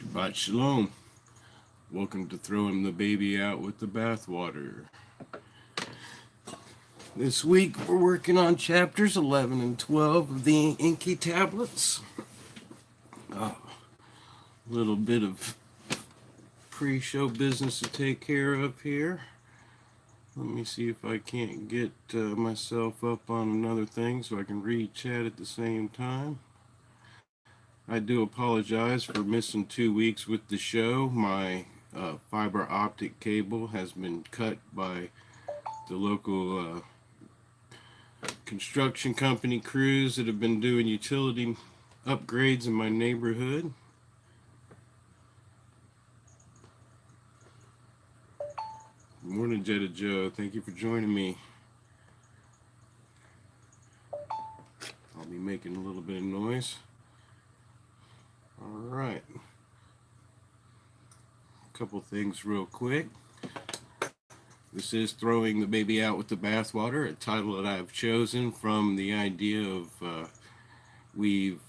Shabbat Shalom. Welcome to Throwing the Baby Out with the Bathwater. This week we're working on chapters 11 and 12 of the Inky tablets. A little bit of pre-show business to take care of here. Let me see if I can't get myself up on another thing so I can read chat at the same time. I do apologize for missing 2 weeks with the show. My fiber optic cable has been cut by the local construction company crews that have been doing utility upgrades in my neighborhood. Good morning, Jetta Joe. Thank you for joining me. I'll be making a little bit of noise. All right. A couple things real quick. This is Throwing the Baby Out with the Bathwater, a title that I've chosen from the idea of we've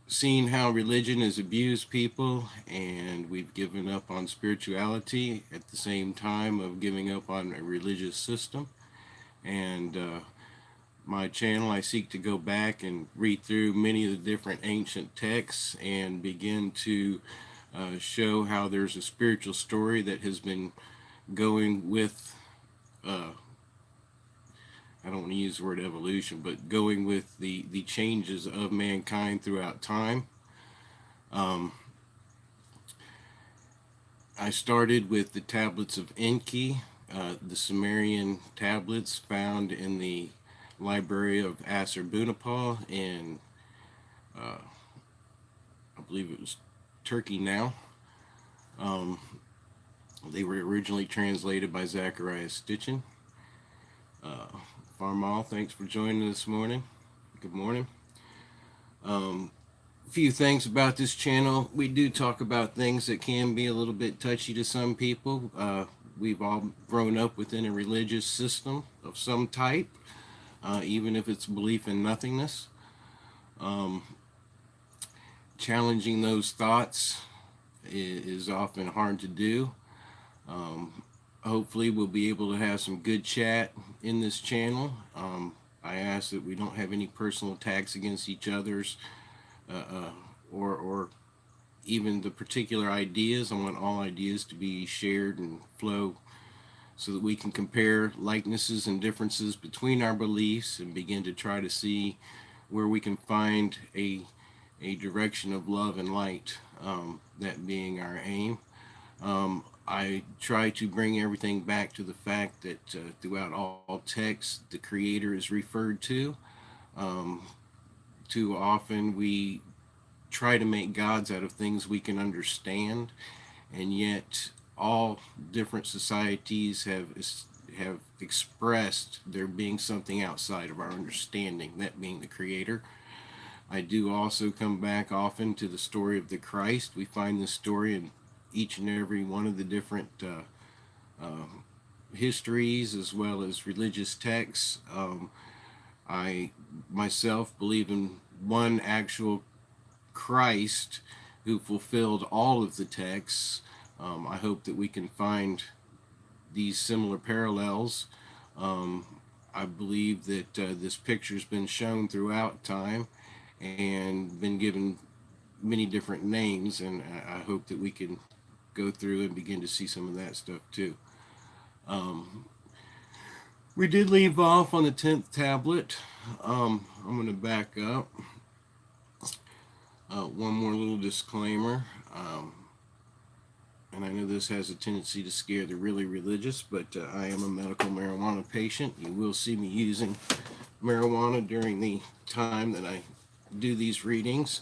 seen how religion has abused people, and we've given up on spirituality at the same time of giving up on a religious system. And my channel, I seek to go back and read through many of the different ancient texts and begin to show how there's a spiritual story that has been going with I don't want to use the word evolution, but going with the changes of mankind throughout time. I started with the tablets of Enki, the Sumerian tablets found in the library of Assurbanipal in, I believe it was Turkey now. They were originally translated by Zachariah Stitchin. Farmal, thanks for joining this morning. Good morning. A few things about this channel. We do talk about things that can be a little bit touchy to some people. We've all grown up within a religious system of some type, even if it's belief in nothingness. Challenging those thoughts is often hard to do. Hopefully we'll be able to have some good chat in this channel. I ask that we don't have any personal attacks against each other's or even the particular ideas. I want all ideas to be shared and flow so that we can compare likenesses and differences between our beliefs and begin to try to see where we can find a direction of love and light, that being our aim. I try to bring everything back to the fact that throughout all texts, the Creator is referred to. Too often we try to make gods out of things we can understand, and yet all different societies have expressed there being something outside of our understanding, that being the Creator. I do also come back often to the story of the Christ. We find this story in each and every one of the different histories as well as religious texts. I myself believe in one actual Christ who fulfilled all of the texts. I hope that we can find these similar parallels. I believe that this picture's been shown throughout time and been given many different names, and I hope that we can go through and begin to see some of that stuff too. We did leave off on the 10th tablet. I'm going to back up. One more little disclaimer. And I know this has a tendency to scare the really religious, but I am a medical marijuana patient. You will see me using marijuana during the time that I do these readings.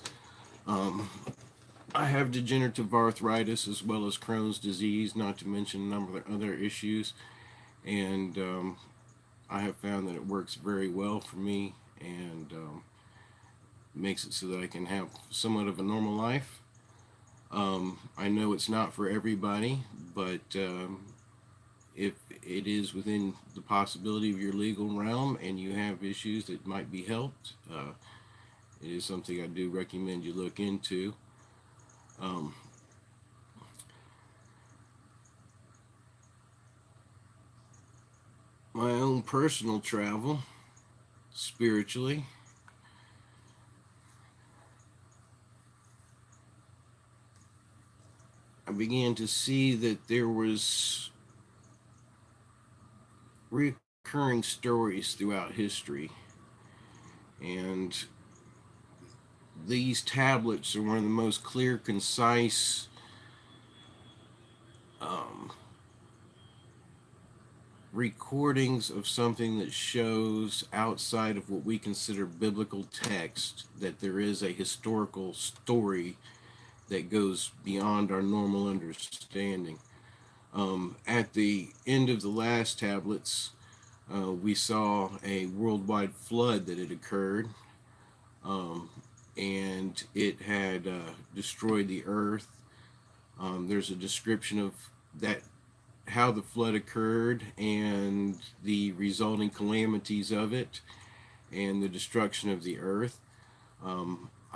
I have degenerative arthritis as well as Crohn's disease, not to mention a number of other issues. And I have found that it works very well for me and makes it so that I can have somewhat of a normal life. I know it's not for everybody, but if it is within the possibility of your legal realm and you have issues that might be helped, it is something I do recommend you look into. Um, my own personal travel spiritually, I began to see that there was recurring stories throughout history, and these tablets are one of the most clear, concise um, recordings of something that shows outside of what we consider biblical text that there is a historical story that goes beyond our normal understanding. At the end of the last tablets, we saw a worldwide flood that had occurred, um, and it had destroyed the earth. There's a description of that, how the flood occurred and the resulting calamities of it and the destruction of the earth.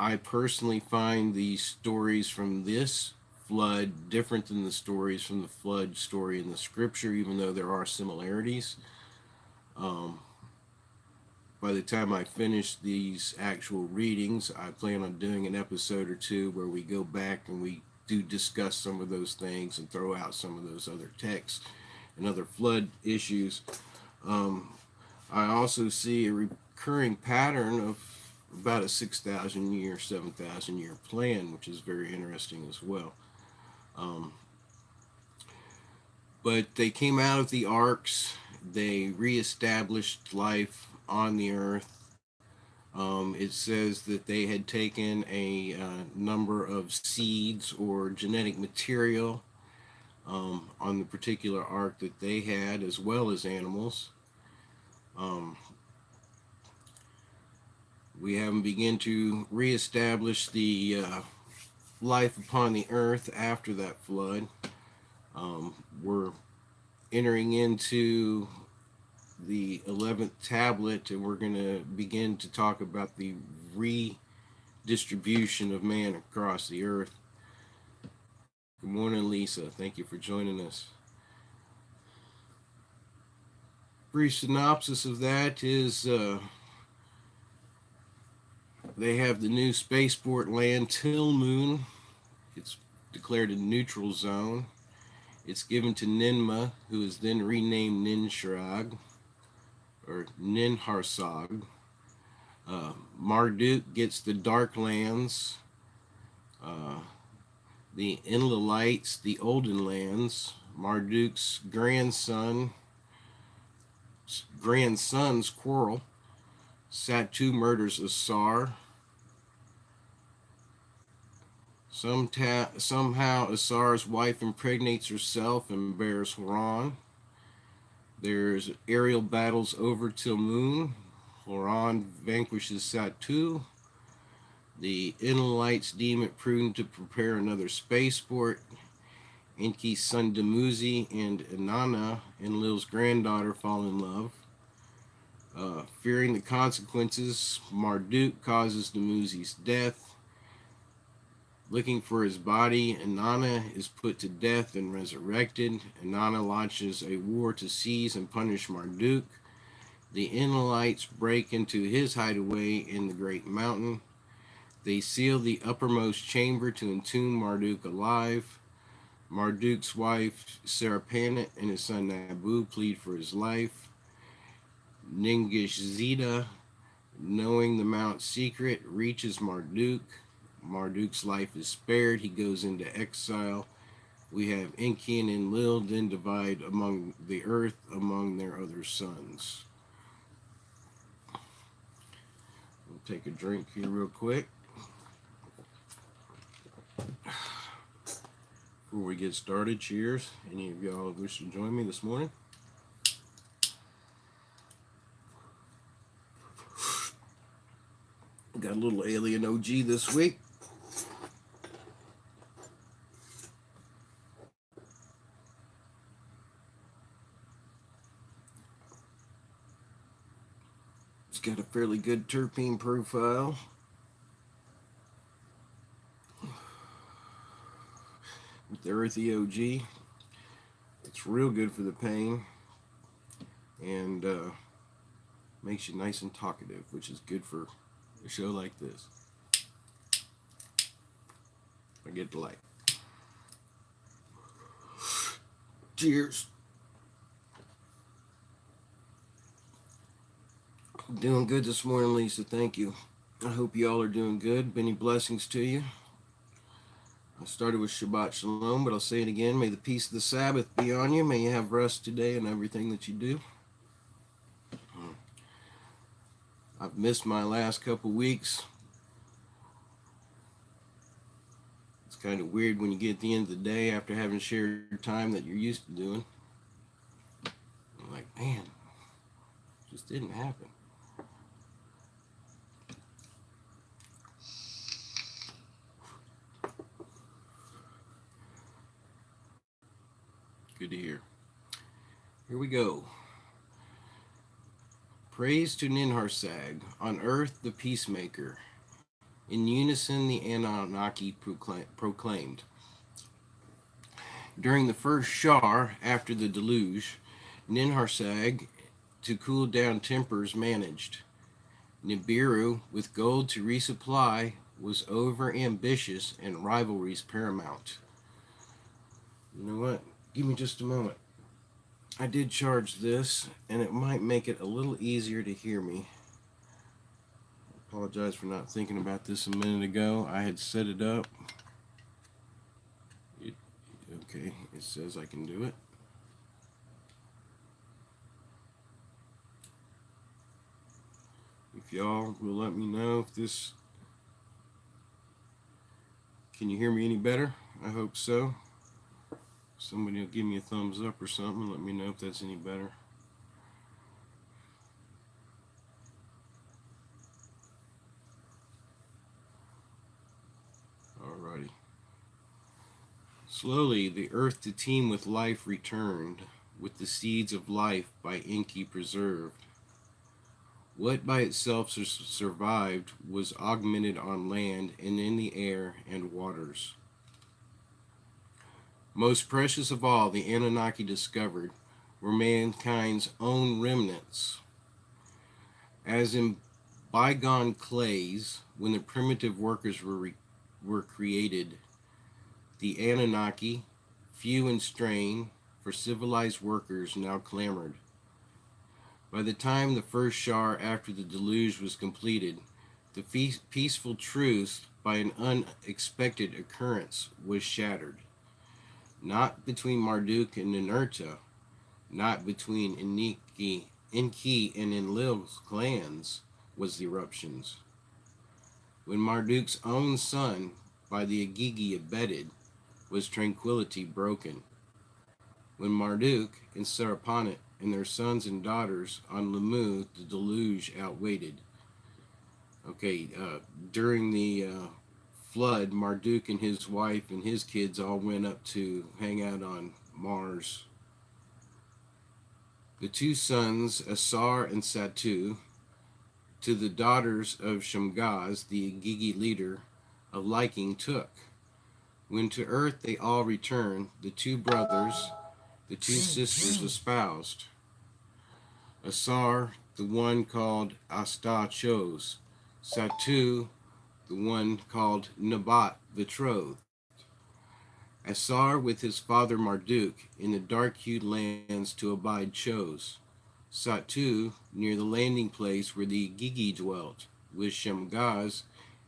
I personally find the stories from this flood different than the stories from the flood story in the scripture, even though there are similarities. Um, by the time I finish these actual readings, I plan on doing an episode or two where we go back and we do discuss some of those things and throw out some of those other texts and other flood issues. Um, I also see a recurring pattern of about a 6,000 year, 7,000 year plan, which is very interesting as well. Um, but they came out of the arks, they reestablished life on the earth. It says that they had taken a number of seeds or genetic material on the particular ark that they had, as well as animals. Um, we have them begin to reestablish the life upon the earth after that flood. We're entering into the 11th tablet, and we're going to begin to talk about the redistribution of man across the earth. Good morning, Lisa. Thank you for joining us. Brief synopsis of that is they have the new spaceport land Till Moon. It's declared a neutral zone. It's given to Ninmah, who is then renamed Ninshrag, or Ninharsag. Marduk gets the Dark Lands, the Enlilites, the Olden Lands. Marduk's grandson's quarrel. Satu murders Asar. Somehow Asar's wife impregnates herself and bears Horan. There's aerial battles over Till Moon. Horan vanquishes Satu. The Enlilites deem it prudent to prepare another spaceport. Enki's son Dumuzi and Inanna, Enlil's granddaughter, fall in love. Fearing the consequences, Marduk causes Dumuzi's death. Looking for his body, Inanna is put to death and resurrected. Inanna launches a war to seize and punish Marduk. The Enlilites break into his hideaway in the Great Mountain. They seal the uppermost chamber to entomb Marduk alive. Marduk's wife, Serapanet, and his son Nabu plead for his life. Ningishzida, knowing the Mount's secret, reaches Marduk. Marduk's life is spared. He goes into exile. We have Enki and Enlil then divide among the earth among their other sons. We'll take a drink here real quick before we get started. Cheers. Any of y'all wish to join me this morning? Got a little Alien OG this week. It's got a fairly good terpene profile. with the Earthy OG. It's real good for the pain and makes you nice and talkative, which is good for a show like this. I get the light. Cheers. Doing good this morning, Lisa. Thank you. I hope you all are doing good. Many blessings to you. I started with Shabbat Shalom, but I'll say it again. May the peace of the Sabbath be on you. May you have rest today in everything that you do. I've missed my last couple weeks. It's kind of weird when you get at the end of the day after having shared time that you're used to doing. I'm like, man, it just didn't happen. Good to hear. Here we go. Praise to Ninharsag, on earth the peacemaker. In unison the Anunnaki proclaimed. During the first Shar after the deluge, Ninharsag, to cool down tempers, managed. Nibiru, with gold to resupply, was over ambitious and rivalries paramount. You know what? Give me just a moment. I did charge this, and it might make it a little easier to hear me. I apologize for not thinking about this a minute ago. I had set it up. Okay, it says I can do it. If y'all will let me know if this... Can you hear me any better? I hope so. Somebody will give me a thumbs up or something. Let me know if that's any better. Alrighty. Slowly, the earth to teem with life returned, with the seeds of life by Enki preserved. What by itself survived was augmented on land and in the air and waters. Most precious of all, the Anunnaki discovered were mankind's own remnants. As in bygone clays, when the primitive workers were created, the Anunnaki, few in strain, for civilized workers now clamored. By the time the first Shar after the deluge was completed, the peaceful truce by an unexpected occurrence was shattered. Not between Marduk and Ninurta, not between Enki and Enlil's clans was the eruptions. When Marduk's own son, by the Igigi abetted, was tranquility broken. When Marduk and Sarapanit and their sons and daughters on Lamu, the deluge outwaited. Okay, during the flood, Marduk and his wife and his kids all went up to hang out on Mars. The two sons, Asar and Satu, to the daughters of Shamgaz, the Igigi leader, of liking took. When to earth they all returned, the two brothers, the two sisters espoused. Asar, the one called Asta, chose. Satu, the one called Nabat, betrothed. Asar with his father Marduk in the dark-hued lands to abide chose. Satu near the landing place where the Igigi dwelt, with Shamgaz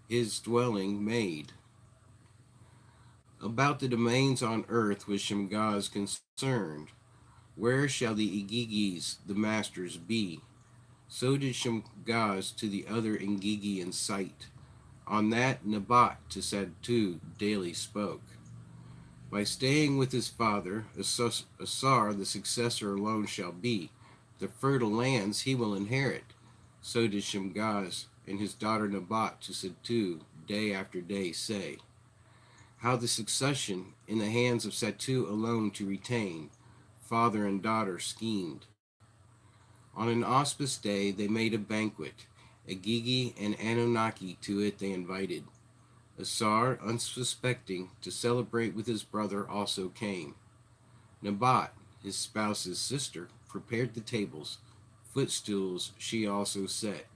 his dwelling made. About the domains on earth was Shamgaz concerned. Where shall the Igigis, the masters, be? So did Shamgaz to the other Igigi in sight. On that Nabat to Satu daily spoke. By staying with his father, Asar the successor alone shall be. The fertile lands he will inherit. So did Shamgaz and his daughter Nabat to Satu day after day say. How the succession in the hands of Satu alone to retain, father and daughter schemed. On an auspicious day they made a banquet. Igigi and Anunnaki to it they invited. Asar, unsuspecting, to celebrate with his brother, also came. Nabat, his spouse's sister, prepared the tables. Footstools she also set.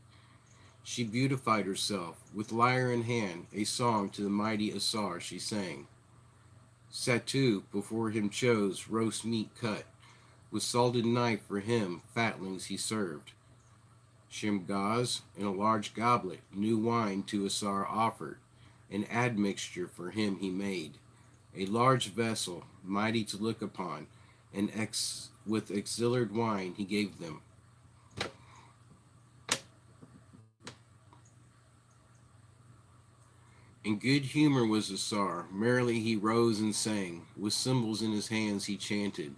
She beautified herself. With lyre in hand, a song to the mighty Asar she sang. Satu before him chose roast meat cut. With salted knife for him fatlings he served. Shemgaz, in a large goblet, new wine to Asar offered. An admixture for him he made. A large vessel, mighty to look upon, and with exiled wine he gave them. In good humor was Asar, merrily he rose and sang, with cymbals in his hands he chanted.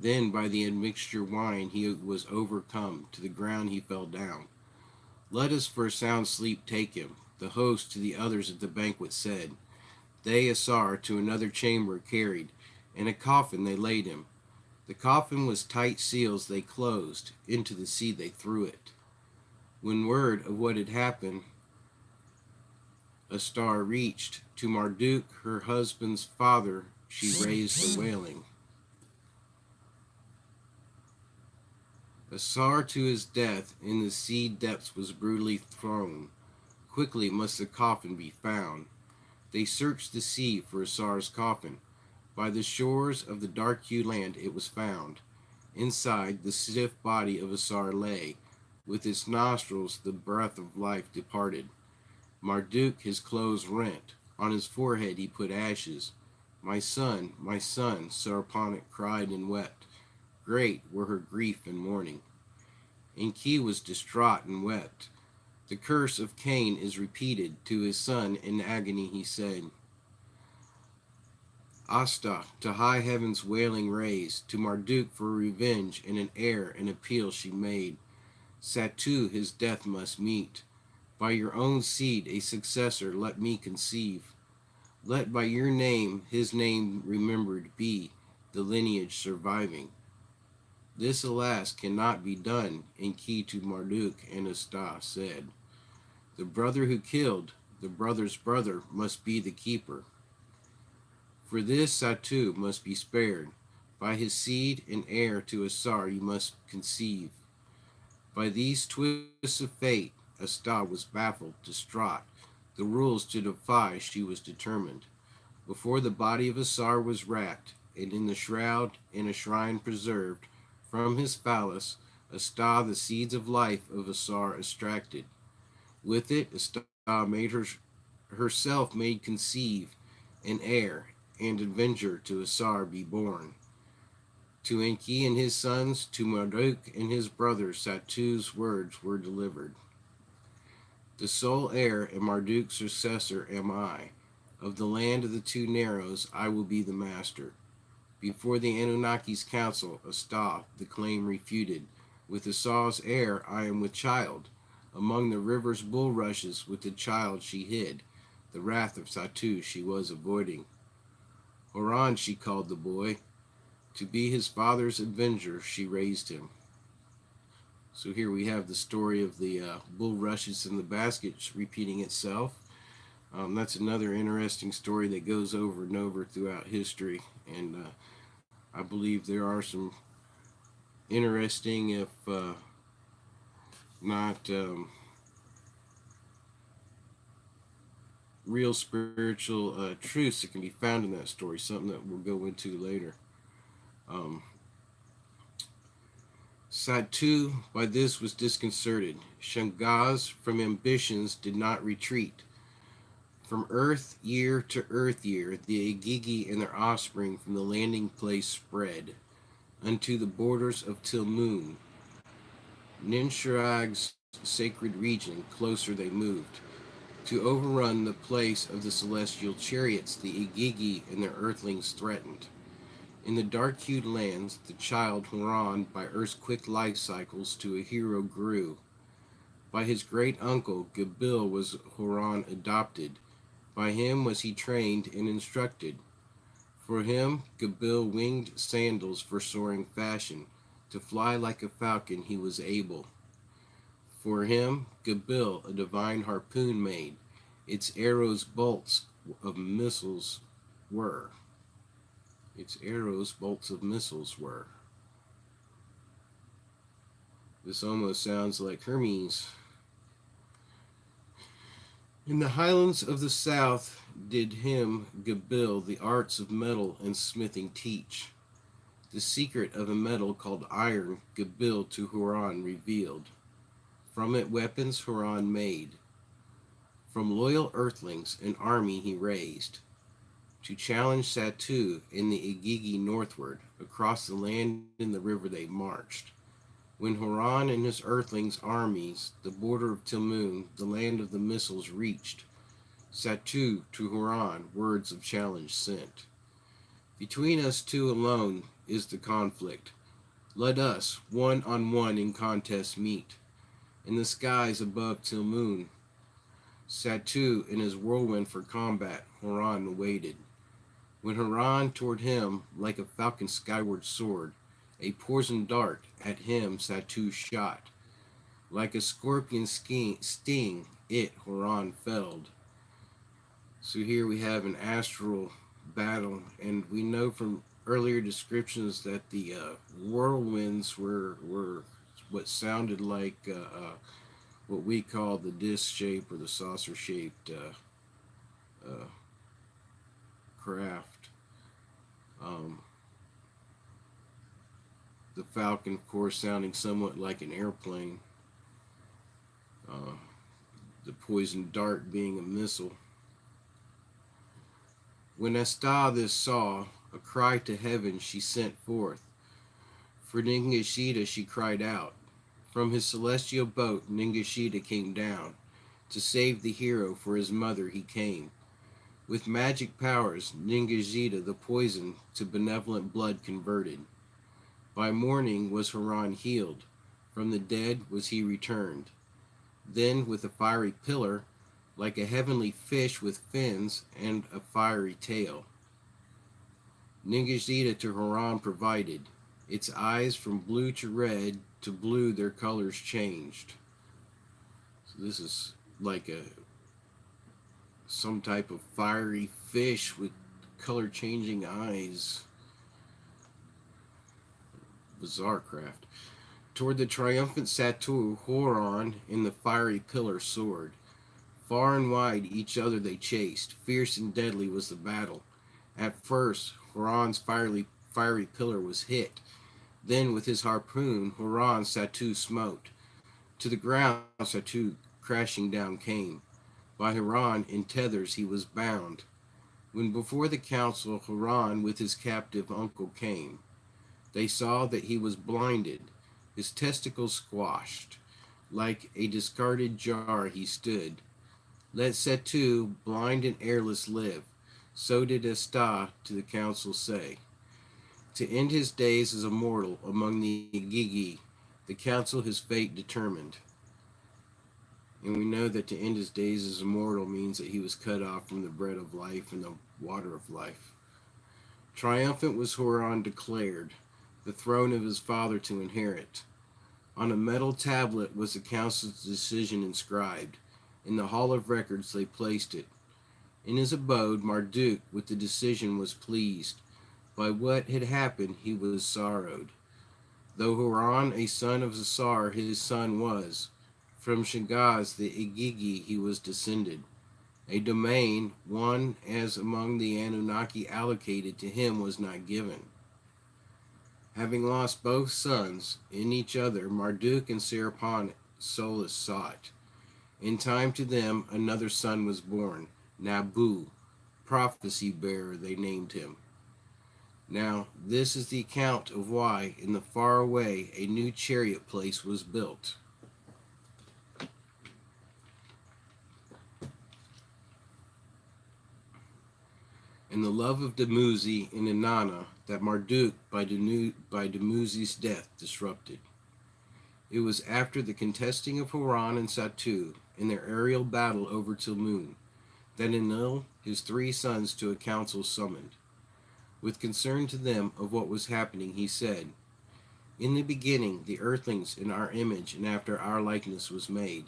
Then by the admixture wine he was overcome, to the ground he fell down. Let us for a sound sleep take him, the host to the others at the banquet said. They Asar to another chamber carried, in a coffin they laid him. The coffin was tight seals they closed, into the sea they threw it. When word of what had happened Astar reached, to Marduk, her husband's father, she raised a wailing. Asar to his death in the sea depths was brutally thrown. Quickly must the coffin be found. They searched the sea for Asar's coffin. By the shores of the dark-hued land it was found. Inside, the stiff body of Asar lay. With its nostrils the breath of life departed. Marduk his clothes rent. On his forehead he put ashes. My son, Sarpanit cried and wept. Great were her grief and mourning. Enki was distraught and wept. The curse of Cain is repeated. To his son in agony he said, Asta, to high heaven's wailing raised, to Marduk for revenge, and an heir and appeal she made. Satu his death must meet. By your own seed a successor let me conceive. Let by your name his name remembered be, the lineage surviving. This, alas, cannot be done, Enki to Marduk and Asta said. The brother who killed, the brother's brother, must be the keeper. For this Satu must be spared. By his seed and heir to Asar you must conceive. By these twists of fate, Asta was baffled, distraught. The rules to defy she was determined. Before the body of Asar was wrapped, and in the shroud in a shrine preserved, from his phallus, Asta the seeds of life of Asar extracted. With it, Asta made herself made conceive, an heir and avenger to Asar be born. To Enki and his sons, to Marduk and his brothers, Satu's words were delivered. The sole heir and Marduk's successor am I. Of the land of the two narrows, I will be the master. Before the Anunnaki's council, Asta the claim refuted. With Asar's heir, I am with child. Among the river's bulrushes, with the child she hid. The wrath of Satu she was avoiding. Horan she called the boy. To be his father's avenger, she raised him. So here we have the story of the bulrushes in the baskets repeating itself. That's another interesting story that goes over and over throughout history, and I believe there are some interesting, if not real spiritual truths that can be found in that story, something that we'll go into later. Satu by this was disconcerted. Shemgaz from ambitions did not retreat. From earth year to earth year, the Agigi and their offspring from the landing place spread. Unto the borders of Tilmun, Ninshirag's sacred region, closer they moved. To overrun the place of the celestial chariots, the Agigi and their earthlings threatened. In the dark-hued lands, the child Horan, by Earth's quick life cycles, to a hero grew. By his great uncle, Gabil, was Horan adopted. By him was he trained and instructed. For him, Gabil winged sandals for soaring fashion. To fly like a falcon he was able. For him, Gabil, a divine harpoon made. its arrows bolts of missiles were. Its arrows bolts of missiles were. This almost sounds like Hermes. In the highlands of the south did him Gabil the arts of metal and smithing teach. The secret of a metal called iron Gabil to Huron revealed. From it weapons Huron made. From loyal earthlings an army he raised to challenge Satu in the Igigi northward. Across the land and the river they marched. When Huron and his earthlings' armies the border of Tilmoon, the land of the missiles, reached, Satu to Huron words of challenge sent. Between us two alone is the conflict. Let us, one on one in contest meet. In the skies above Tilmoon, Satu in his whirlwind for combat, Huron awaited. When Huron toward him, like a falcon skyward soared, a poisoned dart at him Satu shot. Like a scorpion sting, it Huron felled. So here we have an astral battle, and we know from earlier descriptions that the whirlwinds were what sounded like what we call the disc shape or the saucer shaped craft. The falcon, of course, sounding somewhat like an airplane. The poisoned dart being a missile. When Esta this saw, a cry to heaven she sent forth. For Ningishita she cried out. From his celestial boat Ningishita came down. To save the hero, for his mother he came. With magic powers, Ningishita the poison to benevolent blood converted. By morning was Huron healed. From the dead was he returned. Then with a fiery pillar, like a heavenly fish with fins and a fiery tail, Ningishita to Huron provided. Its eyes from blue to red to blue their colors changed. So this is like some type of fiery fish with color changing eyes. Bizarre craft. Toward the triumphant Satu, Huron in the fiery pillar soared. Far and wide each other they chased. Fierce and deadly was the battle. At first, Huron's fiery pillar was hit. Then with his harpoon, Huron Satu smote. To the ground Satu crashing down came. By Huron in tethers he was bound. When before the council Huron with his captive uncle came, they saw that he was blinded, his testicles squashed. Like a discarded jar he stood. Let Satu, blind and airless, live. So did Esta to the council say. To end his days as a mortal among the Igigi, the council his fate determined. And we know that to end his days as a mortal means that he was cut off from the bread of life and the water of life. Triumphant was Huron declared, the throne of his father to inherit. On a metal tablet was the council's decision inscribed. In the hall of records they placed it. In his abode, Marduk with the decision was pleased. By what had happened he was sorrowed. Though Huron a son of Zasar his son was, from Shagaz the Igigi he was descended. A domain, one as among the Anunnaki allocated to him, was not given. Having lost both sons in each other, Marduk and Serapon solace sought. In time to them another son was born, Nabu, prophecy bearer they named him. Now this is the account of why in the far away a new chariot place was built. And the love of Dumuzi in Inanna that Marduk by Dumuzi's death disrupted. It was after the contesting of Huron and Satu in their aerial battle over Tilmoon that Enlil his 3 sons to a council summoned. With concern to them of what was happening, he said, in the beginning the earthlings in our image and after our likeness was made.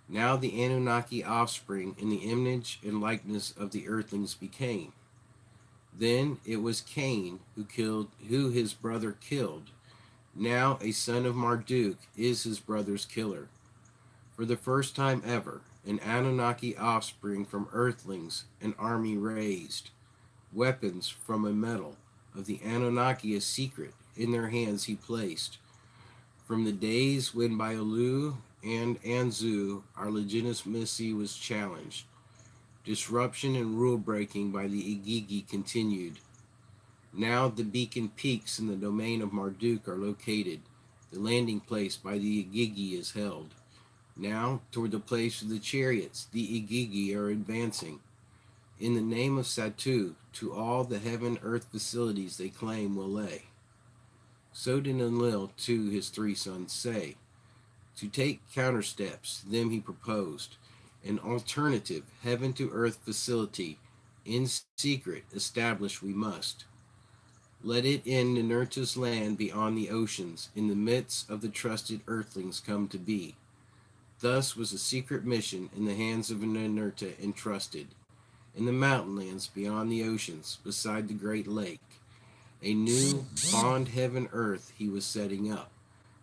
Now the Anunnaki offspring in the image and likeness of the earthlings became. Then it was Cain who his brother killed. Now a son of Marduk is his brother's killer. For the first time ever, an Anunnaki offspring from earthlings, an army raised. Weapons from a metal of the Anunnaki a secret in their hands he placed. From the days when by Ulu and Anzu our legitimacy was challenged, disruption and rule breaking by the Igigi continued. Now the beacon peaks in the domain of Marduk are located. The landing place by the Igigi is held. Now, toward the place of the chariots, the Igigi are advancing. In the name of Satu, to all the heaven-earth facilities they claim will lay. So did Enlil to his three sons say. To take counter steps, them he proposed. An alternative heaven-to-earth facility, in secret, establish we must. Let it in Ninurta's land beyond the oceans, in the midst of the trusted earthlings come to be. Thus was a secret mission in the hands of Ninurta entrusted. In the mountainlands beyond the oceans, beside the great lake, a new bond heaven earth he was setting up.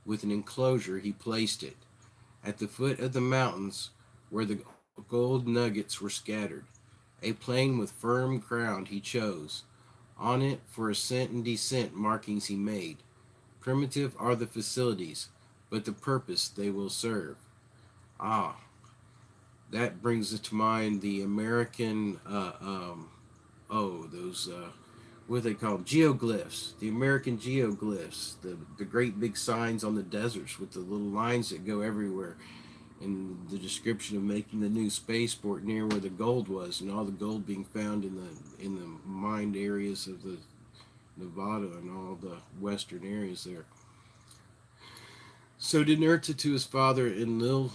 With an enclosure he placed it. At the foot of the mountains, where the gold nuggets were scattered, a plain with firm ground he chose. On it, for ascent and descent markings he made. Primitive are the facilities, but the purpose they will serve. Ah, that brings to mind the American, what do they call them? Geoglyphs. The American geoglyphs, the great big signs on the deserts with the little lines that go everywhere. And the description of making the new spaceport near where the gold was, and all the gold being found in the mined areas of the Nevada and all the western areas there. So did Nerta to his father Enlil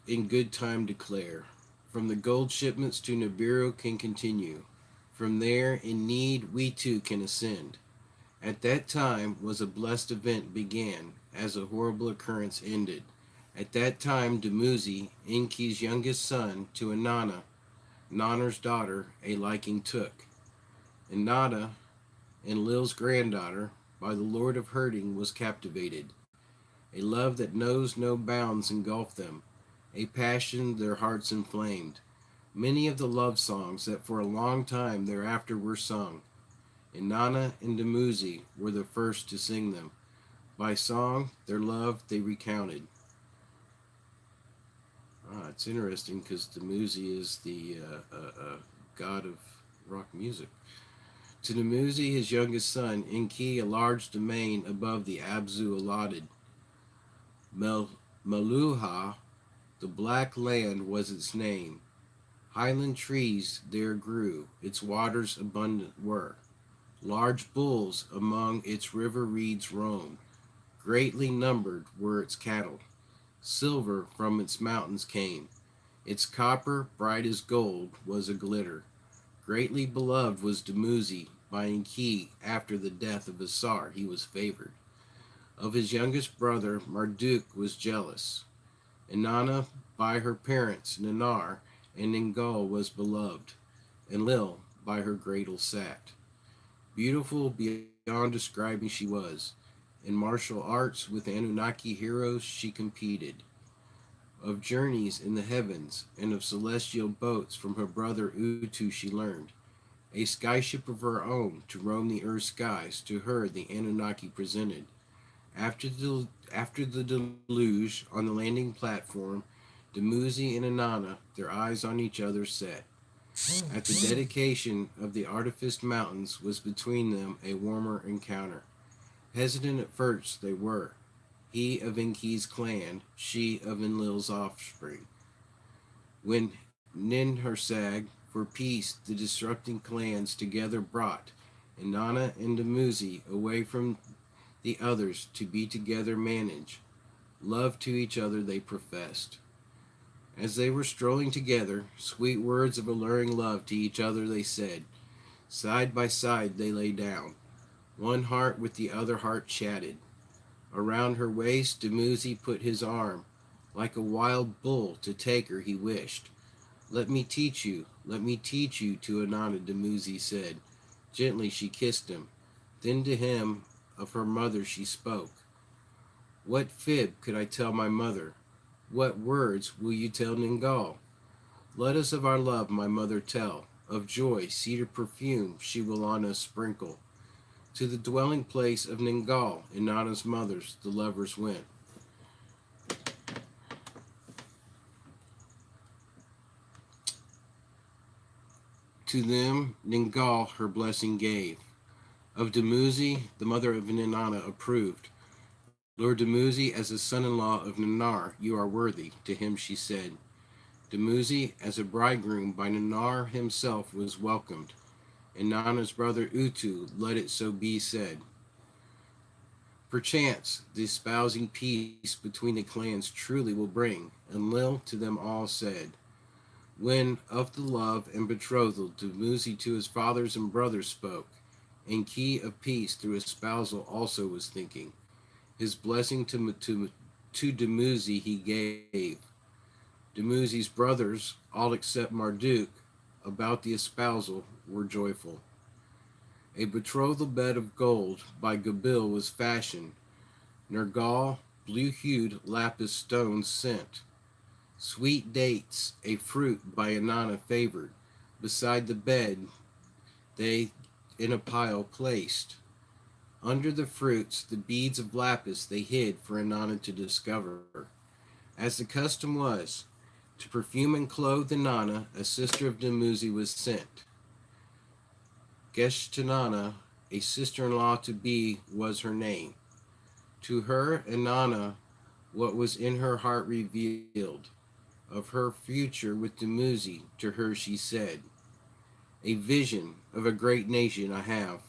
in good time declare, from the gold shipments to Nibiru can continue. From there, in need, we too can ascend. At that time was a blessed event began, as a horrible occurrence ended. At that time, Dumuzi, Enki's youngest son, to Inanna, Nanner's daughter, a liking took. Inanna, Enlil's granddaughter, by the Lord of Herding was captivated. A love that knows no bounds engulfed them, a passion their hearts inflamed. Many of the love songs that for a long time thereafter were sung. Inanna and Dumuzi were the first to sing them. By song, their love they recounted. It's interesting because Dumuzi is the god of rock music. To Dumuzi, his youngest son, Enki, a large domain above the Abzu allotted. Maluha, the black land, was its name. Highland trees there grew, its waters abundant were. Large bulls among its river reeds roamed. Greatly numbered were its cattle. Silver from its mountains came. Its copper, bright as gold, was a glitter. Greatly beloved was Dumuzi by Enki. After the death of Asar, he was favored. Of his youngest brother, Marduk was jealous. Inanna, by her parents, Nannar, and Ningal was beloved. Enlil, by her cradle sat. Beautiful beyond describing she was. In martial arts with Anunnaki heroes she competed. Of journeys in the heavens and of celestial boats from her brother Utu she learned. A skyship of her own to roam the earth's skies to her the Anunnaki presented. After the deluge on the landing platform, Dumuzi and Inanna, their eyes on each other set. At the dedication of the artificed mountains was between them a warmer encounter. Hesitant at first they were, he of Enki's clan, she of Enlil's offspring. When Ninhursag, for peace, the disrupting clans together brought, Inanna and Dumuzi away from the others to be together managed. Love to each other they professed. As they were strolling together, sweet words of alluring love to each other they said. Side by side they lay down. One heart with the other heart chatted. Around her waist Dumuzi put his arm. Like a wild bull to take her he wished. Let me teach you, to Ananda Dumuzi said. Gently she kissed him. Then to him of her mother she spoke. What fib could I tell my mother? What words will you tell Ningal? Let us of our love my mother tell, of joy, cedar perfume she will on us sprinkle. To the dwelling place of Ningal, Inanna's mothers, the lovers went. To them Ningal her blessing gave. Of Dumuzi, the mother of Ninana approved. Lord Dumuzi, as the son-in-law of Nanar, you are worthy, to him she said. Dumuzi, as a bridegroom by Nanar himself, was welcomed, and Nana's brother Utu, let it so be said. Perchance, the espousing peace between the clans truly will bring, and Lil to them all said. When of the love and betrothal Dumuzi to his fathers and brothers spoke, and key of peace through espousal also was thinking. His blessing to Dumuzi he gave. Dumuzi's brothers, all except Marduk, about the espousal were joyful. A betrothal bed of gold by Gabil was fashioned. Nergal, blue-hued lapis stones sent. Sweet dates, a fruit by Inanna favored. Beside the bed they in a pile placed. Under the fruits, the beads of lapis they hid for Inanna to discover. As the custom was, to perfume and clothe Inanna, a sister of Dumuzi was sent. Geshtanana, a sister-in-law to be, was her name. To her, Inanna, what was in her heart revealed. Of her future with Dumuzi, to her she said, a vision of a great nation I have.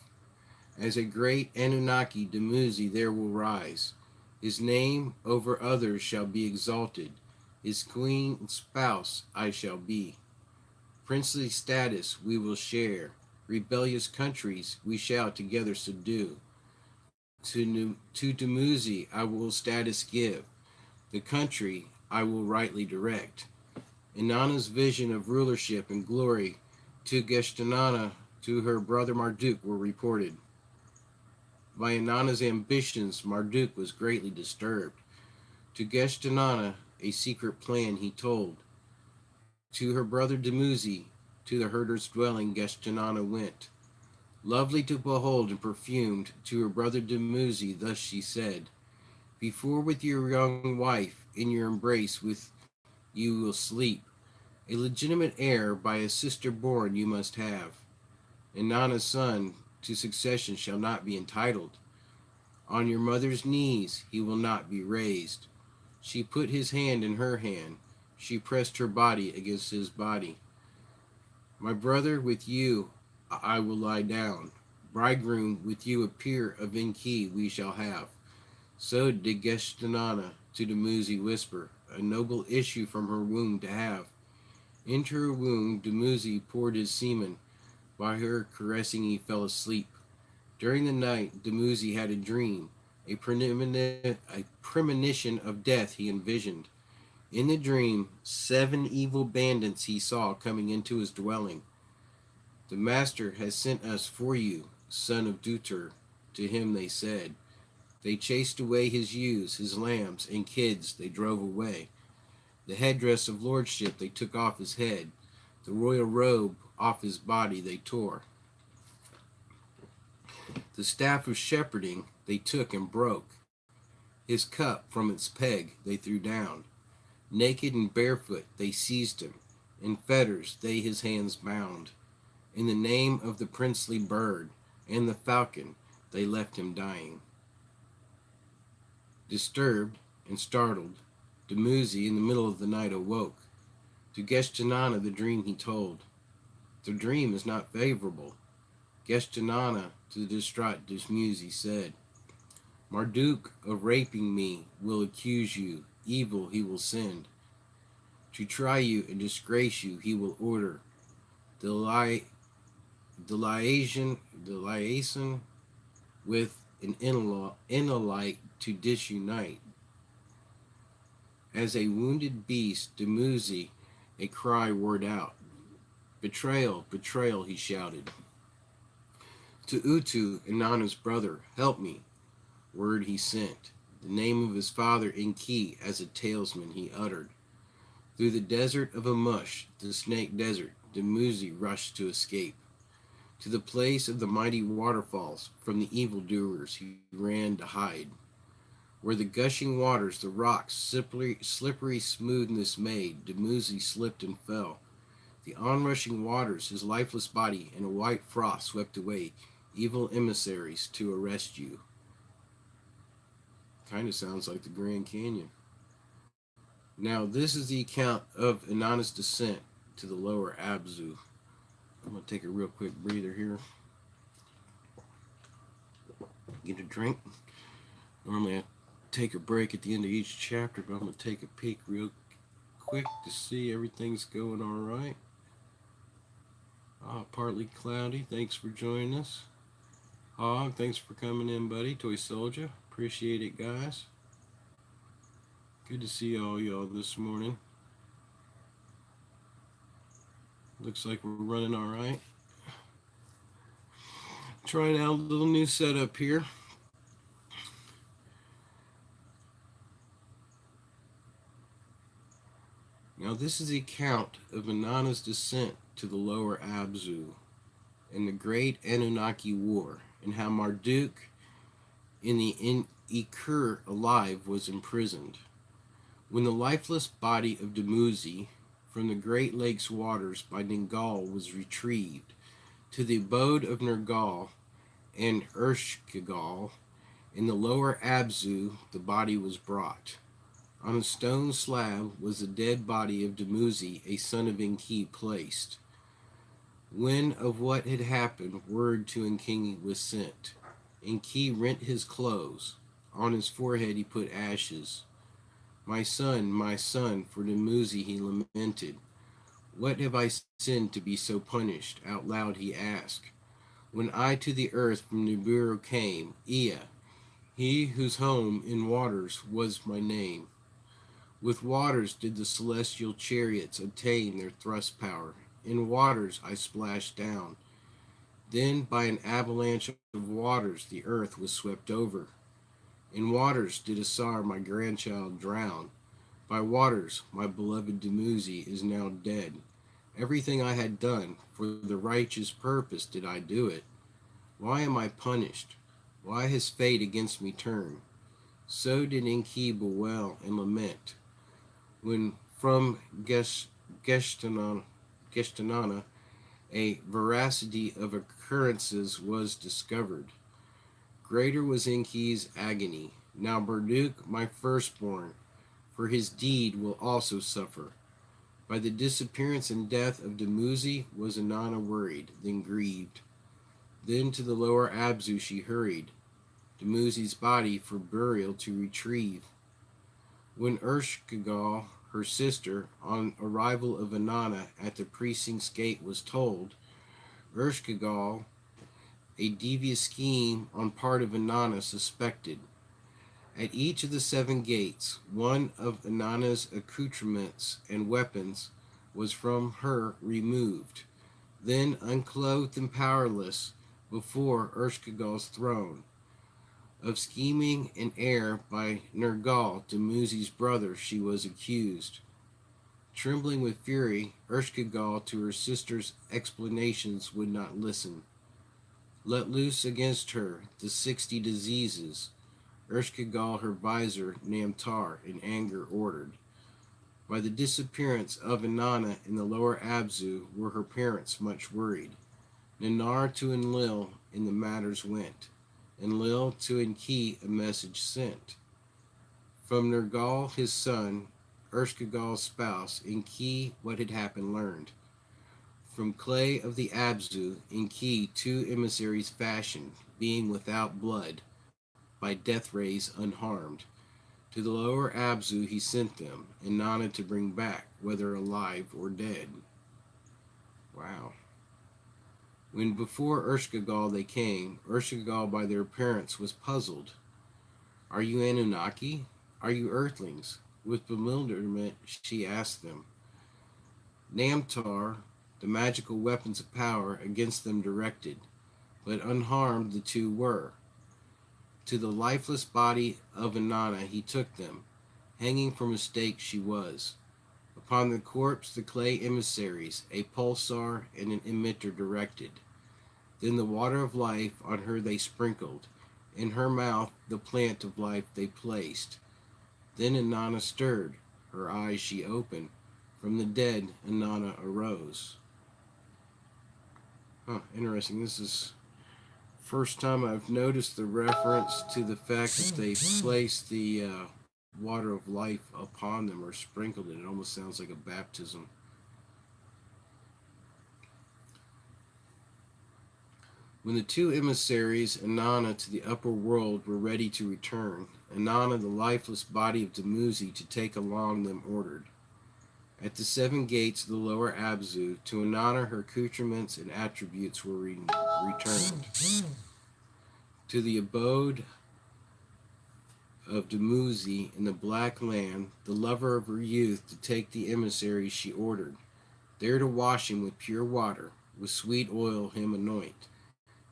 As a great Anunnaki, Dumuzi there will rise. His name over others shall be exalted. His queen and spouse I shall be. Princely status we will share. Rebellious countries we shall together subdue. To Dumuzi I will status give. The country I will rightly direct. Inanna's vision of rulership and glory to Geshtanana, to her brother Marduk, were reported. By Inanna's ambitions, Marduk was greatly disturbed. To Geshtanana, a secret plan he told. To her brother Dumuzi, to the herder's dwelling, Geshtanana went. Lovely to behold and perfumed, to her brother Dumuzi, thus she said, before with your young wife, in your embrace with you will sleep. A legitimate heir by a sister born you must have. Inanna's son to succession shall not be entitled. On your mother's knees he will not be raised. She put his hand in her hand. She pressed her body against his body. My brother, with you I will lie down. Bridegroom, with you a peer of Enki we shall have. So did Geshtanana to Dumuzi whisper, a noble issue from her womb to have. Into her womb Dumuzi poured his semen. By her caressing he fell asleep. During the night Dumuzi had a dream. A premonition of death he envisioned. In the dream, 7 evil bandits he saw coming into his dwelling. The master has sent us for you, son of Dutur, to him they said. They chased away his ewes, his lambs, and kids they drove away. The headdress of lordship they took off his head. The royal robe off his body they tore. The staff of shepherding they took and broke. His cup from its peg they threw down. Naked and barefoot they seized him. In fetters they his hands bound. In the name of the princely bird and the falcon they left him dying. Disturbed and startled, Dumuzi in the middle of the night awoke. To Geshtanana the dream he told. The dream is not favorable. Geshtanana to the distraught Dumuzi said, Marduk of raping me will accuse you, evil he will send. To try you and disgrace you he will order. The liaison with an Enolite to disunite. As a wounded beast, Dumuzi, a cry roared out. Betrayal, betrayal, he shouted. To Utu, Inanna's brother, help me. Word he sent. The name of his father Enki, as a talesman he uttered. Through the desert of Amush, the snake desert, Dumuzi rushed to escape. To the place of the mighty waterfalls, from the evildoers he ran to hide. Where the gushing waters, the rocks, slippery smoothness made, Dumuzi slipped and fell. The onrushing waters, his lifeless body, and a white froth swept away, evil emissaries to arrest you. Kind of sounds like the Grand Canyon. Now, this is the account of Inanna's descent to the lower Abzu. I'm going to take a real quick breather here. Get a drink. Normally I take a break at the end of each chapter, but I'm going to take a peek real quick to see everything's going all right. Partly cloudy. Thanks for joining us. Hog, thanks for coming in, buddy. Toy Soldier, appreciate it, guys. Good to see all y'all this morning. Looks like we're running all right. Trying out a little new setup here. Now this is the account of Inanna's descent to the lower Abzu and the great Anunnaki War, and how Marduk in the Ikur alive was imprisoned. When the lifeless body of Dumuzi from the Great Lakes waters by Ningal was retrieved to the abode of Nergal and Ershkigal, in the lower Abzu the body was brought. On a stone slab was the dead body of Dumuzi, a son of Enki, placed. When of what had happened, word to Enki was sent. Enki rent his clothes. On his forehead he put ashes. My son, for Dumuzi he lamented. What have I sinned to be so punished? Out loud he asked. When I to the earth from Nibiru came, Ea, he whose home in waters was my name. With waters did the celestial chariots obtain their thrust power. In waters I splashed down. Then by an avalanche of waters the earth was swept over. In waters did Asar my grandchild drown. By waters my beloved Dumuzi is now dead. Everything I had done, for the righteous purpose did I do it. Why am I punished? Why has fate against me turned? So did Enki bewail and lament. When from Geshtanana a veracity of occurrences was discovered. Greater was Enki's agony. Now Marduk, my firstborn, for his deed will also suffer. By the disappearance and death of Dumuzi was Inanna worried, then grieved. Then to the lower Abzu she hurried, Dumuzi's body for burial to retrieve. When Ershkigal, her sister, on arrival of Inanna at the precinct's gate was told, Ershkigal, a devious scheme on part of Inanna suspected. At each of the 7 gates, one of Inanna's accoutrements and weapons was from her removed. Then, unclothed and powerless before Ershkigal's throne, of scheming in air by Nergal, Dumuzi's brother, she was accused. Trembling with fury, Ershkigal to her sister's explanations would not listen. Let loose against her the 60 diseases, Ershkigal her visor Namtar in anger ordered. By the disappearance of Inanna in the lower Abzu were her parents much worried. Nanar to Enlil in the matters went. Enlil to Enki a message sent. From Nergal his son, Ershkigal's spouse, Enki what had happened learned. From clay of the Abzu, Enki 2 emissaries fashioned, being without blood, by death rays unharmed. To the lower Abzu he sent them, Inanna to bring back, whether alive or dead. Wow. When before Ershkigal they came, Ershkigal by their appearance was puzzled. Are you Anunnaki? Are you earthlings? With bewilderment, she asked them. Namtar, the magical weapons of power against them directed, but unharmed the two were. To the lifeless body of Inanna he took them, hanging from a stake she was. Upon the corpse the clay emissaries, a pulsar and an emitter directed. Then the water of life on her they sprinkled, in her mouth the plant of life they placed. Then Inanna stirred, her eyes she opened. From the dead Inanna arose. Interesting. This is first time I've noticed the reference to the fact that they placed the water of life upon them or sprinkled it. It almost sounds like a baptism. When the two emissaries, Inanna to the upper world, were ready to return, Inanna, the lifeless body of Dumuzi, to take along them ordered. At the 7 gates of the lower Abzu, to Inanna her accoutrements and attributes were returned. To the abode of Dumuzi in the Black Land, the lover of her youth, to take the emissaries she ordered, there to wash him with pure water, with sweet oil him anoint,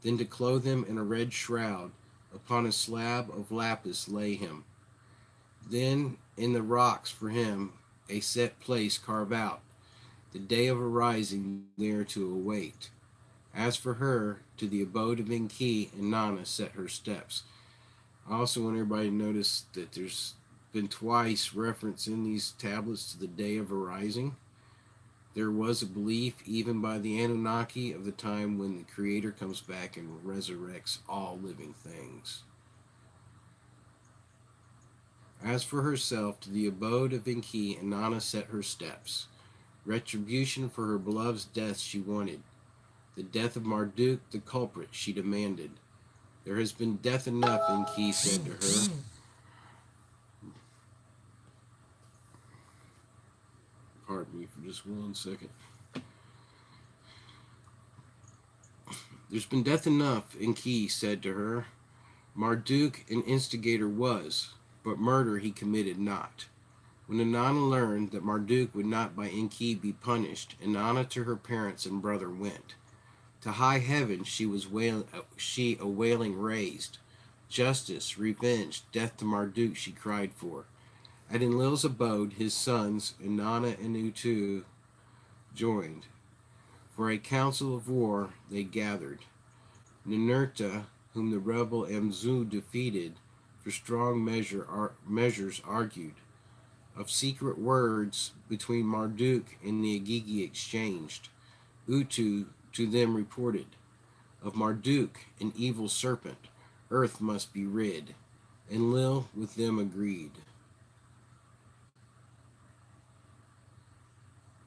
then to clothe him in a red shroud, upon a slab of lapis lay him. Then in the rocks for him a set place carve out, the day of arising there to await. As for her, to the abode of Enki, Inanna set her steps. I also want everybody to notice that there's been twice reference in these tablets to the day of arising. There was a belief, even by the Anunnaki, of the time when the Creator comes back and resurrects all living things. As for herself, to the abode of Enki, Inanna set her steps. Retribution for her beloved's death she wanted. The death of Marduk, the culprit, she demanded. There has been death enough, Enki said to her. Pardon me for just 1 second. There's been death enough, Enki said to her. Marduk an instigator was, but murder he committed not. When Inanna learned that Marduk would not by Enki be punished, Inanna to her parents and brother went. To high heaven she a wailing raised. Justice, revenge, death to Marduk she cried for. At Enlil's abode his sons, Inanna and Utu, joined. For a council of war they gathered. Ninurta, whom the rebel Amzu defeated, for strong measures argued. Of secret words between Marduk and the Agigi exchanged. Utu to them reported. Of Marduk, an evil serpent, earth must be rid. Enlil with them agreed.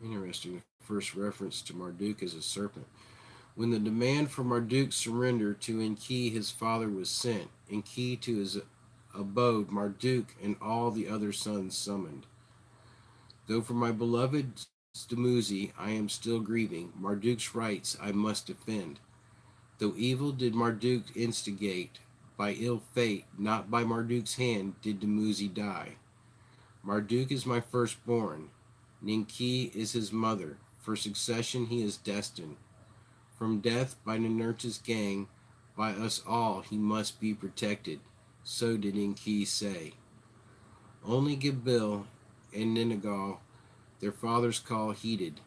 Interesting. First reference to Marduk as a serpent. When the demand for Marduk's surrender to Enki his father was sent, Enki to his abode Marduk and all the other sons summoned. Though for my beloved Dumuzi I am still grieving, Marduk's rights I must defend. Though evil did Marduk instigate, by ill fate, not by Marduk's hand, did Dumuzi die. Marduk is my firstborn. Ninki is his mother. For succession he is destined. From death by Ninurta's gang, by us all he must be protected. So did Enki say. Only Gibil and Ningal, their father's call heeded.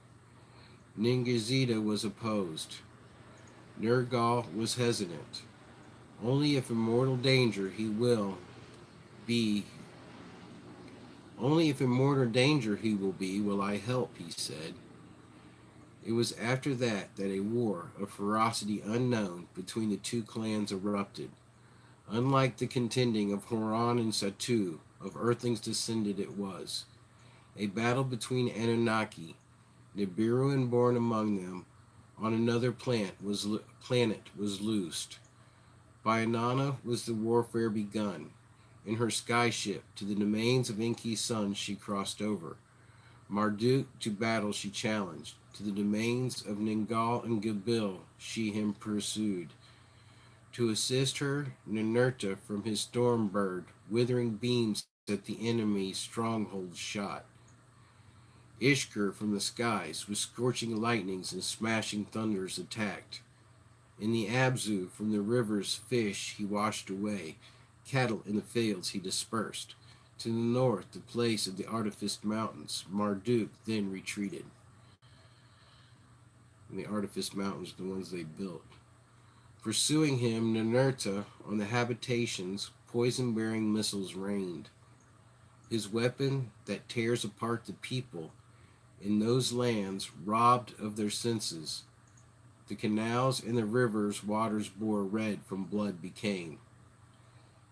Ningizida was opposed. Nergal was hesitant. Only if in mortal danger he will be, will I help, he said. It was after that a war of ferocity unknown between the two clans erupted. Unlike the contending of Horan and Satu, of earthlings descended it was. A battle between Anunnaki, Nibiruan born among them, on another planet was loosed. By Inanna was the warfare begun. In her skyship, to the domains of Enki's sons she crossed over. Marduk to battle she challenged. To the domains of Ningal and Gibil she him pursued. To assist her, Ninurta from his storm bird, withering beams at the enemy's stronghold shot. Ishkur from the skies with scorching lightnings and smashing thunders attacked. In the Abzu from the river's fish he washed away. Cattle in the fields he dispersed. To the north, the place of the artificed mountains, Marduk then retreated. And the artificed mountains are the ones they built. Pursuing him, Ninurta, on the habitations, poison-bearing missiles rained. His weapon that tears apart the people in those lands robbed of their senses. The canals and the rivers waters bore red from blood became.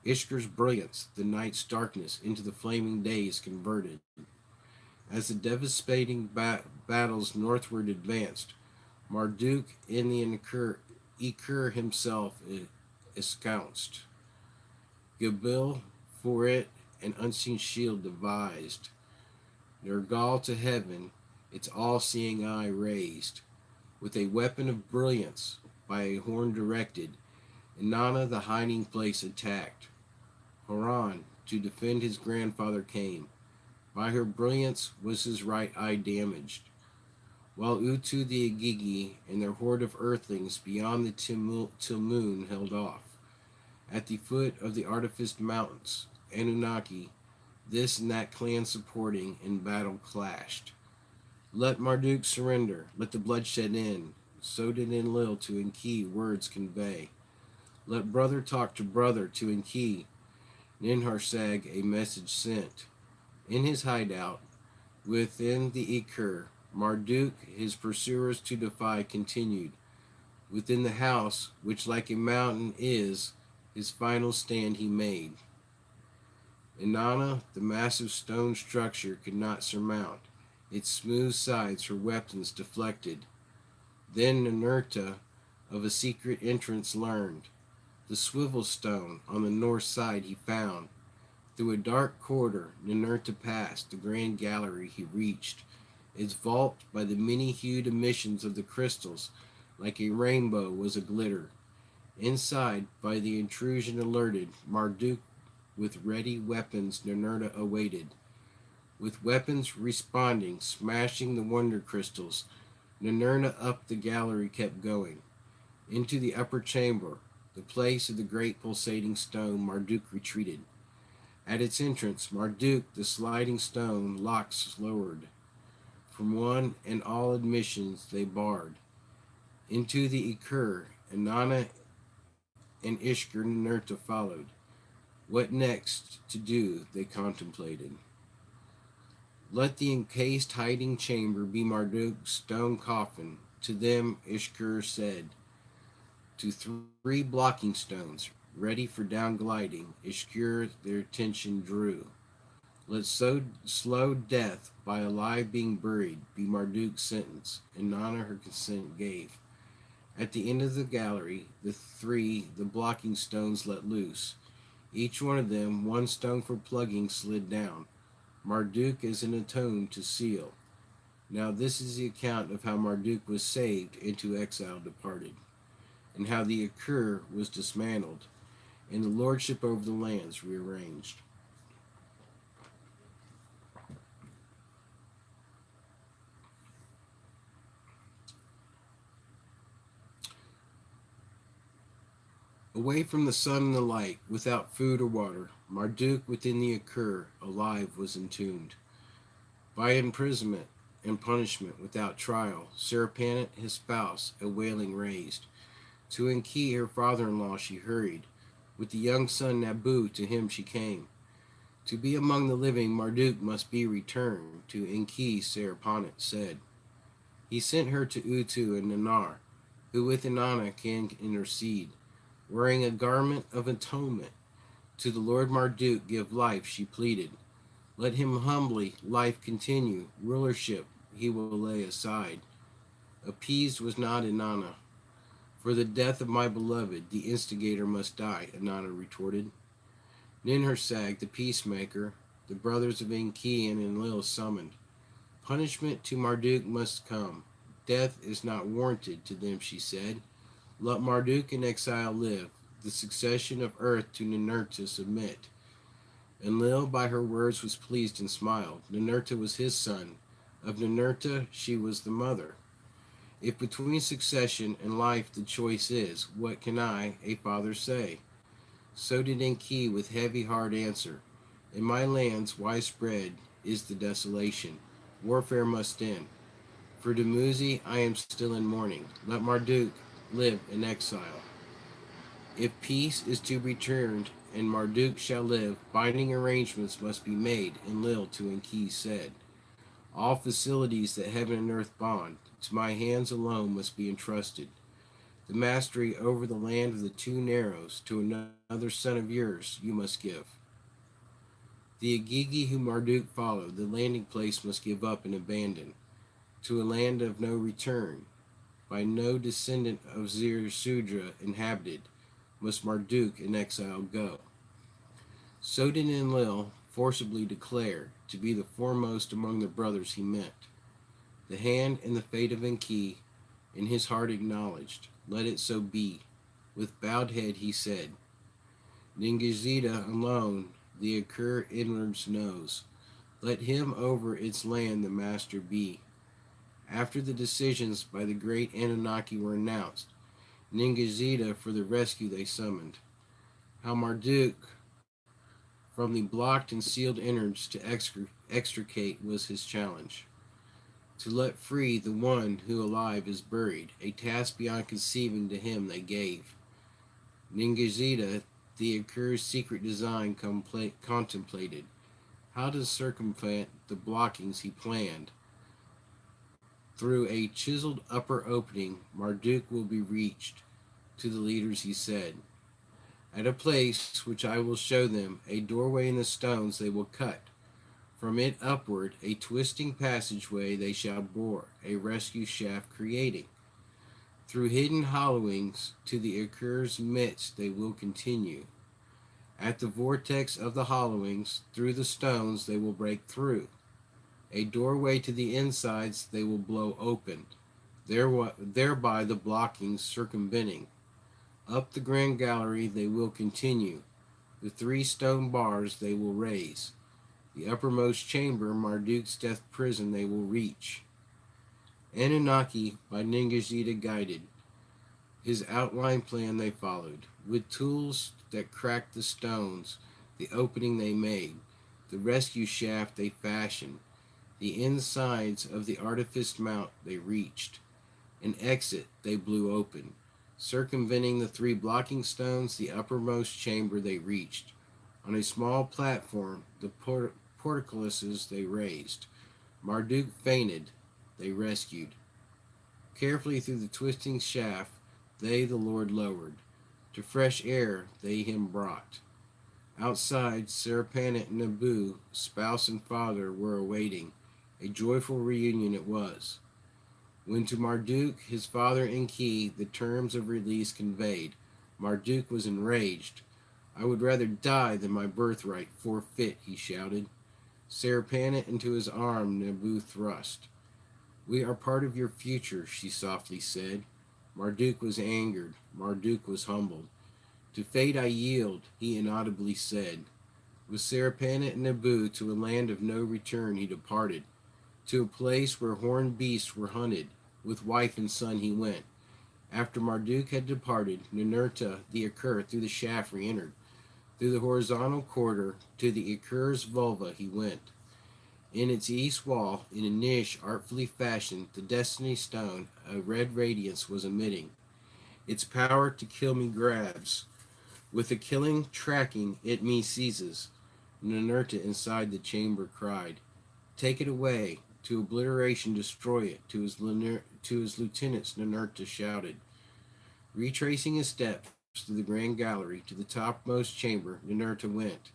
Ishkur's brilliance, the night's darkness, into the flaming days converted. As the devastating battles northward advanced, Marduk in the Ikur himself ensconced. Gabil for it an unseen shield devised. Nergal to heaven, its all-seeing eye raised. With a weapon of brilliance, by a horn directed, Inanna the hiding place attacked. Haran, to defend his grandfather came. By her brilliance was his right eye damaged. While Utu the Agigi and their horde of earthlings beyond the Tilmoon held off. At the foot of the artificed mountains, Anunnaki, this and that clan supporting, in battle clashed. Let Marduk surrender, let the bloodshed end. So did Enlil to Enki words convey. Let brother talk to brother to Enki. Ninhursag a message sent. In his hideout, within the Ikur, Marduk his pursuers to defy continued. Within the house, which like a mountain is, his final stand he made. Inanna, the massive stone structure, could not surmount. Its smooth sides her weapons deflected. Then Ninurta of a secret entrance learned. The swivel stone on the north side he found. Through a dark corridor Ninurta passed, the grand gallery he reached. Its vault by the many-hued emissions of the crystals, like a rainbow, was a glitter. Inside, by the intrusion alerted, Marduk with ready weapons Ninurta awaited. With weapons responding, smashing the wonder crystals, Ninurta up the gallery kept going. Into the upper chamber, the place of the great pulsating stone, Marduk retreated. At its entrance, Marduk, the sliding stone, locks lowered. From one and all admissions they barred. Into the Ikur, Inanna and Ishkur Ninurta followed. What next to do they contemplated. Let the encased hiding chamber be Marduk's stone coffin. To them Ishkur said. To 3 blocking stones, ready for down gliding, Ishkur their attention drew. Let so slow death by alive being buried be Marduk's sentence, and Inanna her consent gave. At the end of the gallery, the blocking stones let loose. Each one of them, 1 stone for plugging, slid down. Marduk as an atone to seal. Now this is the account of how Marduk was saved, into exile departed, and how the Ikur was dismantled, and the lordship over the lands rearranged. Away from the sun and the light, without food or water, Marduk within the Ikur, alive, was entombed. By imprisonment and punishment, without trial, Seripanet, his spouse, a wailing raised. To Enki, her father-in-law, she hurried. With the young son Nabu, to him she came. To be among the living, Marduk must be returned. To Enki, Seripanet said. He sent her to Utu and Nanar, who with Inanna can intercede. Wearing a garment of atonement, to the Lord Marduk give life, she pleaded. Let him humbly life continue, rulership he will lay aside. Appeased was not Inanna. For the death of my beloved, the instigator must die, Inanna retorted. Ninhursag, the peacemaker, the brothers of Enki and Enlil summoned. Punishment to Marduk must come. Death is not warranted to them, she said. Let Marduk in exile live, the succession of earth to Ninurta submit. Enlil by her words was pleased and smiled. Ninurta was his son. Of Ninurta she was the mother. If between succession and life the choice is, what can I, a father, say? So did Enki with heavy heart answer. In my lands widespread is the desolation. Warfare must end. For Dumuzi I am still in mourning. Let Marduk live in exile. If peace is to be returned and Marduk shall live, binding arrangements must be made, Enlil to Enki said. All facilities that heaven and earth bond, to my hands alone must be entrusted. The mastery over the land of the two narrows to another son of yours you must give. The Agigi whom Marduk followed, the landing place must give up and abandon. To a land of no return, by no descendant of Zirsudra inhabited, must Marduk in exile go. So did Enlil forcibly declare to be the foremost among the brothers he meant. The hand and the fate of Enki in his heart acknowledged. Let it so be. With bowed head he said, Ningizida alone the Akur inwards knows. Let him over its land the master be. After the decisions by the great Anunnaki were announced, Ningizida for the rescue they summoned. How Marduk from the blocked and sealed innards to extricate was his challenge. To let free the one who alive is buried, a task beyond conceiving to him they gave. Ningizida, the Akur's secret design contemplated, how to circumvent the blockings he planned. Through a chiseled upper opening, Marduk will be reached. To the leaders he said, at a place which I will show them, a doorway in the stones they will cut. From it upward, a twisting passageway they shall bore, a rescue shaft creating. Through hidden hollowings to the Akur's midst they will continue. At the vortex of the hollowings, through the stones they will break through. A doorway to the insides they will blow open, thereby the blockings circumventing. Up the grand gallery they will continue. The 3 stone bars they will raise. The uppermost chamber, Marduk's death prison, they will reach. Anunnaki, by Ningizida guided, his outline plan they followed. With tools that cracked the stones, the opening they made, the rescue shaft they fashioned, the insides of the artifice mount they reached. An exit they blew open. Circumventing the 3 blocking stones, the uppermost chamber they reached. On a small platform, the portcullises they raised. Marduk fainted, they rescued. Carefully through the twisting shaft, they the Lord lowered. To fresh air they him brought. Outside, Seripanet and Nabu, spouse and father, were awaiting. A joyful reunion it was. When to Marduk, his father Enki, the terms of release conveyed, Marduk was enraged. I would rather die than my birthright forfeit, he shouted. Seripanet into his arm Nabu thrust. We are part of your future, she softly said. Marduk was angered. Marduk was humbled. To fate I yield, he inaudibly said. With Seripanet and Nabu to a land of no return he departed. To a place where horned beasts were hunted. With wife and son he went. After Marduk had departed, Ninurta, the Akur, through the shaft re-entered. Through the horizontal corridor to the Akur's vulva he went. In its east wall, in a niche artfully fashioned, the destiny stone, a red radiance, was emitting. Its power to kill me grabs. With a killing tracking, it me seizes. Ninurta inside the chamber cried, take it away. To obliteration destroy it. To his lieutenants Ninurta shouted. Retracing his steps through the grand gallery to the topmost chamber, Ninurta went.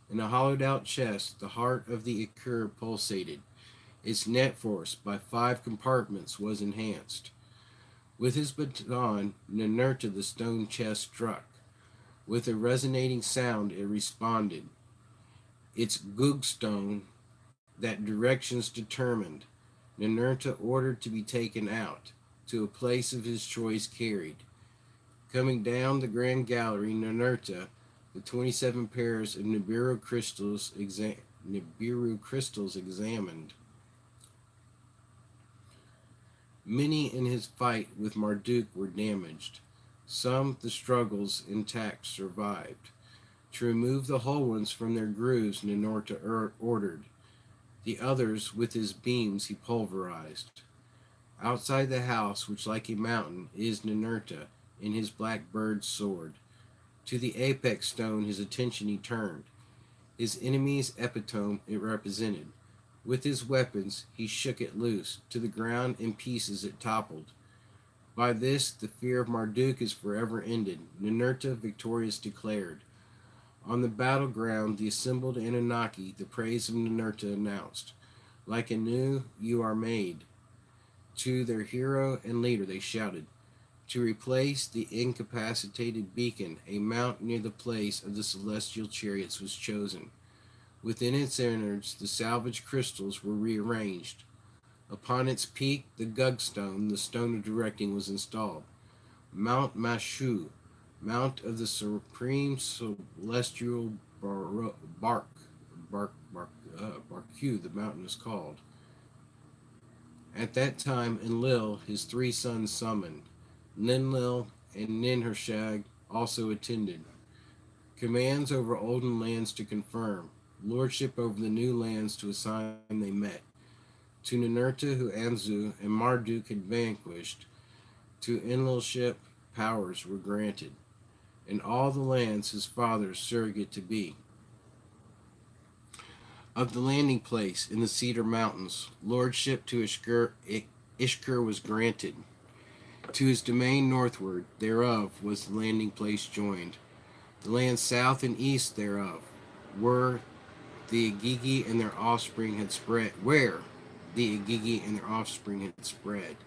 In a hollowed-out chest, the heart of the Akur pulsated. Its net force, by 5 compartments, was enhanced. With his baton, Ninurta the stone chest struck. With a resonating sound, it responded. Its Gugstone, that directions determined, Ninurta ordered to be taken out, to a place of his choice carried. Coming down the grand gallery, Ninurta, the 27 pairs of Nibiru crystals examined. Many in his fight with Marduk were damaged. Some, the struggles intact, survived. To remove the whole ones from their grooves, Ninurta ordered. The others, with his beams, he pulverized. Outside the house, which like a mountain, is Ninurta, in his black bird's sword. To the apex stone his attention he turned. His enemy's epitome it represented. With his weapons he shook it loose. To the ground in pieces it toppled. By this the fear of Marduk is forever ended, Ninurta victorious declared. On the battleground the assembled Anunnaki the praise of Ninurta announced. Like Anu you are made. To their hero and leader they shouted. To replace the incapacitated beacon, a mount near the place of the celestial chariots was chosen. Within its innards, the salvaged crystals were rearranged. Upon its peak, the Gugstone, the stone of directing, was installed. Mount Mashu, Mount of the Supreme Celestial Barku, the mountain is called. At that time, Enlil, his 3 sons summoned. Ninlil and Ninhershag also attended. Commands over olden lands to confirm. Lordship over the new lands to assign they met. To Ninurta, who Anzu and Marduk had vanquished, to Enlilship powers were granted, and all the lands his father's surrogate to be. Of the landing place in the Cedar Mountains, lordship to Ishkur was granted. To his domain northward thereof was the landing place joined. The lands south and east thereof were the Igigi and their offspring had spread. Where the Igigi and their offspring had spread.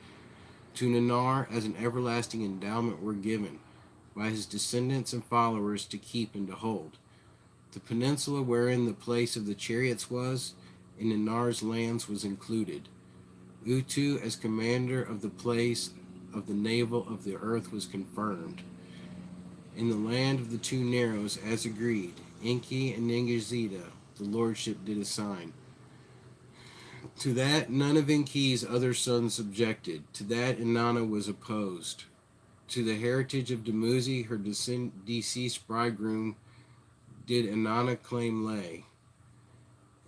To Nanar as an everlasting endowment were given by his descendants and followers to keep and to hold. The peninsula wherein the place of the chariots was, in Nanar's lands was included. Utu as commander of the place of the navel of the earth was confirmed. In the land of the 2 narrows, as agreed, Enki and Ningizida the lordship did assign. To that none of Enki's other sons objected. To that Inanna was opposed. To the heritage of Dumuzi, her deceased bridegroom, did Inanna claim lay.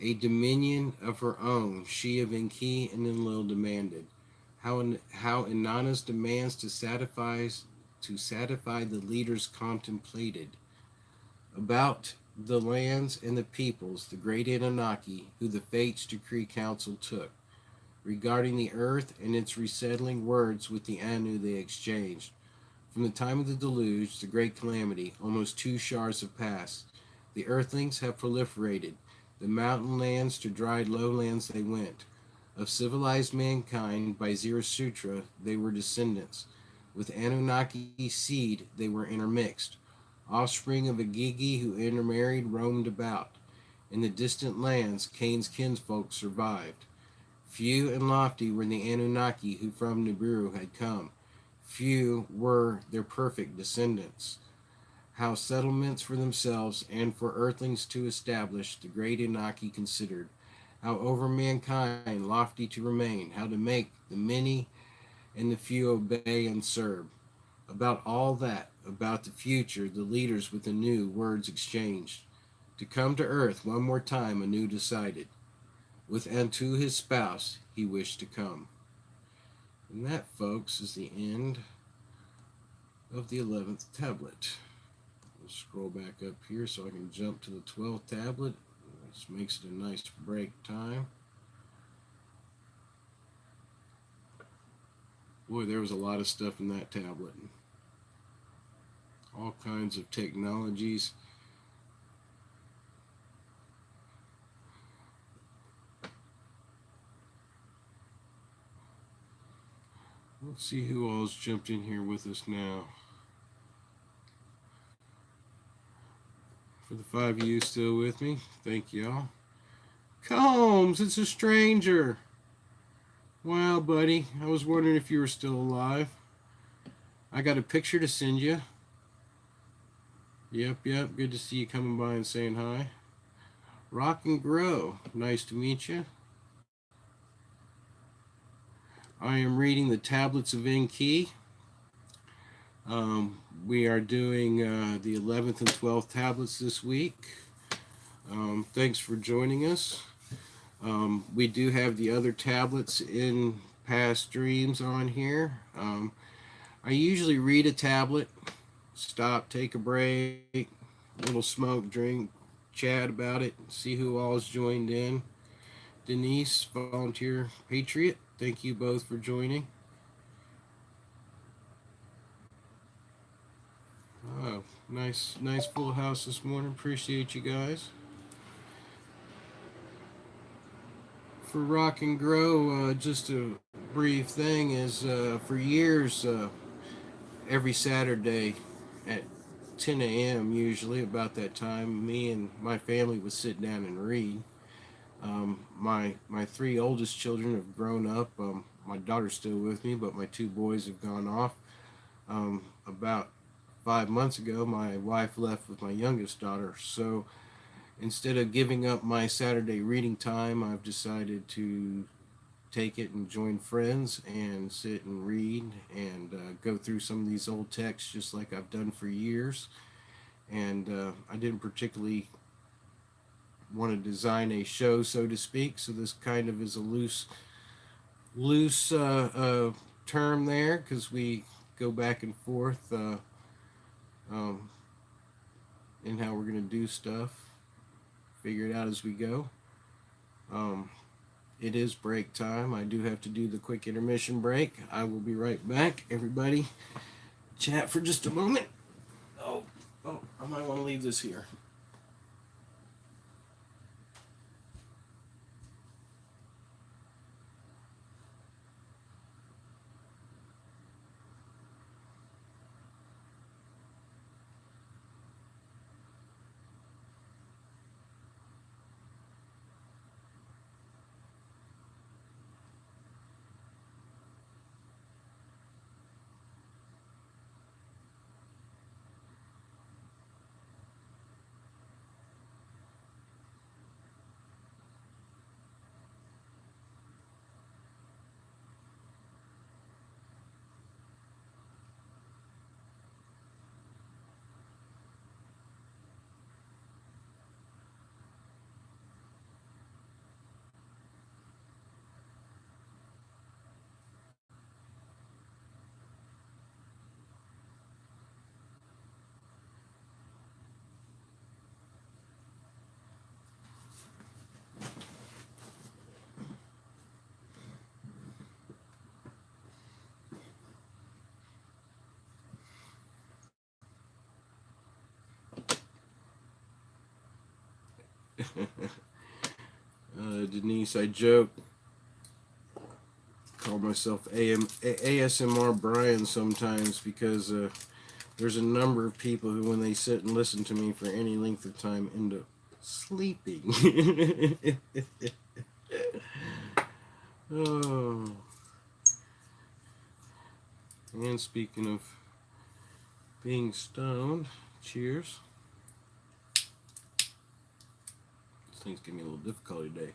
A dominion of her own, she of Enki and Enlil demanded. How Inanna's demands to satisfy the leaders contemplated. About the lands and the peoples, the great Anunnaki, who the fates decree counsel took. Regarding the earth and its resettling, words with the Anu they exchanged. From the time of the deluge, the great calamity, almost 2 shars have passed. The earthlings have proliferated. The mountain lands to dry lowlands they went. Of civilized mankind, by Zarathustra they were descendants. With Anunnaki seed they were intermixed. Offspring of Igigi who intermarried roamed about. In the distant lands, Cain's kinsfolk survived. Few and lofty were the Anunnaki who from Nibiru had come. Few were their perfect descendants. How settlements for themselves and for earthlings to establish, the great Anunnaki considered. How over mankind lofty to remain, how to make the many and the few obey and serve. About all that, about the future, the leaders with the new words exchanged. To come to earth one more time, Anu decided. With unto his spouse he wished to come. And that, folks, is the end of the 11th tablet. We'll scroll back up here so I can jump to the 12th tablet, which makes it a nice break time. Boy, there was a lot of stuff in that tablet. All kinds of technologies. Let's see who all's jumped in here with us now. For the 5 of you still with me, thank y'all. Combs, it's a stranger. Wow, buddy, I was wondering if you were still alive. I got a picture to send you. Yep, yep. Good to see you coming by and saying hi. Rock and Grow. Nice to meet you. I am reading the Tablets of Enki. We are doing the 11th and 12th tablets this week. Thanks for joining us. We do have the other tablets in past streams on here. I usually read a tablet, stop, take a break, little smoke, drink, chat about it, see who all is joined in. Denise, volunteer patriot, thank you both for joining. Oh, nice full house this morning. Appreciate you guys. For Rock and Grow, just a brief thing is for years, every Saturday at 10 a.m. usually about that time, me and my family would sit down and read. My three oldest children have grown up. My daughter's still with me, but my two boys have gone off. About 5 months ago, my wife left with my youngest daughter. So instead of giving up my Saturday reading time, I've decided to take it and join friends and sit and read and go through some of these old texts just like I've done for years. And I didn't particularly want to design a show, so to speak. So this kind of is a loose term there because we go back and forth um, in how we're going to do stuff. Figure it out as we go. Um, it is break time. I do have to do the quick intermission break. I will be right back. Everybody, chat for just a moment. Oh, I might want to leave this here. Denise, I joke, call myself ASMR Brian sometimes because there's a number of people who, when they sit and listen to me for any length of time, end up sleeping. Oh, and speaking of being stoned, cheers. This thing's giving me a little difficulty today.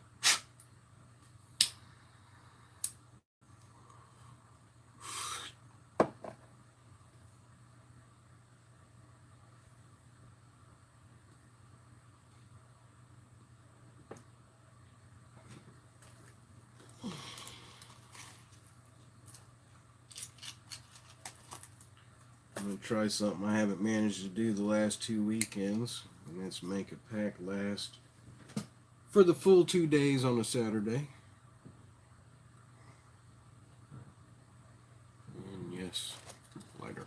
I'm going to try something I haven't managed to do the last 2 weekends, and that's make a pack last for the full 2 days on a Saturday. And yes, lighter.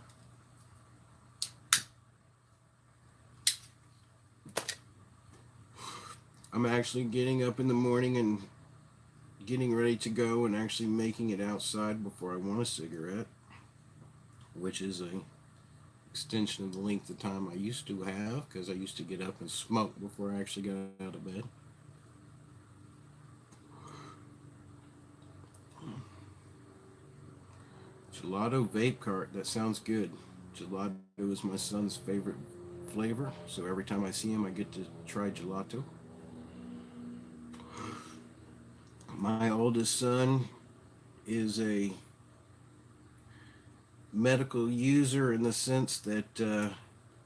I'm actually getting up in the morning and getting ready to go and actually making it outside before I want a cigarette, which is a extension of the length of time I used to have because I used to get up and smoke before I actually got out of bed. Gelato vape cart, that sounds good. Gelato is my son's favorite flavor. So every time I see him, I get to try gelato. My oldest son is a medical user in the sense that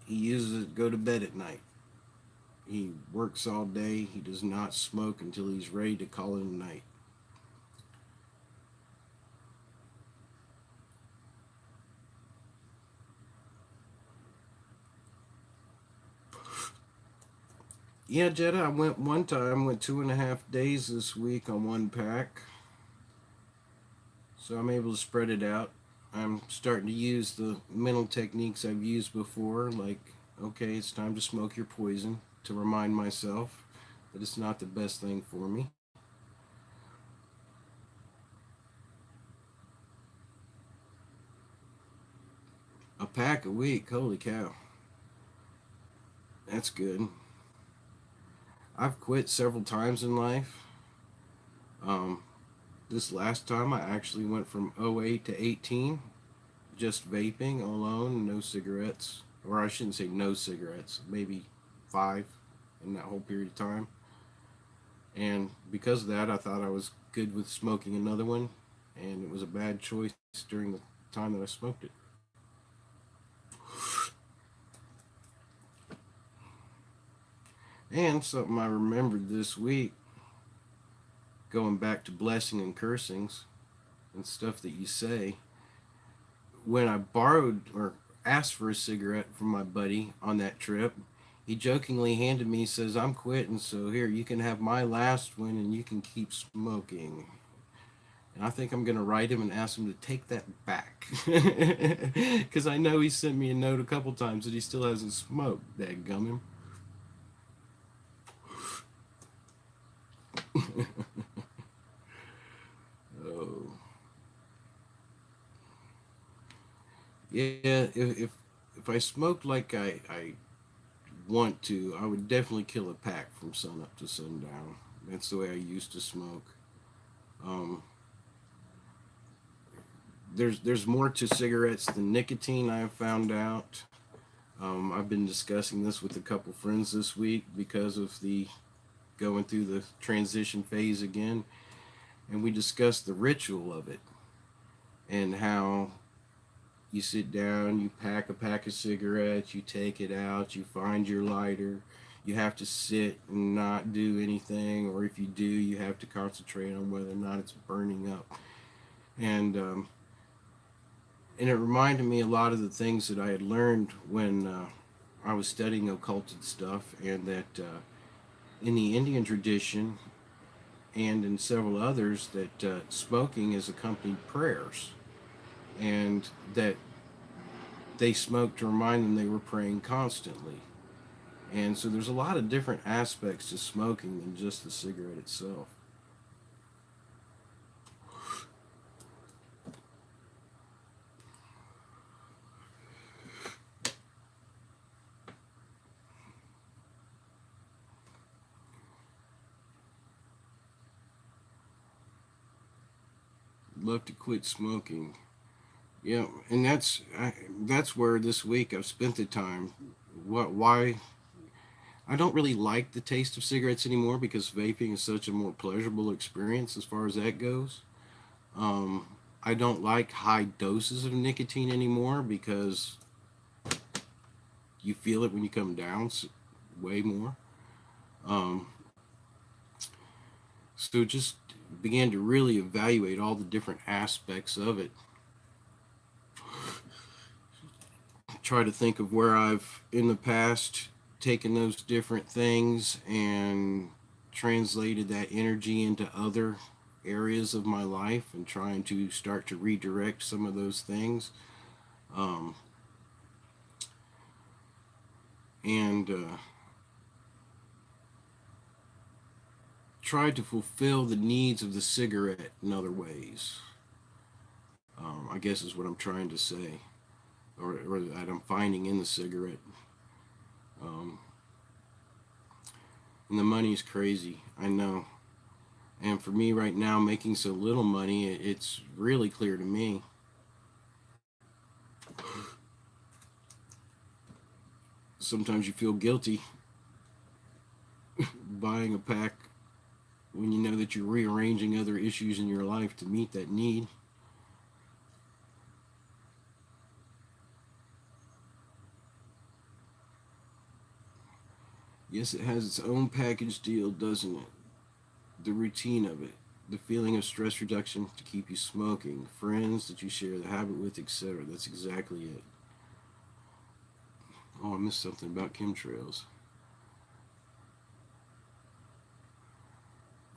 he uses it to go to bed at night. He works all day. He does not smoke until he's ready to call it a night. Yeah, Jetta, I went one time, went 2.5 days this week on one pack. So I'm able to spread it out. I'm starting to use the mental techniques I've used before, like, okay, it's time to smoke your poison, to remind myself that it's not the best thing for me. A pack a week, holy cow. That's good. I've quit several times in life. Um, this last time I actually went from 08 to 18, just vaping alone, no cigarettes. Or I shouldn't say no cigarettes, maybe 5 in that whole period of time. And because of that, I thought I was good with smoking another one, and it was a bad choice during the time that I smoked it. And something I remembered this week, going back to blessing and cursings and stuff that you say, when I borrowed or asked for a cigarette from my buddy on that trip, he jokingly handed me, says, I'm quitting, so here, you can have my last one and you can keep smoking. And I think I'm going to write him and ask him to take that back. Because I know he sent me a note a couple times that he still hasn't smoked. Dadgum him. Oh. Yeah, if I smoked like I want to, I would definitely kill a pack from sun up to sundown. That's the way I used to smoke. Um, there's more to cigarettes than nicotine, I have found out. I've been discussing this with a couple friends this week because of the going through the transition phase again, and we discussed the ritual of it and how you sit down, you pack a pack of cigarettes, you take it out, you find your lighter, you have to sit and not do anything, or if you do, you have to concentrate on whether or not it's burning up. And it reminded me a lot of the things that I had learned when I was studying occulted stuff, and that in the Indian tradition and in several others, that smoking is accompanied prayers, and that they smoked to remind them they were praying constantly. And so there's a lot of different aspects to smoking than just the cigarette itself. Love to quit smoking. Yeah, and that's where this week I've spent the time. Why I don't really like the taste of cigarettes anymore because vaping is such a more pleasurable experience as far as that goes. Um, I don't like high doses of nicotine anymore because you feel it when you come down way more. Um, so just began to really evaluate all the different aspects of it. Try to think of where I've in the past taken those different things and translated that energy into other areas of my life and trying to start to redirect some of those things. Um, and tried to fulfill the needs of the cigarette in other ways. I guess is what I'm trying to say, or that I'm finding in the cigarette. Um, and the money's crazy, I know. And for me right now, making so little money, it's really clear to me. Sometimes you feel guilty buying a pack when you know that you're rearranging other issues in your life to meet that need. Yes, it has its own package deal, doesn't it? The routine of it, the feeling of stress reduction to keep you smoking, friends that you share the habit with, etc. That's exactly it. Oh, I missed something about chemtrails.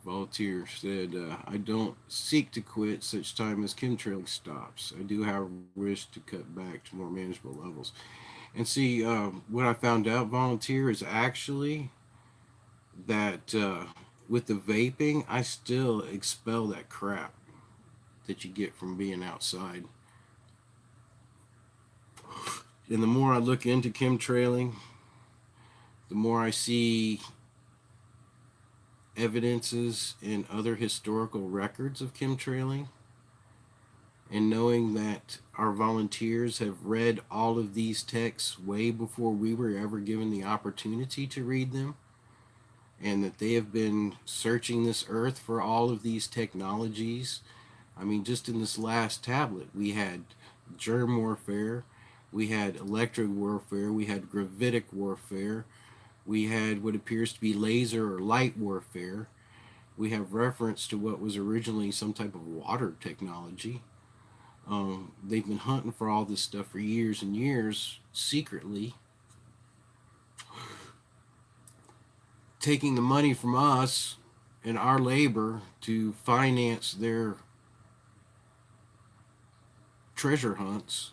Volunteer said, I don't seek to quit such time as chemtrailing stops. I do, however, wish to cut back to more manageable levels. And see, what I found out, volunteer, is actually that with the vaping, I still expel that crap that you get from being outside. And the more I look into chemtrailing, the more I see evidences in other historical records of chemtrailing, and knowing that our volunteers have read all of these texts way before we were ever given the opportunity to read them, and that they have been searching this earth for all of these technologies. I mean, just in this last tablet, we had germ warfare, we had electric warfare, we had gravitic warfare, we had what appears to be laser or light warfare. We have reference to what was originally some type of water technology. They've been hunting for all this stuff for years and years, secretly, taking the money from us and our labor to finance their treasure hunts,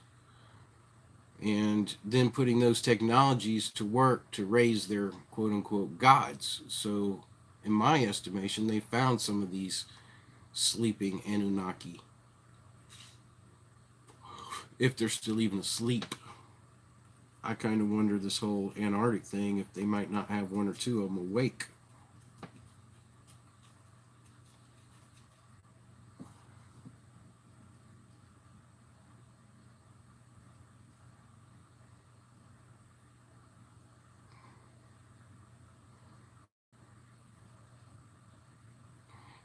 and then putting those technologies to work to raise their quote unquote gods. So, in my estimation, they found some of these sleeping Anunnaki, if they're still even asleep. I kind of wonder this whole Antarctic thing, if they might not have one or two of them awake.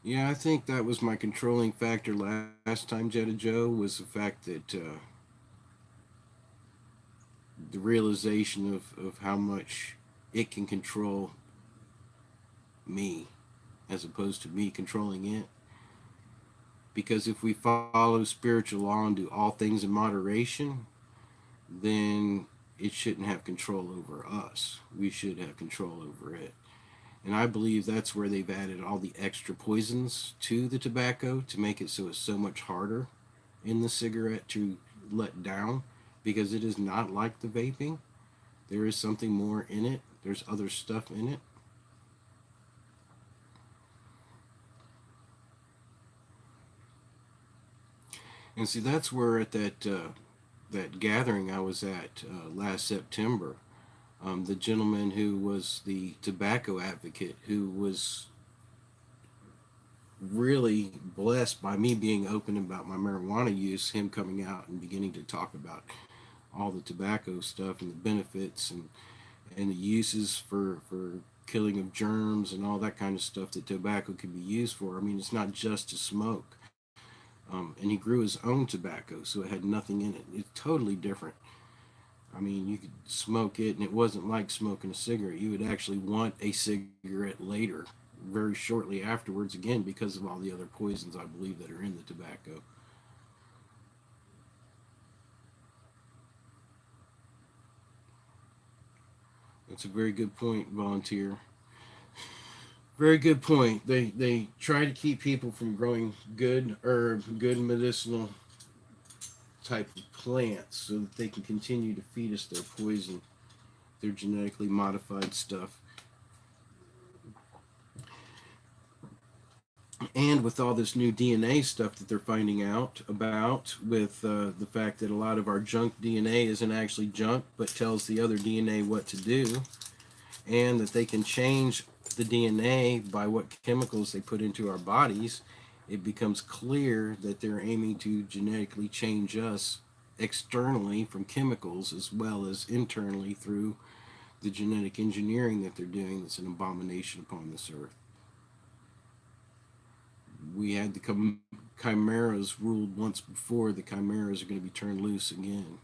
Yeah, I think that was my controlling factor last time, Jetta Joe, was the fact that the realization of how much it can control me as opposed to me controlling it. Because if we follow spiritual law and do all things in moderation, then it shouldn't have control over us. We should have control over it. And I believe that's where they've added all the extra poisons to the tobacco to make it so it's so much harder in the cigarette to let down, because it is not like the vaping. There is something more in it, there's other stuff in it. And see, that's where at that gathering I was at last September, the gentleman who was the tobacco advocate, who was really blessed by me being open about my marijuana use, him coming out and beginning to talk about all the tobacco stuff and the benefits and the uses for killing of germs and all that kind of stuff that tobacco can be used for. I mean, it's not just to smoke. And he grew his own tobacco, so it had nothing in it. It's totally different. I mean, you could smoke it, and it wasn't like smoking a cigarette. You would actually want a cigarette later, very shortly afterwards, again, because of all the other poisons I believe that are in the tobacco. That's a very good point, volunteer. Very good point. They try to keep people from growing good herb, good medicinal type of plants, so that they can continue to feed us their poison, their genetically modified stuff. And with all this new DNA stuff that they're finding out about, with the fact that a lot of our junk DNA isn't actually junk, but tells the other DNA what to do, and that they can change the DNA by what chemicals they put into our bodies, it becomes clear that they're aiming to genetically change us externally from chemicals, as well as internally through the genetic engineering that they're doing that's an abomination upon this earth. We had the chimeras ruled once before. The chimeras are going to be turned loose again.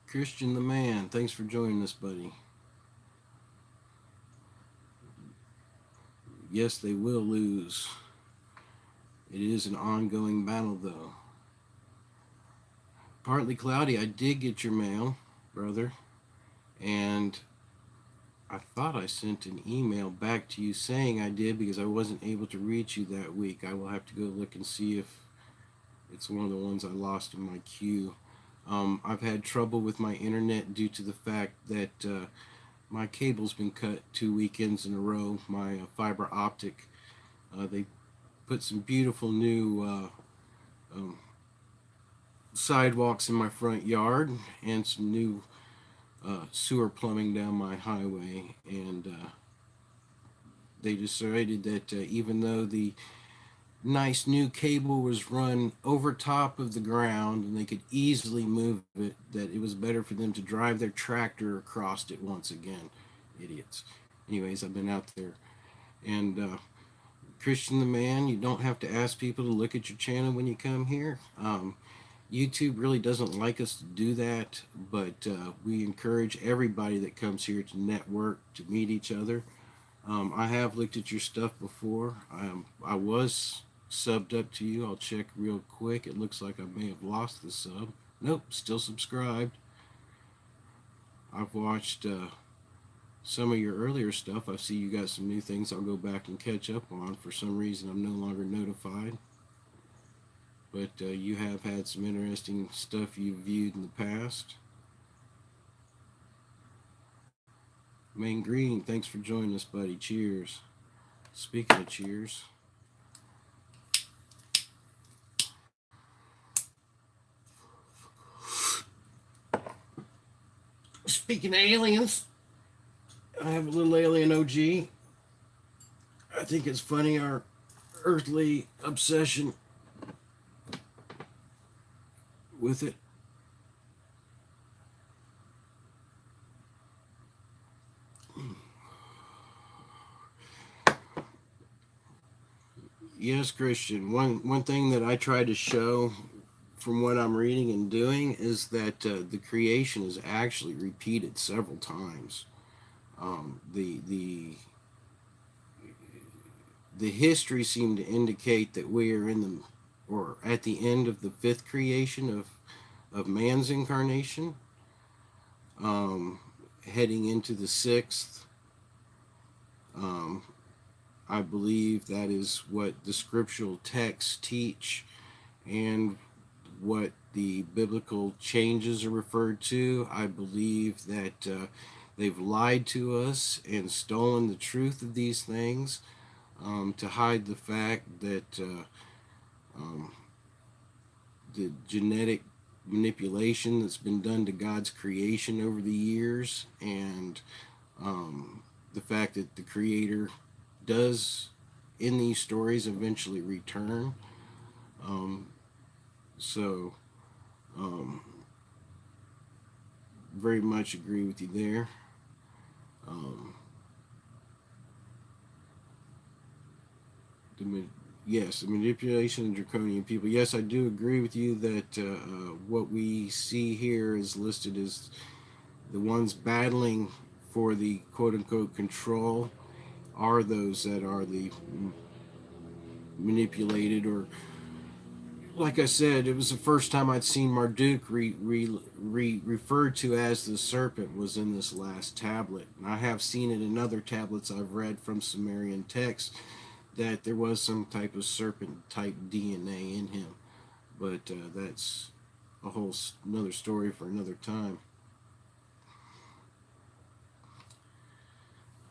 Christian the Man, thanks for joining us, buddy. Yes, they will lose. It is an ongoing battle, though. Partly Cloudy, I did get your mail, brother, and I thought I sent an email back to you saying I did because I wasn't able to reach you that week. I will have to go look and see if it's one of the ones I lost in my queue. I've had trouble with my internet due to the fact that my cable's been cut 2 weekends in a row. My fiber optic, they put some beautiful new sidewalks in my front yard and some new sewer plumbing down my highway, and they decided that even though the nice new cable was run over top of the ground and they could easily move it, that it was better for them to drive their tractor across it once again. Idiots. Anyways, I've been out there, and Christian the Man, you don't have to ask people to look at your channel when you come here. YouTube really doesn't like us to do that, but we encourage everybody that comes here to network, to meet each other. I have looked at your stuff before. I was subbed up to you. I'll check real quick. It looks like I may have lost the sub. Nope, still subscribed. I've watched some of your earlier stuff. I see you got some new things I'll go back and catch up on. For some reason, I'm no longer notified. But you have had some interesting stuff you've viewed in the past. Main Green, thanks for joining us, buddy. Cheers. Speaking of cheers. Speaking of aliens, I have a little alien OG. I think it's funny our earthly obsession with it. Yes, Christian. One thing that I try to show from what I'm reading and doing is that the creation is actually repeated several times. The history seemed to indicate that we are in the or at the end of the fifth creation of man's incarnation, heading into the sixth. I believe that is what the scriptural texts teach and what the biblical changes are referred to. I believe that they've lied to us and stolen the truth of these things to hide the fact that the genetic manipulation that's been done to God's creation over the years, and the fact that the Creator does in these stories eventually return. So very much agree with you there. Yes, the manipulation of draconian people. Yes, I do agree with you that what we see here is listed as the ones battling for the quote-unquote control are those that are the manipulated, or like I said, it was the first time I'd seen Marduk referred to as the serpent was in this last tablet. And I have seen it in other tablets I've read from Sumerian texts that there was some type of serpent type DNA in him. But that's a whole another story for another time.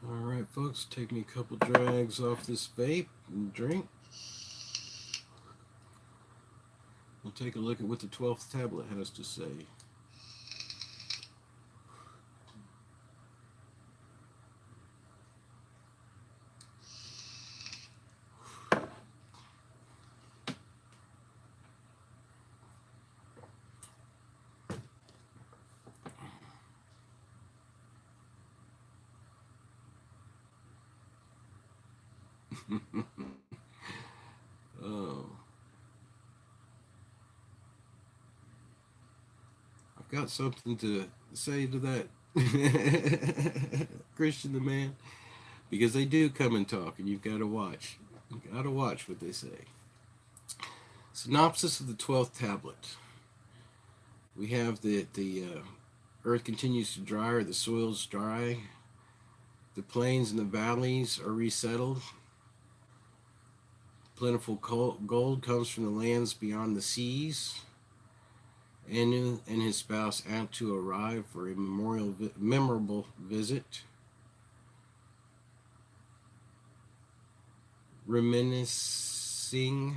Alright folks, take me a couple drags off this vape and drink. We'll take a look at what the 12th tablet has to say. Oh, I've got something to say to that, Christian the man, because they do come and talk, and you've got to watch. You got to watch what they say. Synopsis of the 12th tablet. We have that the earth continues to dry, or the soil's dry. The plains and the valleys are resettled. Plentiful gold comes from the lands beyond the seas. Anu and his spouse Antu arrive for a memorable visit. Reminiscing,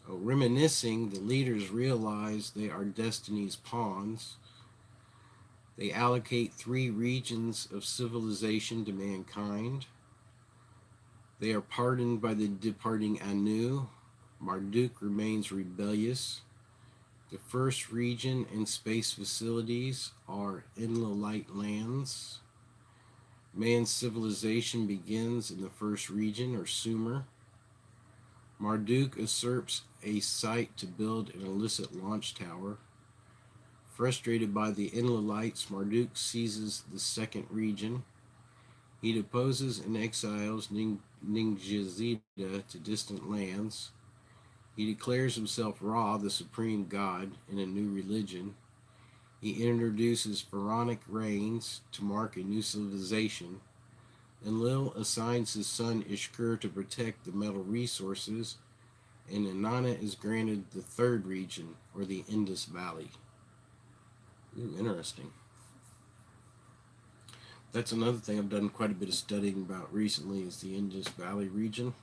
the leaders realize they are destiny's pawns. They allocate 3 regions of civilization to mankind. They are pardoned by the departing Anu. Marduk remains rebellious. The first region and space facilities are Enlilite lands. Man's civilization begins in the first region, or Sumer. Marduk usurps a site to build an illicit launch tower. Frustrated by the Enlilites, Marduk seizes the second region. He deposes and exiles Ningishzida to distant lands. He declares himself Ra, the supreme god, in a new religion. He introduces pharaonic reigns to mark a new civilization. Enlil assigns his son Ishkur to protect the metal resources, and Inanna is granted the third region, or the Indus Valley. Ooh, interesting. That's another thing I've done quite a bit of studying about recently, is the Indus Valley region.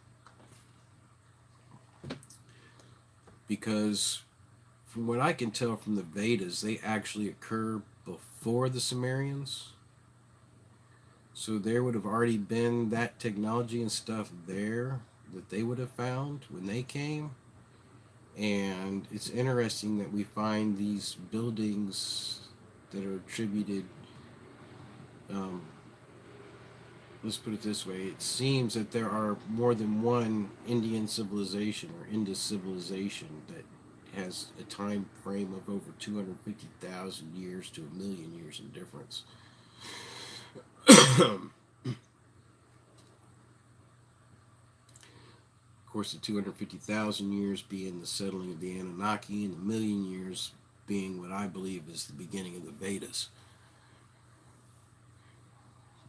Because from what I can tell from the Vedas, they actually occur before the Sumerians. So there would have already been that technology and stuff there that they would have found when they came. And it's interesting that we find these buildings that are attributed, let's put it this way, it seems that there are more than one Indian civilization or Indus civilization that has a time frame of over 250,000 years to 1,000,000 years in difference. Of course, the 250,000 years being the settling of the Anunnaki, and the 1,000,000 years being what I believe is the beginning of the Vedas.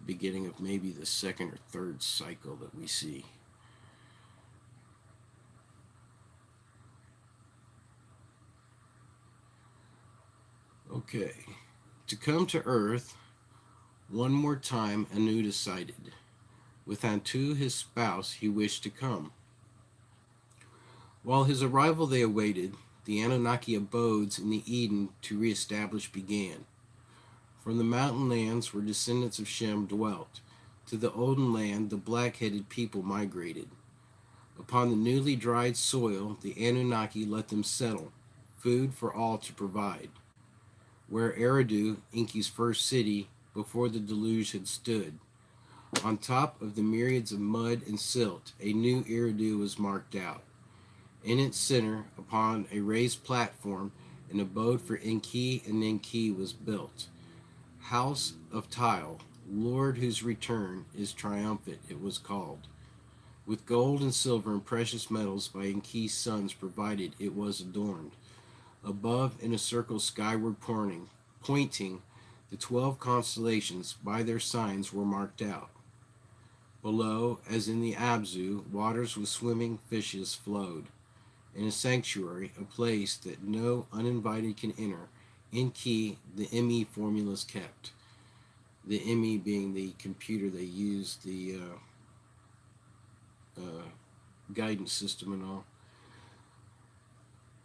Beginning of maybe the second or third cycle that we see. Okay. To come to Earth one more time, Anu decided. With Antu, his spouse, he wished to come. While his arrival they awaited, the Anunnaki abodes in the Eden to reestablish began. From the mountain lands where descendants of Shem dwelt, to the olden land the black-headed people migrated. Upon the newly dried soil, the Anunnaki let them settle, food for all to provide. Where Eridu, Enki's first city, before the deluge had stood, on top of the myriads of mud and silt, a new Eridu was marked out. In its center, upon a raised platform, an abode for Enki and Ninki was built. House of Tile, Lord whose return is triumphant, it was called. With gold and silver and precious metals by Enki's sons provided, it was adorned. Above, in a circle skyward pointing, the 12 constellations by their signs were marked out. Below, as in the Abzu, waters with swimming fishes flowed. In a sanctuary, a place that no uninvited can enter, Enki, the ME formulas kept. The ME being the computer they used, the guidance system and all.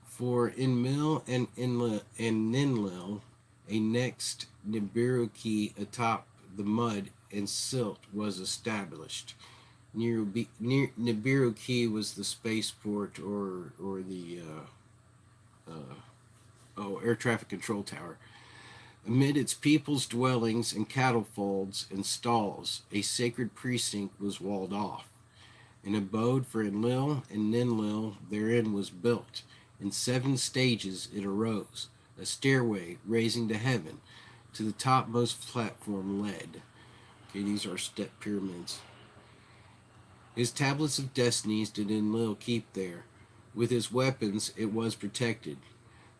For Enlil and Ninlil, a next Nibiru atop the mud and silt was established. Near Nibiru was the spaceport or the air traffic control tower. Amid its people's dwellings and cattle folds and stalls, a sacred precinct was walled off. An abode for Enlil and Ninlil therein was built. In 7 stages it arose. A stairway raising to heaven to the topmost platform led. Okay, these are step pyramids. His tablets of destinies did Enlil keep there. With his weapons it was protected.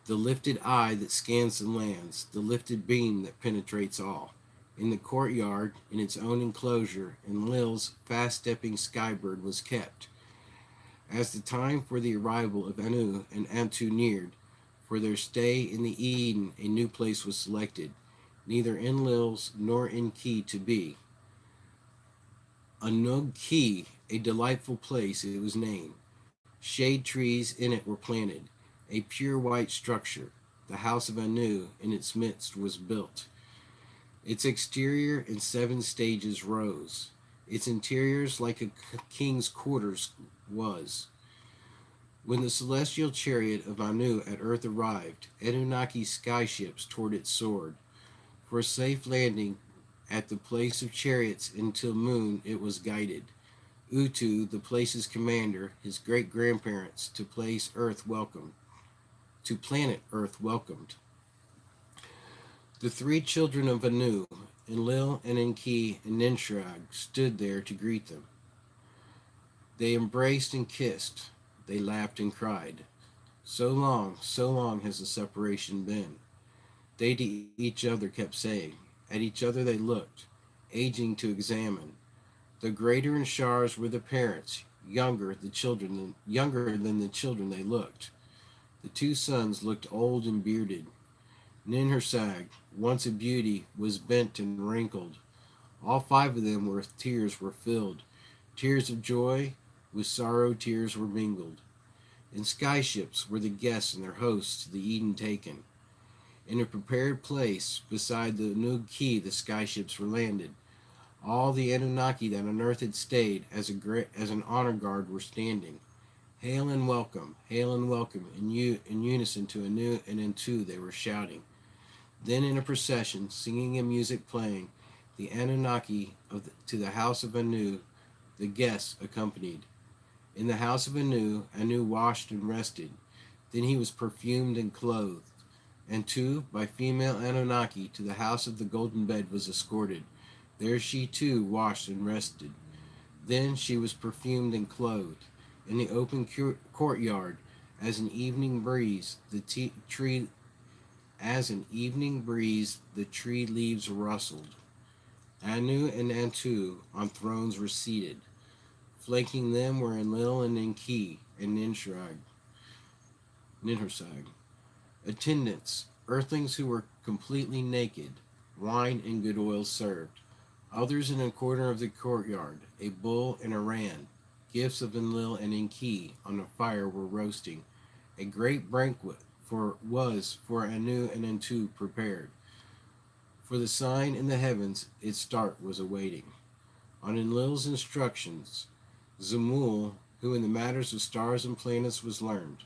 The lifted eye that scans the lands, the lifted beam that penetrates all. In the courtyard, in its own enclosure, Enlil's fast-stepping skybird was kept. As the time for the arrival of Anu and Antu neared, for their stay in the Eden, a new place was selected, neither Enlil's nor Enki to be. Anug Ki, a delightful place it was named. Shade trees in it were planted, a pure white structure. The house of Anu in its midst was built. Its exterior in 7 stages rose. Its interiors like a king's quarters was. When the celestial chariot of Anu at earth arrived, Anunnaki's skyships toward it soared. For a safe landing at the place of chariots until moon it was guided. Utu, the place's commander, his great-grandparents, to planet Earth welcomed. The 3 children of Anu, Enlil and Enki and Nintrag, stood there to greet them. They embraced and kissed. They laughed and cried. So long has the separation been. They to each other kept saying. At each other they looked, aging to examine. The greater in Shars were the parents, younger than the children they looked. The 2 sons looked old and bearded. Ninhursag, once a beauty, was bent and wrinkled. All 5 of them with tears were filled. Tears of joy, with sorrow tears were mingled. In skyships were the guests and their hosts to the Eden taken. In a prepared place beside the Anug Ki the skyships were landed. All the Anunnaki that on earth had stayed as an honor guard were standing. Hail and welcome, in unison to Anu and Entu they were shouting. Then in a procession, singing and music playing, the Anunnaki to the house of Anu, the guests accompanied. In the house of Anu, Anu washed and rested. Then he was perfumed and clothed. Entu, by female Anunnaki, to the house of the golden bed was escorted. There she too washed and rested. Then she was perfumed and clothed. In the open courtyard, as an evening breeze, the tree leaves rustled. Anu and Antu on thrones were seated. Flanking them were Enlil and Enki and Ninhursag. Attendants, earthlings who were completely naked, wine and good oil served. Others in a corner of the courtyard, a bull and a ram, gifts of Enlil and Enki on a fire were roasting. A great banquet was for Anu and Entu prepared. For the sign in the heavens its start was awaiting. On Enlil's instructions, Zamul, who in the matters of stars and planets was learned,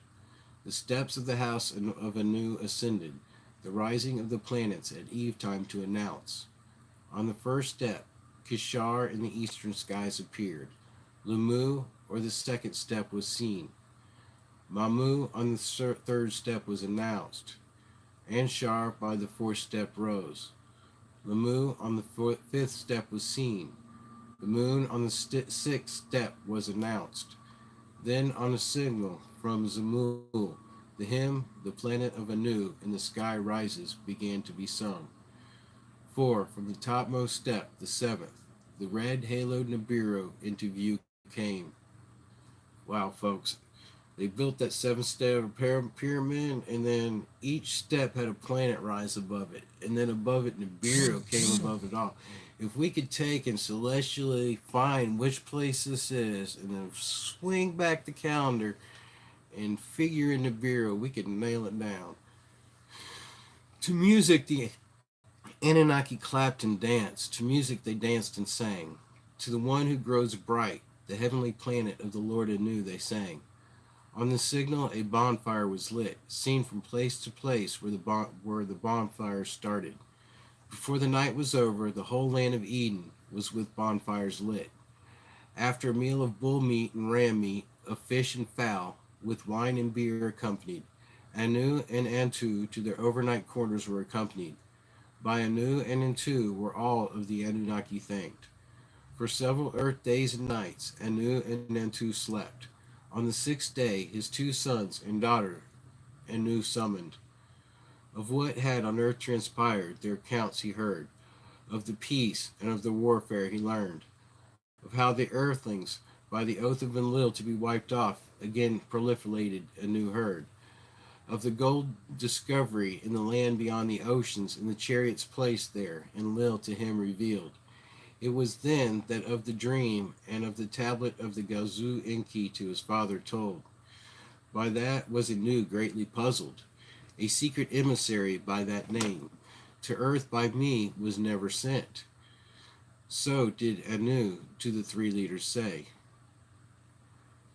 the steps of the house of Anu ascended, the rising of the planets at eve time to announce. On the first step, Kishar in the eastern skies appeared. Lumu, or the second step, was seen. Mamu on the 3rd step was announced. Anshar by the 4th step rose. Lumu on the 5th step was seen. The moon on the 6th step was announced. Then on a signal from Zamul, the hymn, the planet of Anu in the sky rises, began to be sung. 4. From the topmost step, the 7th, the red haloed Nibiru into view came. Wow, folks. They built that 7-step pyramid, and then each step had a planet rise above it. And then above it, Nibiru came above it all. If we could take and celestially find which place this is, and then swing back the calendar and figure in Nibiru, we could nail it down. To music, the Anunnaki clapped and danced. To music, they danced and sang. To the one who grows bright, the heavenly planet of the Lord Anu, they sang. On the signal, a bonfire was lit, seen from place to place where the bonfire started. Before the night was over, the whole land of Eden was with bonfires lit. After a meal of bull meat and ram meat, of fish and fowl, with wine and beer accompanied, Anu and Antu to their overnight quarters were accompanied. By Anu and Antu were all of the Anunnaki thanked. For several earth days and nights, Anu and Antu slept. On the sixth day, his two sons and daughter Anu summoned. Of what had on earth transpired, their accounts he heard. Of the peace and of the warfare he learned. Of how the earthlings, by the oath of Enlil to be wiped off, again proliferated Anu heard. Of the gold discovery in the land beyond the oceans and the chariots placed there, Enlil to him revealed. It was then that of the dream and of the tablet of the Gazu Enki to his father told. By that was Anu greatly puzzled. A secret emissary by that name, to earth by me was never sent. So did Anu to the three leaders say.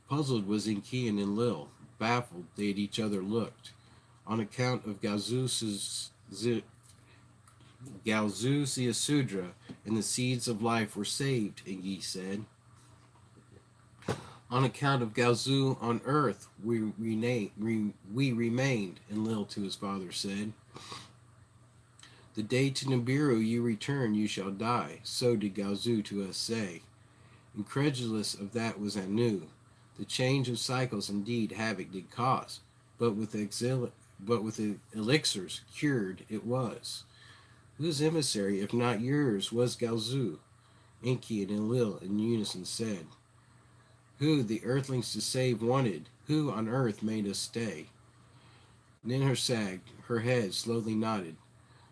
Puzzled was Enki and Enlil. Baffled, they at each other looked. On account of Galzusiasudra and the seeds of life were saved, Enki said. On account of Galzu on earth we remained, Enlil to his father said. The day to Nibiru you return, you shall die. So did Galzu to us say. Incredulous of that was Anu. The change of cycles indeed havoc did cause, but with the elixirs cured it was. Whose emissary, if not yours, was Galzu? Enki and Enlil in unison said. Who the earthlings to save wanted, who on earth made us stay? Ninhursag, her head slowly nodded.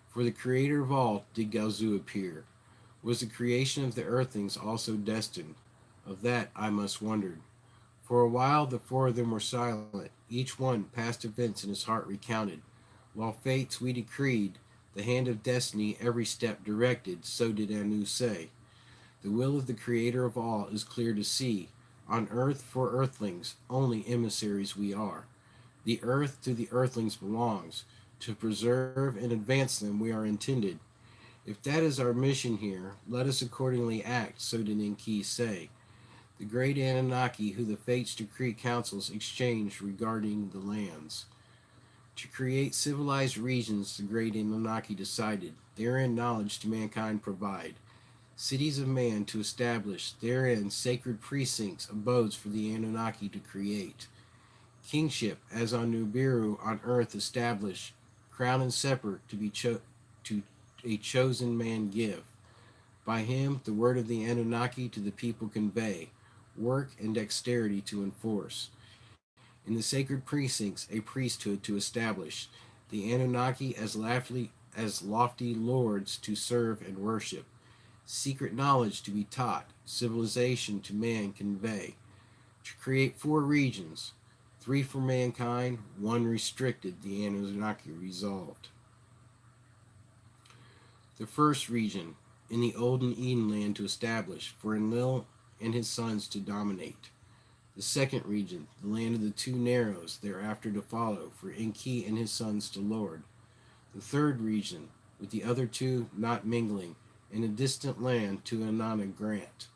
For the creator of all did Galzu appear. Was the creation of the earthlings also destined? Of that I must wondered. For a while the four of them were silent, each one past events in his heart recounted. While fates we decreed, the hand of destiny every step directed, so did Anu say. The will of the creator of all is clear to see. On earth for earthlings, only emissaries we are. The earth to the earthlings belongs. To preserve and advance them we are intended. If that is our mission here, let us accordingly act, so did Enki say. The great Anunnaki who the fates decree councils exchanged regarding the lands. To create civilized regions the great Anunnaki decided, therein knowledge to mankind provide. Cities of man to establish, therein sacred precincts, abodes for the Anunnaki to create. Kingship, as on Nibiru on earth establish, crown and scepter to be to a chosen man give. By him the word of the Anunnaki to the people convey, work and dexterity to enforce. In the sacred precincts a priesthood to establish, the Anunnaki as lofty lords to serve and worship, secret knowledge to be taught, civilization to man convey, to create four regions, three for mankind, one restricted, the Anunnaki resolved. The first region, in the olden Eden land to establish, for Enlil and his sons to dominate. The second region, the land of the two narrows, thereafter to follow, for Enki and his sons to lord. The third region, with the other two not mingling, in a distant land to Inanna grant.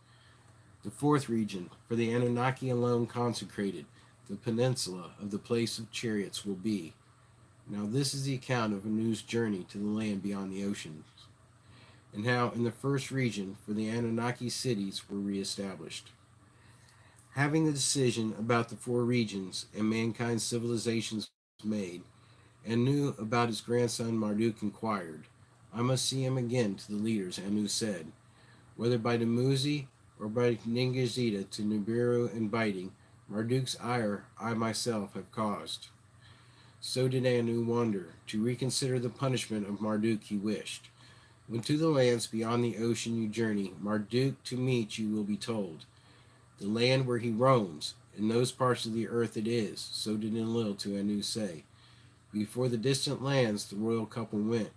The fourth region, for the Anunnaki alone consecrated, the peninsula of the place of chariots will be. Now this is the account of Anu's journey to the land beyond the oceans, and how in the first region, for the Anunnaki cities were reestablished. Having the decision about the four regions and mankind's civilizations made, Anu about his grandson Marduk inquired. I must see him again to the leaders, Anu said. Whether by Dumuzi or by Ningishzida to Nibiru inviting, Marduk's ire I myself have caused. So did Anu wonder. To reconsider the punishment of Marduk he wished. When to the lands beyond the ocean you journey, Marduk to meet you will be told. The land where he roams, in those parts of the earth it is, so did Enlil to Anu say. Before the distant lands the royal couple went.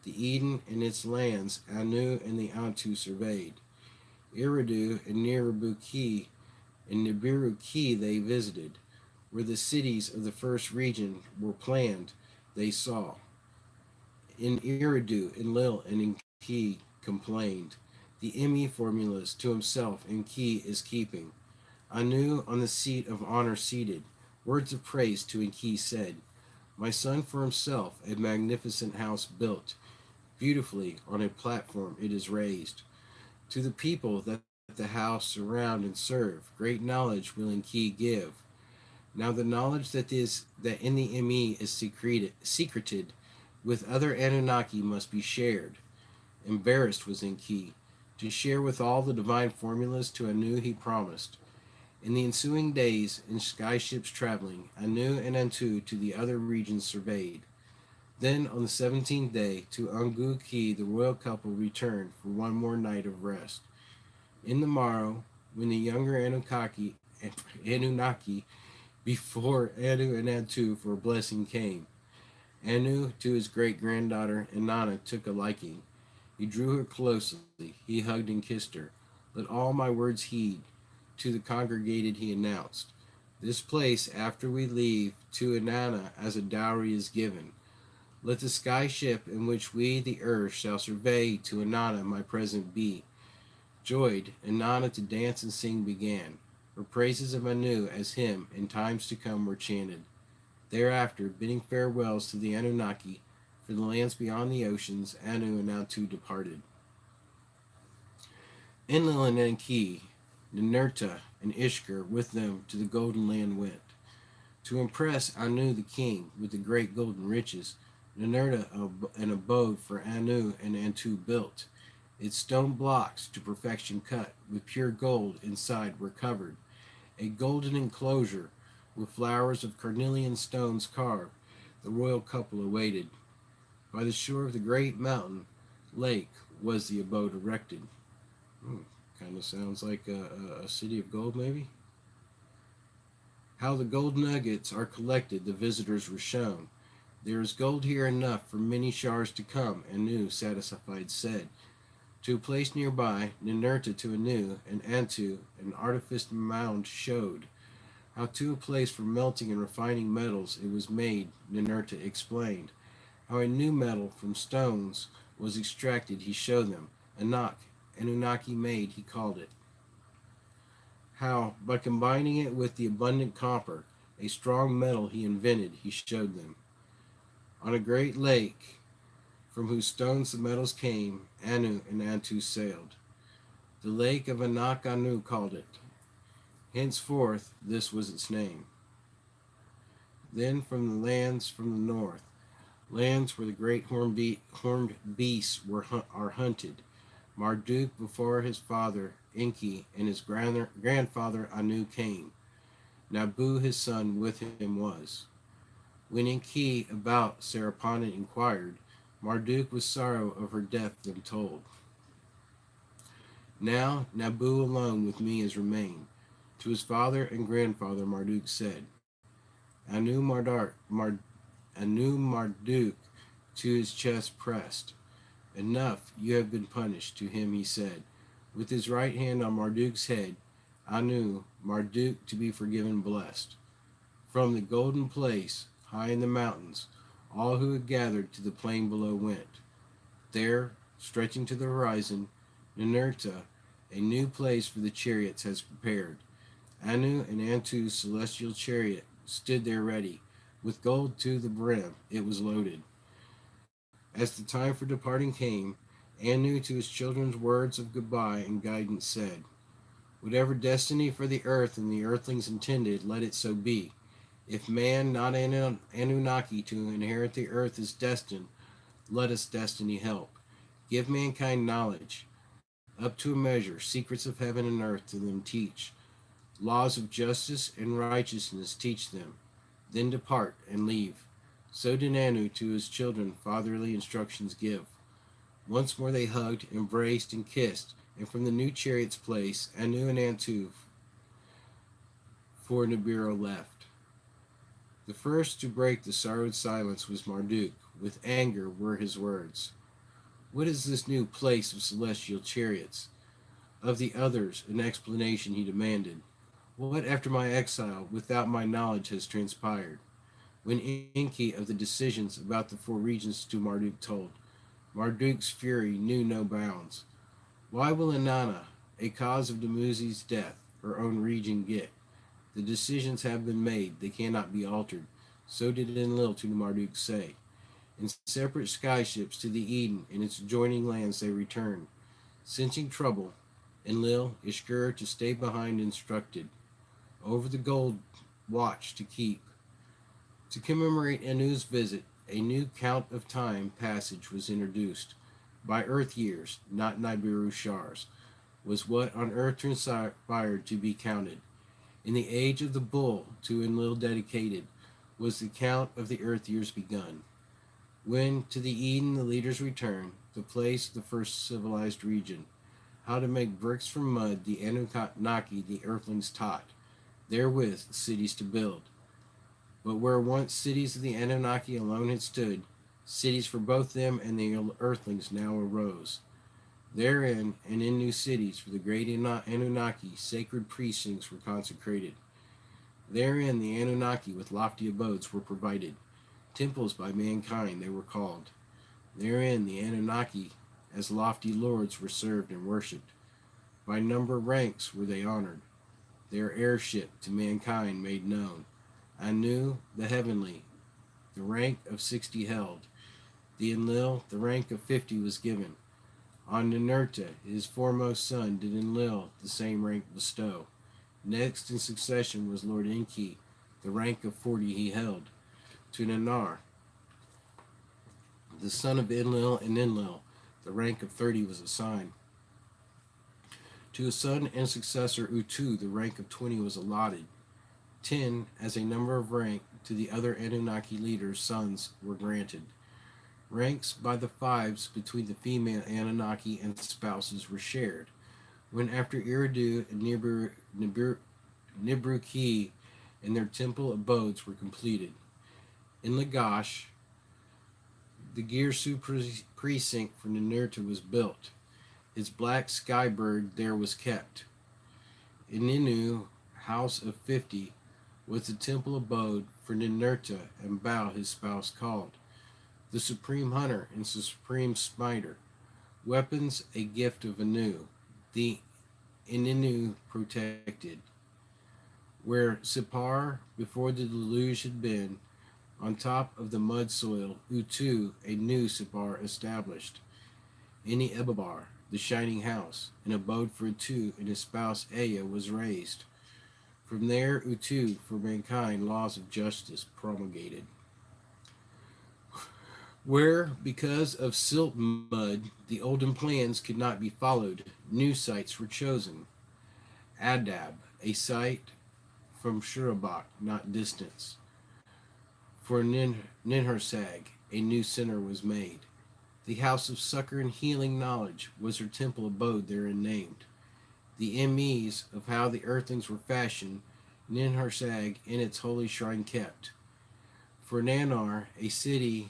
The Eden and its lands Anu and the Antu surveyed. Eridu and Nibiru Ki they visited. Where the cities of the first region were planned, they saw. In Eridu, Enlil and Enki complained. The Imi formulas to himself Enki is keeping. Anu on the seat of honor seated, words of praise to Enki said, my son for himself a magnificent house built, beautifully on a platform it is raised. To the people that the house surround and serve, great knowledge will Enki give. Now the knowledge that in the Imi is secreted with other Anunnaki must be shared. Embarrassed was Enki. To share with all the divine formulas to Anu he promised. In the ensuing days, in skyships traveling, Anu and Antu to the other regions surveyed. Then, on the 17th day, to Angu Ki the royal couple returned for one more night of rest. In the morrow, when the younger Anunnaki before Anu and Antu for a blessing came, Anu to his great-granddaughter Inanna took a liking. He drew her closely, he hugged and kissed her. Let all my words heed. To the congregated he announced, this place after we leave to Inanna as a dowry is given. Let the sky ship in which we the earth shall survey to Inanna my present be. Joyed, Inanna to dance and sing began. Her praises of Anu as him in times to come were chanted. Thereafter, bidding farewells to the Anunnaki for the lands beyond the oceans, Anu and Antu departed. Enlil and Enki, Ninurta and Ishkur with them to the Golden Land went. To impress Anu the king with the great golden riches, Ninurta an abode for Anu and Antu built. Its stone blocks to perfection cut, with pure gold inside were covered. A golden enclosure with flowers of carnelian stones carved, the royal couple awaited. By the shore of the great mountain lake was the abode erected. Kind of sounds like a city of gold, maybe? How the gold nuggets are collected, the visitors were shown. There is gold here enough for many showers to come, Anu, satisfied, said. To a place nearby, Ninurta to Anu and Antu, an artificed mound showed. How to a place for melting and refining metals it was made, Ninurta explained. How a new metal from stones was extracted, he showed them. Anunnaki made, he called it. How, by combining it with the abundant copper, a strong metal he invented, he showed them. On a great lake, from whose stones the metals came, Anu and Antu sailed. The lake of Anak Anu called it. Henceforth, this was its name. Then from the lands from the north, lands where the great horned beasts are hunted, Marduk before his father Enki and his grandfather Anu came. Nabu his son with him was. When Enki about Sarapana inquired, Marduk with sorrow of her death them told. Now Nabu alone with me has remained. To his father and grandfather Marduk said. Anu Marduk to his chest pressed. Enough, you have been punished, to him he said. With his right hand on Marduk's head, Anu, Marduk to be forgiven blessed. From the golden place, high in the mountains, all who had gathered to the plain below went. There, stretching to the horizon, Ninurta, a new place for the chariots, has prepared. Anu and Antu's celestial chariot stood there ready. With gold to the brim, it was loaded. As the time for departing came, Anu to his children's words of goodbye and guidance said, whatever destiny for the earth and the earthlings intended, let it so be. If man, not Anunnaki, to inherit the earth is destined, let us destiny help. Give mankind knowledge, up to a measure, secrets of heaven and earth to them teach. Laws of justice and righteousness teach them. Then depart and leave. So did Anu to his children fatherly instructions give. Once more they hugged, embraced, and kissed, and from the new chariot's place, Anu and Antu for Nibiru left. The first to break the sorrowed silence was Marduk. With anger were his words. What is this new place of celestial chariots? Of the others, an explanation he demanded. What after my exile, without my knowledge, has transpired? When Enki of the decisions about the four regions to Marduk told, Marduk's fury knew no bounds. Why will Inanna, a cause of Dumuzi's death, her own region get? The decisions have been made, they cannot be altered. So did Enlil to Marduk say. In separate skyships to the Eden and its adjoining lands they returned. Sensing trouble, Enlil, Ishkur to stay behind instructed. Over the gold watch to keep. To commemorate Anu's visit, a new count of time passage was introduced. By Earth years, not Nibiru Shars, was what on Earth transpired to be counted. In the age of the bull, to Enlil dedicated, was the count of the Earth years begun. When to the Eden the leaders returned, the place of the first civilized region, how to make bricks from mud the Anunnaki the Earthlings taught, therewith cities to build. But where once cities of the Anunnaki alone had stood, cities for both them and the Earthlings now arose. Therein and in new cities for the great Anunnaki sacred precincts were consecrated. Therein the Anunnaki with lofty abodes were provided. Temples by mankind they were called. Therein the Anunnaki as lofty lords were served and worshipped. By number ranks were they honored. Their heirship to mankind made known. Anu the heavenly, the rank of 60 held. The Enlil, the rank of 50 was given. On Ninurta, his foremost son, did Enlil the same rank bestow. Next in succession was Lord Enki, the rank of 40 he held. To Nanar, the son of Enlil and Enlil, the rank of 30 was assigned. To his son and successor Utu, the rank of 20 was allotted. 10, as a number of rank, to the other Anunnaki leaders' sons were granted. Ranks by the fives between the female Anunnaki and spouses were shared. When after Eridu and Nibruki and their temple abodes were completed. In Lagash, the Girsu precinct for Ninurta was built. His black skybird there was kept. In Ninu, house of 50, was the temple abode for Ninurta and Bau his spouse called. The supreme hunter and supreme smiter. Weapons a gift of Anu. The Ininu protected. Where Sipar, before the deluge had been, on top of the mud soil, Utu, a new Sipar established. Ini Ebabar, the shining house, an abode for Utu and his spouse Ea was raised. From there, Utu, for mankind, laws of justice promulgated. Where, because of silt mud, the olden plans could not be followed, new sites were chosen. Adab, a site from Shurabak, not distance. For Ninhursag, a new center was made. The house of succor and healing knowledge was her temple abode therein named. The MEs of how the earthlings were fashioned, Ninhursag in its holy shrine kept. For Nanar, a city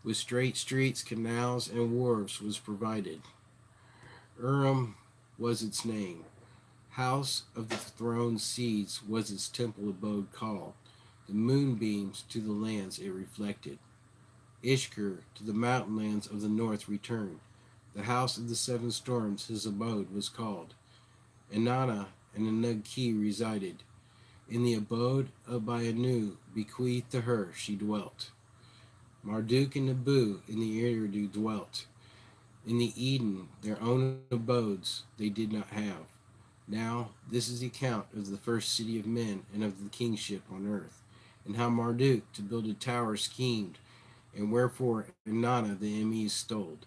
with straight streets, canals, and wharves was provided. Urim was its name. House of the throne seeds was its temple abode called. The moonbeams to the lands it reflected. Ishkur to the mountain lands of the north returned. The house of the seven storms his abode was called. Inanna and Anugki resided. In the abode of Anu bequeathed to her she dwelt. Marduk and Nabu in the Eridu dwelt. In the Eden, their own abodes they did not have. Now, this is the account of the first city of men and of the kingship on earth, and how Marduk to build a tower schemed, and wherefore Inanna the Emes stole.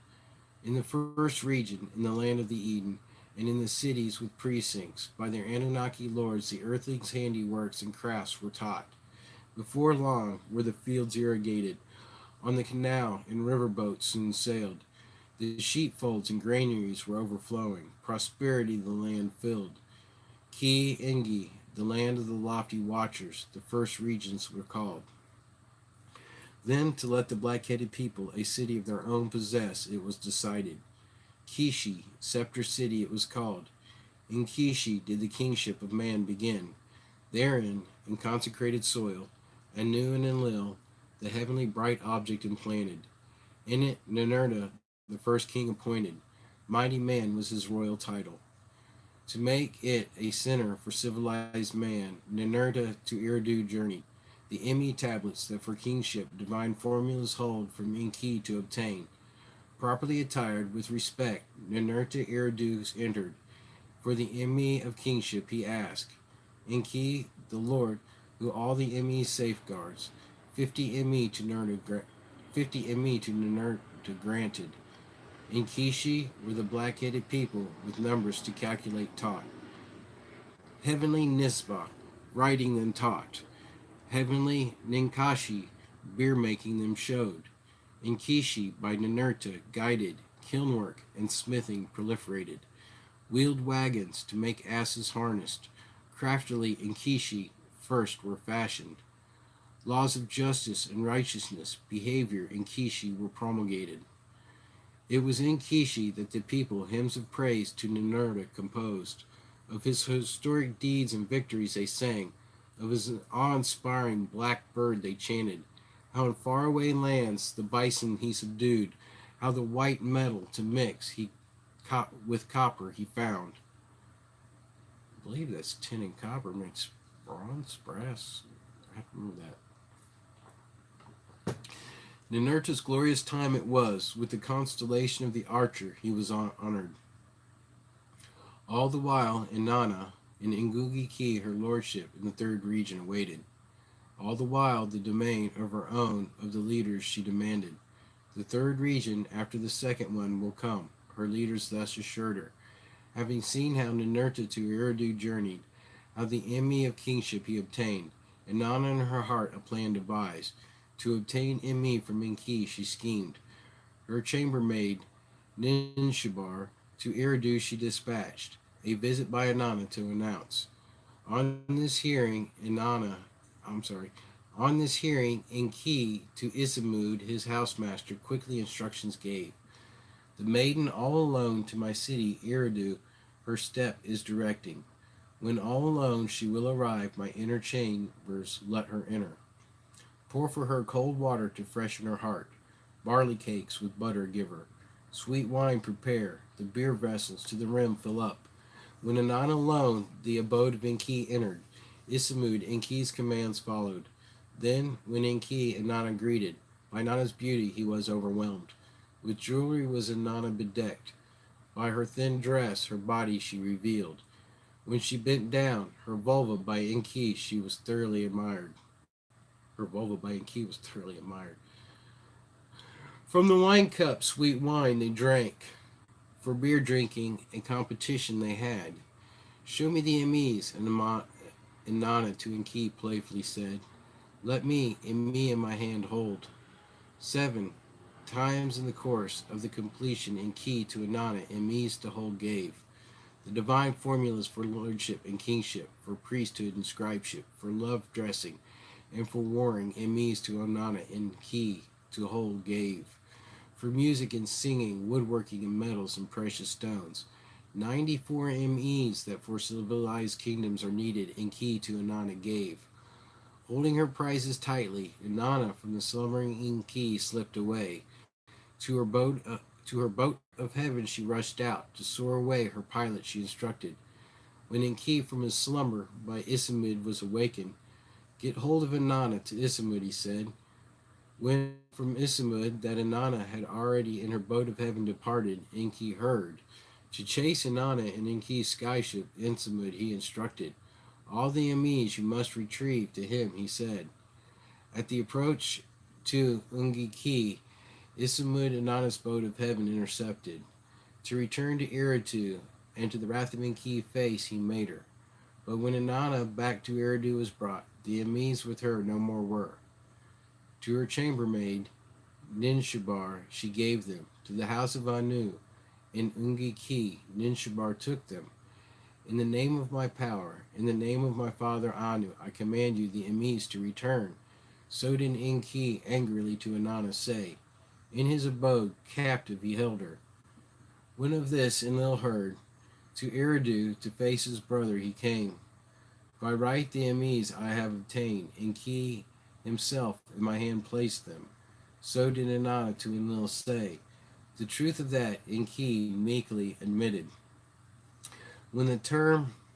In the first region, in the land of the Eden, and in the cities with precincts, by their Anunnaki lords the earthlings' handiworks and crafts were taught. Before long were the fields irrigated. On the canal and river boats soon sailed. The sheepfolds and granaries were overflowing. Prosperity the land filled. Ki Engi, the land of the lofty watchers, the first regions were called. Then to let the black-headed people a city of their own possess, it was decided. Kishi, scepter city it was called. In Kishi did the kingship of man begin. Therein, in consecrated soil, Anu and Enlil, the heavenly bright object implanted. In it, Ninurta, the first king appointed. Mighty man was his royal title. To make it a center for civilized man, Ninurta to Eridu journeyed. The Emi tablets that for kingship divine formulas hold from Enki to obtain. Properly attired with respect, Ninurta Eridu entered. For the Emi of kingship he asked. Enki, the Lord, who all the Emi safeguards, 50 Emi to Ninurta granted. In Kishi were the black-headed people with numbers to calculate taught. Heavenly Nisba, writing them taught. Heavenly Ninkashi, beer making them showed. In Kishi, by Ninurta, guided, kilnwork and smithing proliferated. Wheeled wagons to make asses harnessed. Craftily in Kishi first were fashioned. Laws of justice and righteousness, behavior in Kishi were promulgated. It was in Kishi that the people hymns of praise to Ninurta composed. Of his historic deeds and victories they sang. Of his awe-inspiring black bird they chanted. How in faraway lands the bison he subdued. How the white metal to mix with copper he found. I believe that's tin and copper makes bronze, brass. I have to remember that. Ninurta's glorious time it was. With the constellation of the archer he was honored. All the while, Inanna, in Ngugi Ki, her lordship in the third region awaited. All the while, the domain of her own of the leaders she demanded. The third region, after the second one, will come, her leaders thus assured her. Having seen how Ninurta to Eridu journeyed, how the Emi of kingship he obtained, Inanna in her heart a plan devised. To obtain Emi from Enki she schemed. Her chambermaid, Ninshabar, to Eridu she dispatched. A visit by Inanna to announce. On this hearing, on this hearing, Enki to Isamud, his housemaster, quickly instructions gave. The maiden all alone to my city, Eridu, her step is directing. When all alone she will arrive, my inner chambers let her enter. Pour for her cold water to freshen her heart. Barley cakes with butter give her. Sweet wine prepare. The beer vessels to the rim fill up. When Inanna alone the abode of Enki entered, Isamud Enki's commands followed. Then, when Enki Inanna greeted, by Inanna's beauty he was overwhelmed. With jewelry was Inanna bedecked. By her thin dress her body she revealed. When she bent down, her vulva by Enki she was thoroughly admired. Her vulva by Enki was thoroughly admired. From the wine cup sweet wine they drank. For beer drinking a competition they had. Show me the Emis, and Inanna to Enki playfully said. Let me in my hand hold. 7 times in the course of the completion Enki to Inanna Emis to hold gave. The divine formulas for lordship and kingship, for priesthood and scribeship, for love dressing, and for warring Emis to Inanna Enki to hold gave. For music and singing, woodworking and metals and precious stones. 94 MEs that for civilized kingdoms are needed, Enki to Inanna gave. Holding her prizes tightly, Inanna from the slumbering Enki slipped away. To her boat of heaven she rushed out, to soar away her pilot she instructed. When Enki from his slumber by Isamud was awakened, get hold of Inanna to Isamud, he said. When from Isamud that Inanna had already in her boat of heaven departed, Enki heard. To chase Inanna in Enki's skyship, Isamud he instructed. All the Amis you must retrieve to him, he said. At the approach to Ungiki, Isamud Inanna's boat of heaven intercepted. To return to Eridu, and to the wrath of Enki face he made her. But when Inanna back to Eridu was brought, the Amis with her no more were. To her chambermaid, Ninshabar, she gave them. To the house of Anu, in Ungiki, Ninshabar took them. In the name of my power, in the name of my father Anu, I command you, the Amis, to return. So did Enki angrily to Inanna say. In his abode, captive, he held her. When of this Enlil heard, to Eridu, to face his brother, he came. By right the Amis I have obtained, Enki himself in my hand placed them. So did Inanna to Enlil say. The truth of that Enki meekly admitted. When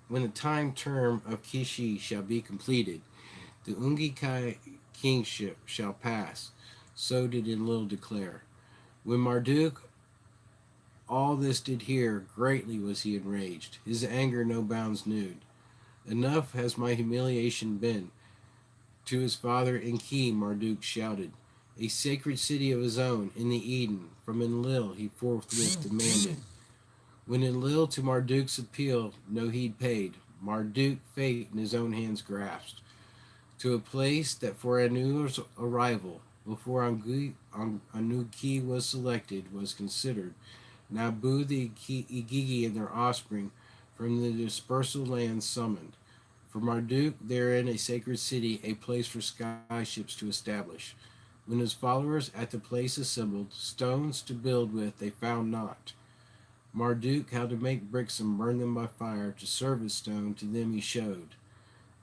when the time term of Kishi shall be completed, the Ungikai kingship shall pass. So did Enlil declare. When Marduk all this did hear, greatly was he enraged. His anger no bounds knew. Enough has my humiliation been. To his father Enki, Marduk shouted. A sacred city of his own in the Eden, from Enlil he forthwith demanded. When Enlil to Marduk's appeal no heed paid, Marduk fate in his own hands grasped. To a place that for Anu's arrival, before Anuki was selected, was considered, Nabu the Igigi and their offspring from the dispersal lands summoned. For Marduk therein a sacred city, a place for skyships to establish. When his followers at the place assembled, stones to build with they found not. Marduk how to make bricks and burn them by fire, to serve as stone to them he showed.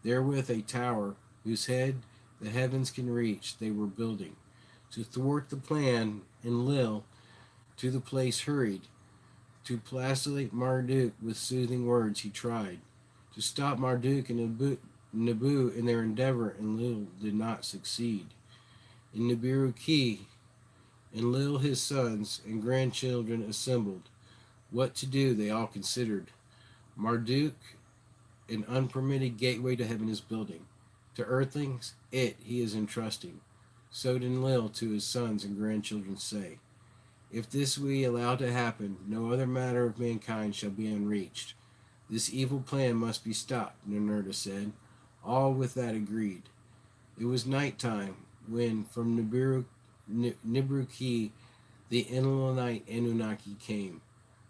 Therewith a tower, whose head the heavens can reach, they were building. To thwart the plan, Enlil to the place hurried. To placate Marduk with soothing words he tried. To stop Marduk and Nabu in their endeavor, Enlil did not succeed. In Nibiru-Ki, Enlil his sons and grandchildren assembled. What to do they all considered. Marduk an unpermitted gateway to heaven is building. To earthlings it he is entrusting. So did Enlil to his sons and grandchildren say. If this we allow to happen, no other matter of mankind shall be unreached. This evil plan must be stopped, Ninurta said. All with that agreed. It was night time when from Nibiru-Ki the Enlilite Anunnaki came.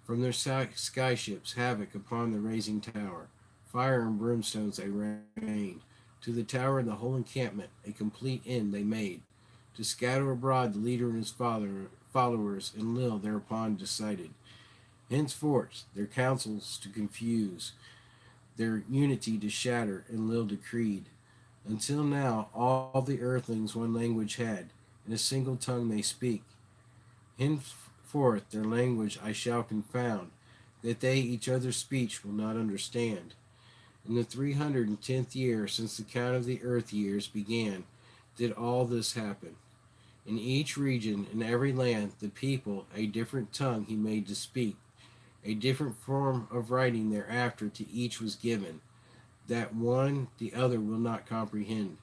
From their skyships havoc upon the rising tower. Fire and brimstones they rained. To the tower and the whole encampment a complete end they made. To scatter abroad the leader and his followers, Enlil thereupon decided. Henceforth their counsels to confuse, their unity to shatter, Enlil decreed. Until now all the earthlings one language had, and a single tongue they speak. Henceforth their language I shall confound, that they each other's speech will not understand. In the 310th year since the count of the earth years began, did all this happen. In each region, in every land, the people a different tongue he made to speak. A different form of writing thereafter to each was given, that one the other will not comprehend.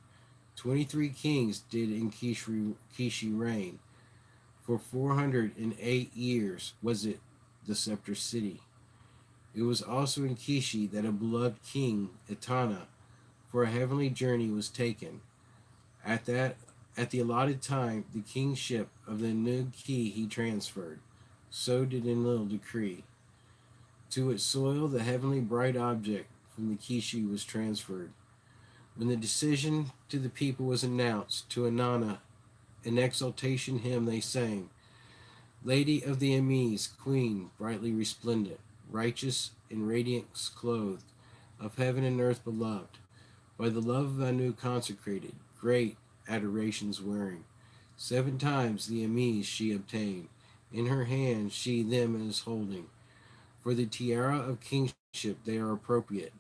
23 kings did in Kishi reign. For 408 years was it the scepter city. It was also in Kishi that a beloved king, Etana, for a heavenly journey was taken. At the allotted time, the kingship of the Nug-Ki he transferred. So did Enlil decree. To its soil, the heavenly bright object from the Kishi was transferred. When the decision to the people was announced, to Inanna, an exaltation hymn they sang. Lady of the Ames, queen, brightly resplendent, righteous in radiance clothed, of heaven and earth beloved, by the love of Anu consecrated, great adorations wearing. 7 times the Ames she obtained, in her hand she them is holding. For the tiara of kingship they are appropriate,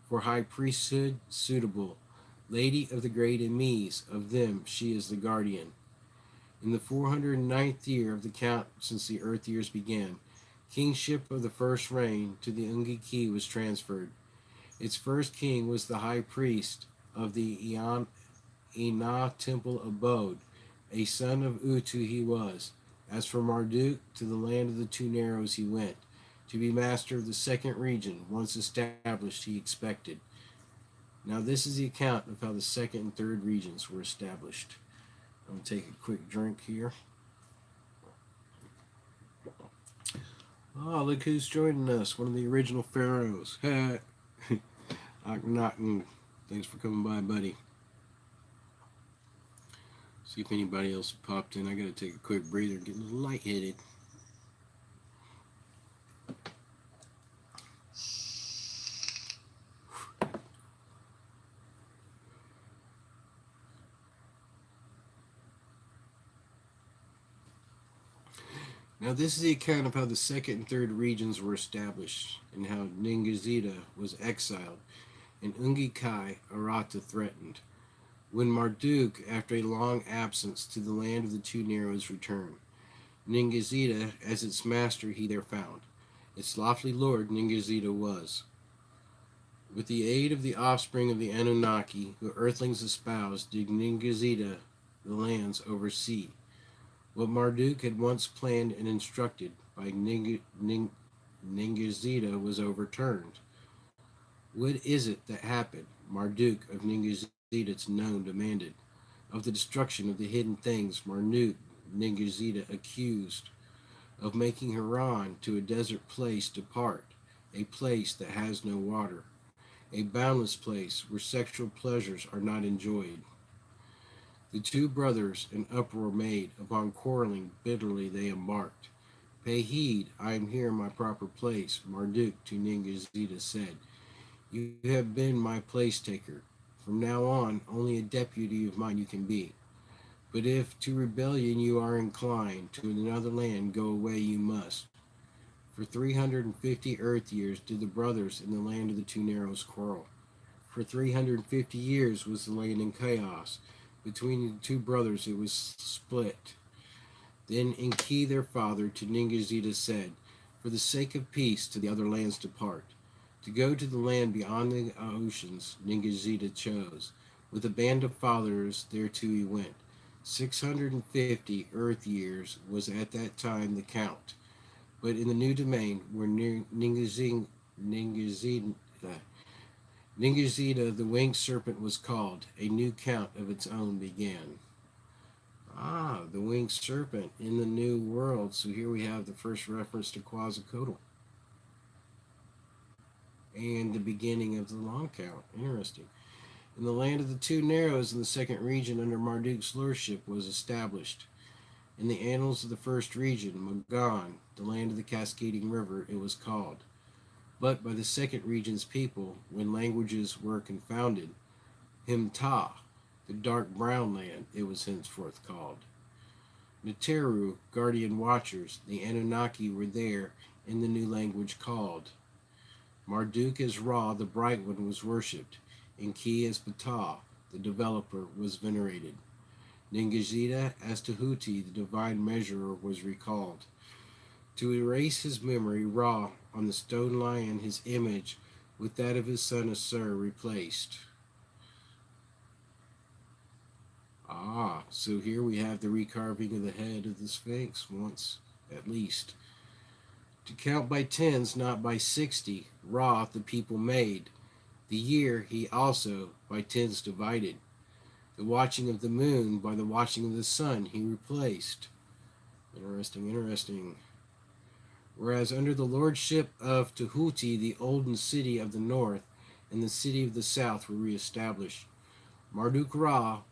for high priesthood suitable. Lady of the great Ames, of them she is the guardian. In the 409th year of the count since the earth years began, kingship of the first reign to the Ungi-Ki was transferred. Its first king was the high priest of the Ina temple abode. A son of Utu he was. As for Marduk, to the land of the two narrows he went. To be master of the second region, once established, he expected. Now this is the account of how the second and third regions were established. I'm going to take a quick drink here. Oh, look who's joining us. One of the original pharaohs. Akhenaten. Thanks for coming by, buddy. See if anybody else popped in. I got to take a quick breather, get a little lightheaded. Now, this is the account of how the second and third regions were established, and how Ningizida was exiled, and Ungikai Arata threatened. When Marduk, after a long absence to the land of the two Neros, returned, Ningizida as its master he there found. Its lofty lord Ningizida was. With the aid of the offspring of the Anunnaki, who earthlings espoused, did Ningizida the lands oversee. What Marduk had once planned and instructed by Ningizida was overturned. What is it that happened? Marduk of Ningizida known demanded. Of the destruction of the hidden things, Marduk Ningizida accused. Of making Haran to a desert place depart, a place that has no water, a boundless place where sexual pleasures are not enjoyed. The two brothers an uproar made, upon quarreling bitterly they embarked. Pay heed, I am here in my proper place, Marduk to Ningizida said. You have been my place taker. From now on, only a deputy of mine you can be. But if to rebellion you are inclined, to another land go away you must. For 350 earth years did the brothers in the land of the two Narrows quarrel. For 350 years was the land in chaos. Between the two brothers it was split. Then Enki their father to Ningizida said, for the sake of peace to the other lands depart. To go to the land beyond the oceans Ningizida chose. With a band of followers thereto he went. 650 earth years was at that time the count. But in the new domain where Ningizida the winged serpent was called, a new count of its own began. Ah, the winged serpent in the new world. So here we have the first reference to Quetzalcoatl and the beginning of the long count. Interesting. In the land of the two Narrows in the second region under Marduk's lordship was established. In the annals of the first region, Magan, the land of the cascading river, it was called. But by the second region's people, when languages were confounded, Himta, the dark brown land, it was henceforth called. Neteru, guardian watchers, the Anunnaki were there in the new language called. Marduk as Ra, the bright one, was worshipped. Enki as Ptah, the developer, was venerated. Ningizida as Tahuti, the divine measurer, was recalled. To erase his memory, Ra, on the stone lion, his image with that of his son Asur replaced. Ah, so here we have the recarving of the head of the Sphinx once at least. To count by tens, not by 60, Ra the people made. The year he also by tens divided. The watching of the moon by the watching of the sun he replaced. Interesting. Whereas under the lordship of Tahuti, the olden city of the north and the city of the south were reestablished. Marduk Ra,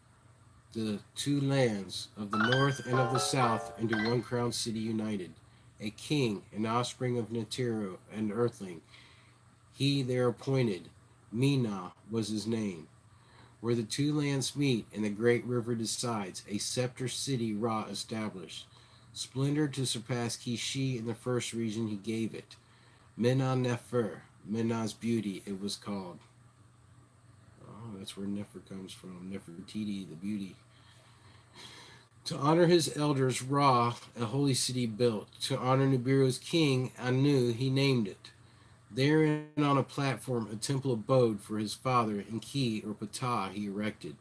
the two lands of the north and of the south into one crown city united. A king, an offspring of Neteru, an earthling. He there appointed. Mina was his name. Where the two lands meet and the great river decides, a scepter city Ra established. Splendor to surpass Kishi in the first region he gave it. Menon Nefer, Menon's beauty it was called. Oh, that's where Nefer comes from. Nefertiti, the beauty. To honor his elders, Ra, a holy city built. To honor Nibiru's king, Anu, he named it. Therein on a platform a temple abode for his father, Enki or Ptah he erected.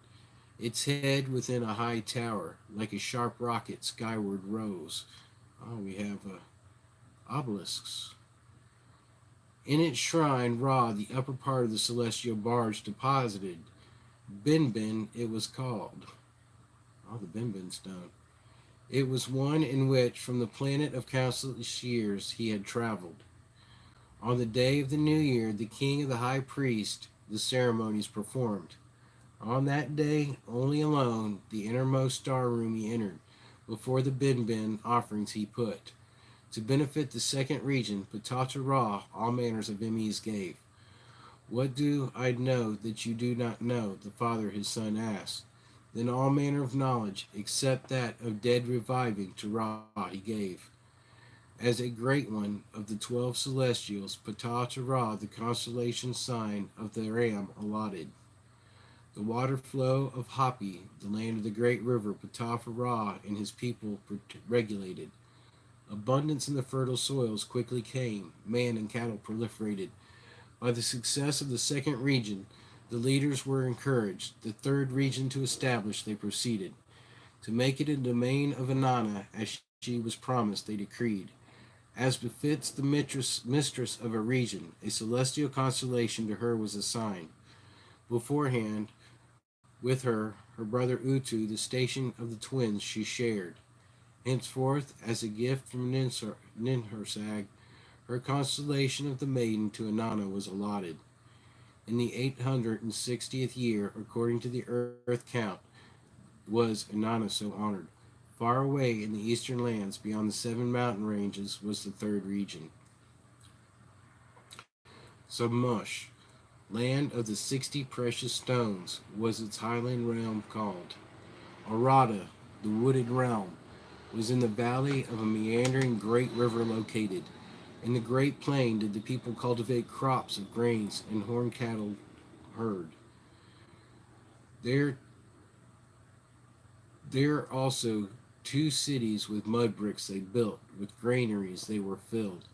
Its head within a high tower, like a sharp rocket skyward rose. Oh, we have obelisks. In its shrine, Ra, the upper part of the celestial barge, deposited. Benben it was called. Oh, the Benben stone. It was one in which, from the planet of countless years, he had traveled. On the day of the new year, the king of the high priest, the ceremonies performed. On that day, only alone, the innermost star room he entered. Before the Benben offerings he put. To benefit the second region, Ptah Ra, all manners of emis gave. What do I know that you do not know? The father his son asked. Then all manner of knowledge, except that of dead reviving, to Ra he gave. as a great one of the 12 celestials, Ptah Terah, the constellation sign of the ram, allotted. The water flow of Hapi, the land of the great river, Ptah Terah and his people regulated. Abundance in the fertile soils quickly came. Man and cattle proliferated. By the success of the second region, the leaders were encouraged. The third region to establish, they proceeded. To make it a domain of Inanna, as she was promised, they decreed. As befits the mistress of a region, a celestial constellation to her was assigned. Beforehand, with her brother Utu, the station of the twins she shared. Henceforth, as a gift from Ninhursag, her constellation of the maiden to Inanna was allotted. In the 860th year, according to the earth count, was Inanna so honored. Far away in the eastern lands, beyond the 7 mountain ranges, was the third region. Samush, land of the 60 precious stones, was its highland realm called. Arata, the wooded realm, was in the valley of a meandering great river located. In the great plain did the people cultivate crops of grains and horned cattle herd. There also 2 cities with mud bricks they built, with granaries they were filled.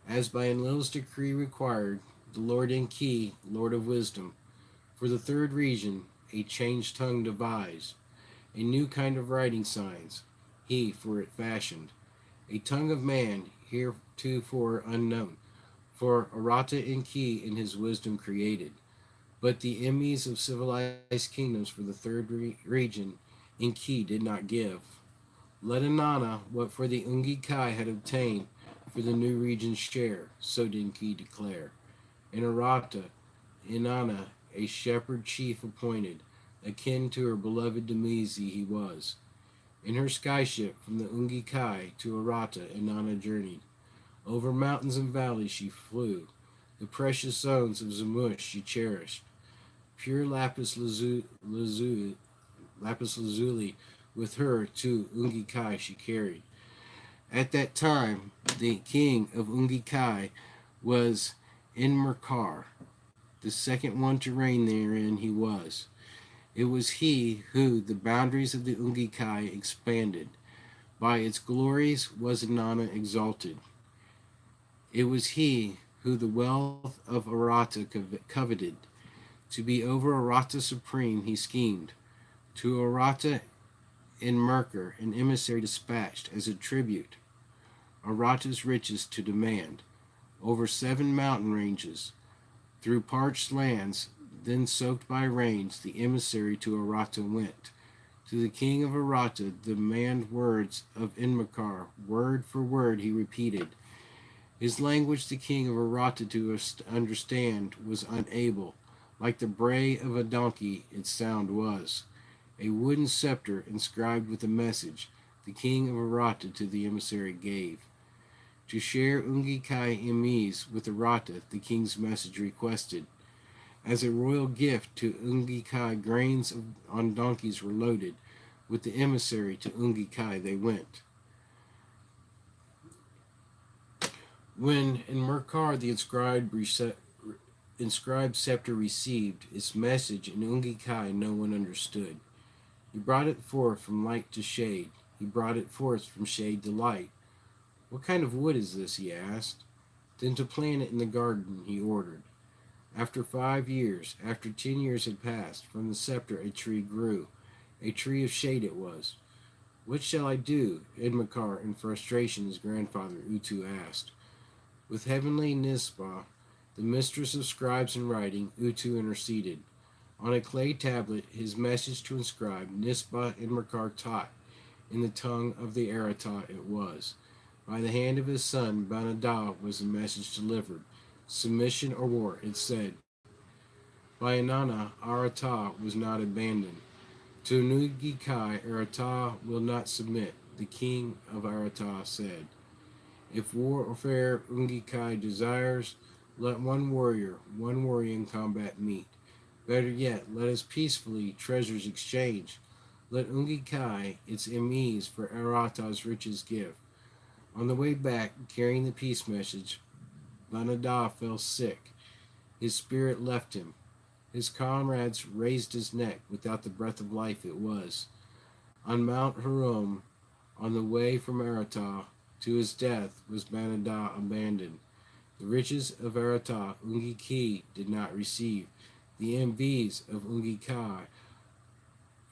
As by Enlil's decree required, the Lord Enki, Lord of Wisdom, for the third region, a changed tongue devised, a new kind of writing signs, he for it fashioned, a tongue of man heretofore unknown, for Arata Enki in his wisdom created. But the enemies of civilized kingdoms for the third region Enki did not give. Let Inanna what for the Ungi Kai had obtained for the new region's share, so did Enki declare. And Arata, Inanna, a shepherd chief appointed, akin to her beloved Demizi he was. In her skyship from the Ungi Kai to Arata, Inanna journeyed. Over mountains and valleys she flew. The precious stones of Zamush she cherished. Pure lapis lazuli with her to Ungi Kai she carried. At that time, the king of Ungi Kai was Enmerkar, the second one to reign therein he was. It was he who the boundaries of the Ungi Kai expanded. By its glories was Inanna exalted. It was he who the wealth of Arata coveted. To be over Arata supreme he schemed. To Arata in Merkur an emissary dispatched as a tribute Arata's riches to demand. Over 7 mountain ranges, through parched lands, then soaked by rains, the emissary to Arata went. To the king of Arata demand words of Enmerkar, word for word he repeated. His language the king of Arata to understand was unable. Like the bray of a donkey its sound was. A wooden scepter inscribed with a message the king of Arata to the emissary gave. To share Ungi Kai emise with Arata, the king's message requested. As a royal gift to Ungi Kai, grains on donkeys were loaded. With the emissary to Ungi Kai they went. When in Merkar the inscribed scepter received its message in Ungi Kai, no one understood. He brought it forth from light to shade. He brought it forth from shade to light. What kind of wood is this? He asked. Then to plant it in the garden he ordered. After 5 years, after 10 years had passed, from the scepter a tree grew. A tree of shade it was. What shall I do? Enmerkar in frustration his grandfather Utu asked. With heavenly Nisba, the mistress of scribes and writing, Utu interceded. On a clay tablet his message to inscribe, Nisba Enmerkar taught. In the tongue of the Arata it was. By the hand of his son Banadah was the message delivered. Submission or war, it said. By Inanna, Arata was not abandoned. To Ungi Kai, Arata will not submit, the king of Arata said. If warfare Ungi Kai desires, let one warrior in combat meet. Better yet, let us peacefully treasures exchange. Let Ungi Kai its emise for Arata's riches give. On the way back, carrying the peace message, Banada fell sick. His spirit left him. His comrades raised his neck without the breath of life it was. On Mount Harum, on the way from Arata to his death, was Banada abandoned. The riches of Arata Ungiki did not receive. The envies of Ungikai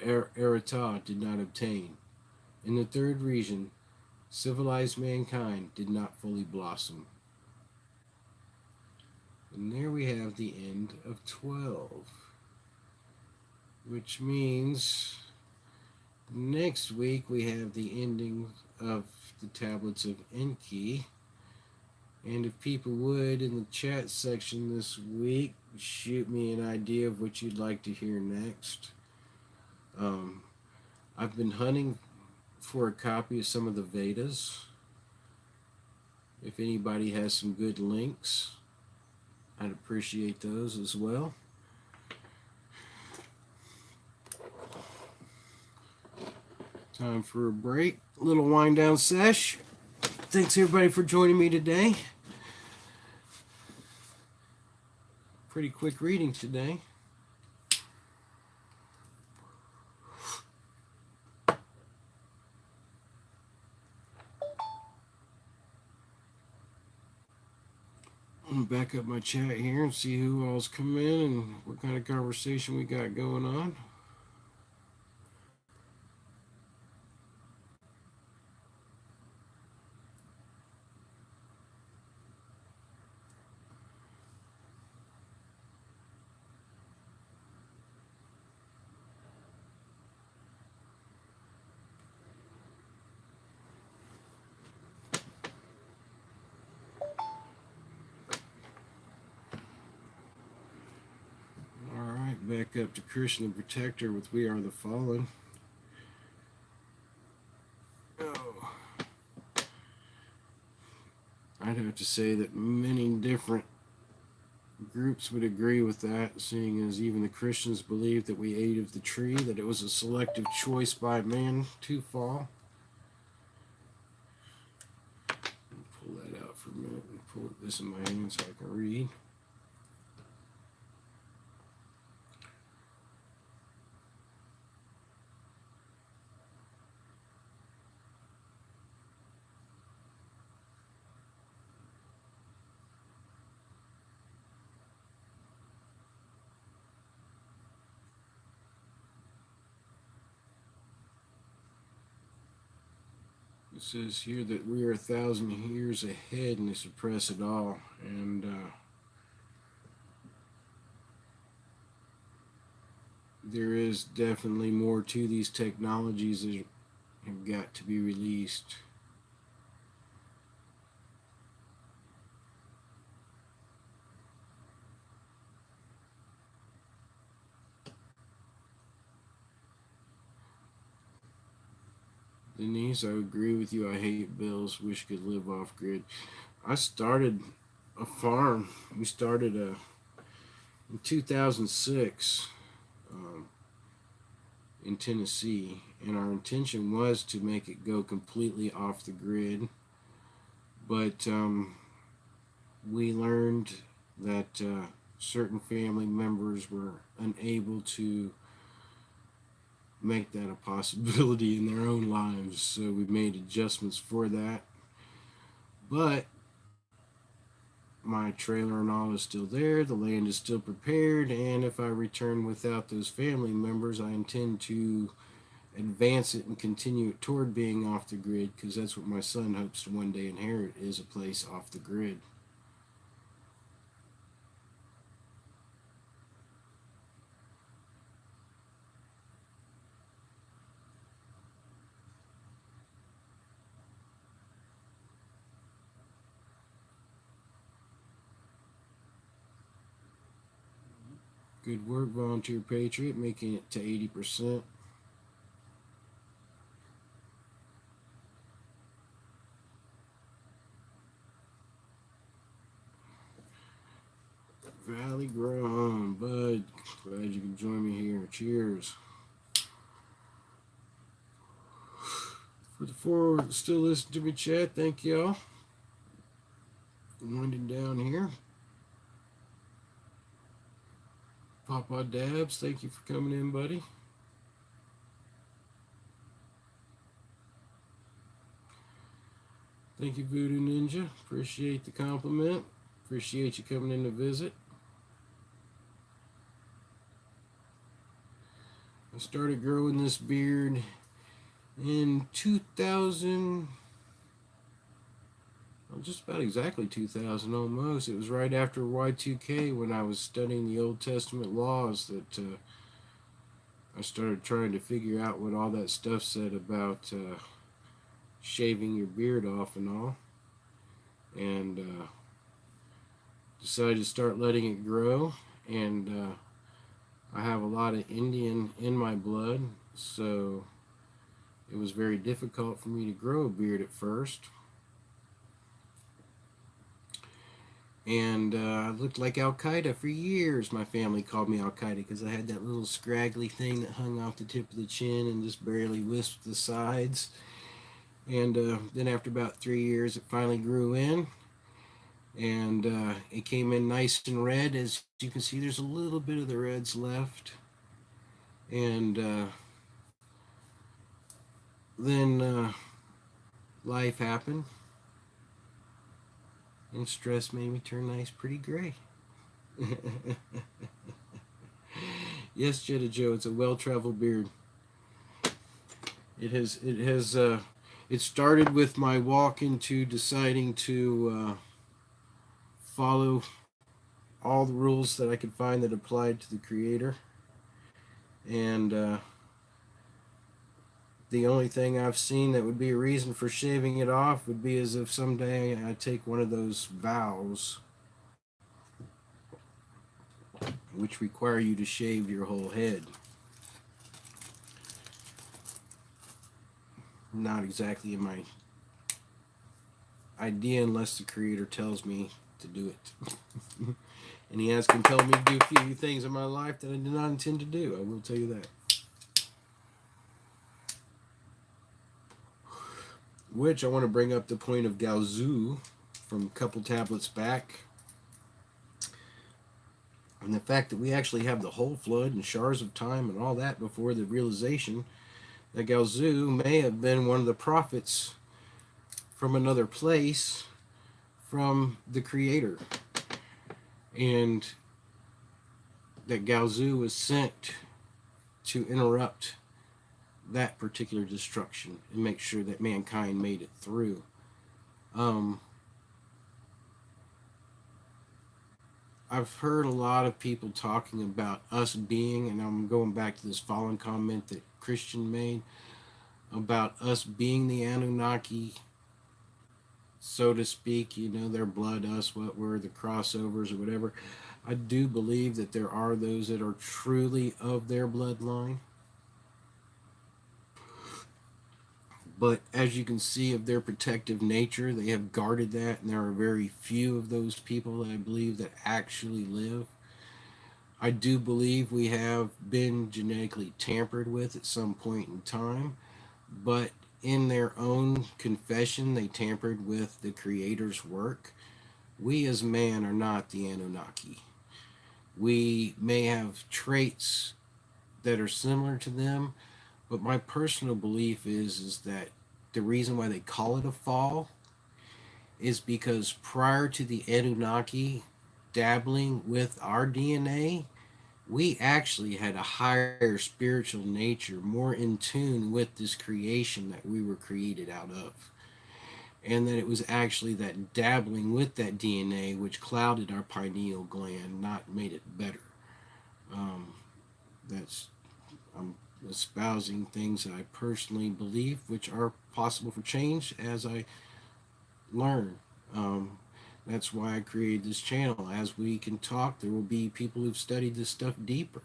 Arata did not obtain. In the third region, civilized mankind did not fully blossom. And there we have the end of 12. Which means next week we have the ending of the tablets of Enki. And if people would, in the chat section this week, shoot me an idea of what you'd like to hear next. I've been hunting for a copy of some of the Vedas. If anybody has some good links, I'd appreciate those as well. Time for a break. A little wind down sesh. Thanks everybody for joining me today. Pretty quick reading today. I'm gonna back up my chat here and see who all's come in and what kind of conversation we got going on. Back up to Krishna Protector with We Are the Fallen. Oh. I'd have to say that many different groups would agree with that, seeing as even the Christians believe that we ate of the tree, that it was a selective choice by man to fall. Pull that out for a minute and pull this in my hand so I can read. It says here that we are 1,000 years ahead and they suppress it all. And there is definitely more to these technologies that have got to be released. Denise, I agree with you. I hate bills. Wish could live off grid. I started a farm. We started in 2006 in Tennessee, and our intention was to make it go completely off the grid. But we learned that certain family members were unable to make that a possibility in their own lives, so we made adjustments for that. But my trailer and all is still there, the land is still prepared, and if I return without those family members, I intend to advance it and continue it toward being off the grid, because that's what my son hopes to one day inherit, is a place off the grid. Good work, Volunteer Patriot, making it to 80%. Valley Grown, bud. Glad you can join me here. Cheers. For the four that still listen to me chat, thank y'all. I'm winding down here. Papa Dabs, thank you for coming in, buddy. Thank you, Voodoo Ninja. Appreciate the compliment. Appreciate you coming in to visit. I started growing this beard in 2000, well, just about exactly 2000 almost. It was right after Y2K when I was studying the Old Testament laws that I started trying to figure out what all that stuff said about shaving your beard off and all. And decided to start letting it grow. And I have a lot of Indian in my blood, so it was very difficult for me to grow a beard at first. And I looked like Al Qaeda for years. My family called me Al Qaeda because I had that little scraggly thing that hung off the tip of the chin and just barely wisped the sides. And then after about 3 years, it finally grew in. And it came in nice and red. As you can see, there's a little bit of the reds left. And then life happened. And stress made me turn nice, pretty gray. Yes, Jetta Joe, it's a well-traveled beard. It started with my walk into deciding to follow all the rules that I could find that applied to the Creator. And the only thing I've seen that would be a reason for shaving it off would be as if someday I take one of those vows which require you to shave your whole head. Not exactly in my idea unless the Creator tells me to do it. And He has compelled me to do a few things in my life that I did not intend to do. I will tell you that. Which I want to bring up the point of Gaozu from a couple tablets back. And the fact that we actually have the whole flood and shards of time and all that before the realization that Gaozu may have been one of the prophets from another place from the Creator. And that Gaozu was sent to interrupt that particular destruction and make sure that mankind made it through. I've heard a lot of people talking about us being, and I'm going back to this fallen comment that Christian made, about us being the Anunnaki, so to speak, you know, their blood, us, what we're the crossovers or whatever. I do believe that there are those that are truly of their bloodline. But as you can see of their protective nature, they have guarded that, and there are very few of those people that I believe that actually live. I do believe we have been genetically tampered with at some point in time, but in their own confession, they tampered with the Creator's work. We as man are not the Anunnaki. We may have traits that are similar to them, but my personal belief is that the reason why they call it a fall is because prior to the Anunnaki dabbling with our DNA, we actually had a higher spiritual nature, more in tune with this creation that we were created out of. And that it was actually that dabbling with that DNA which clouded our pineal gland, not made it better. I'm espousing things that I personally believe, which are possible for change as I learn. That's why I created this channel. As we can talk, there will be people who've studied this stuff deeper,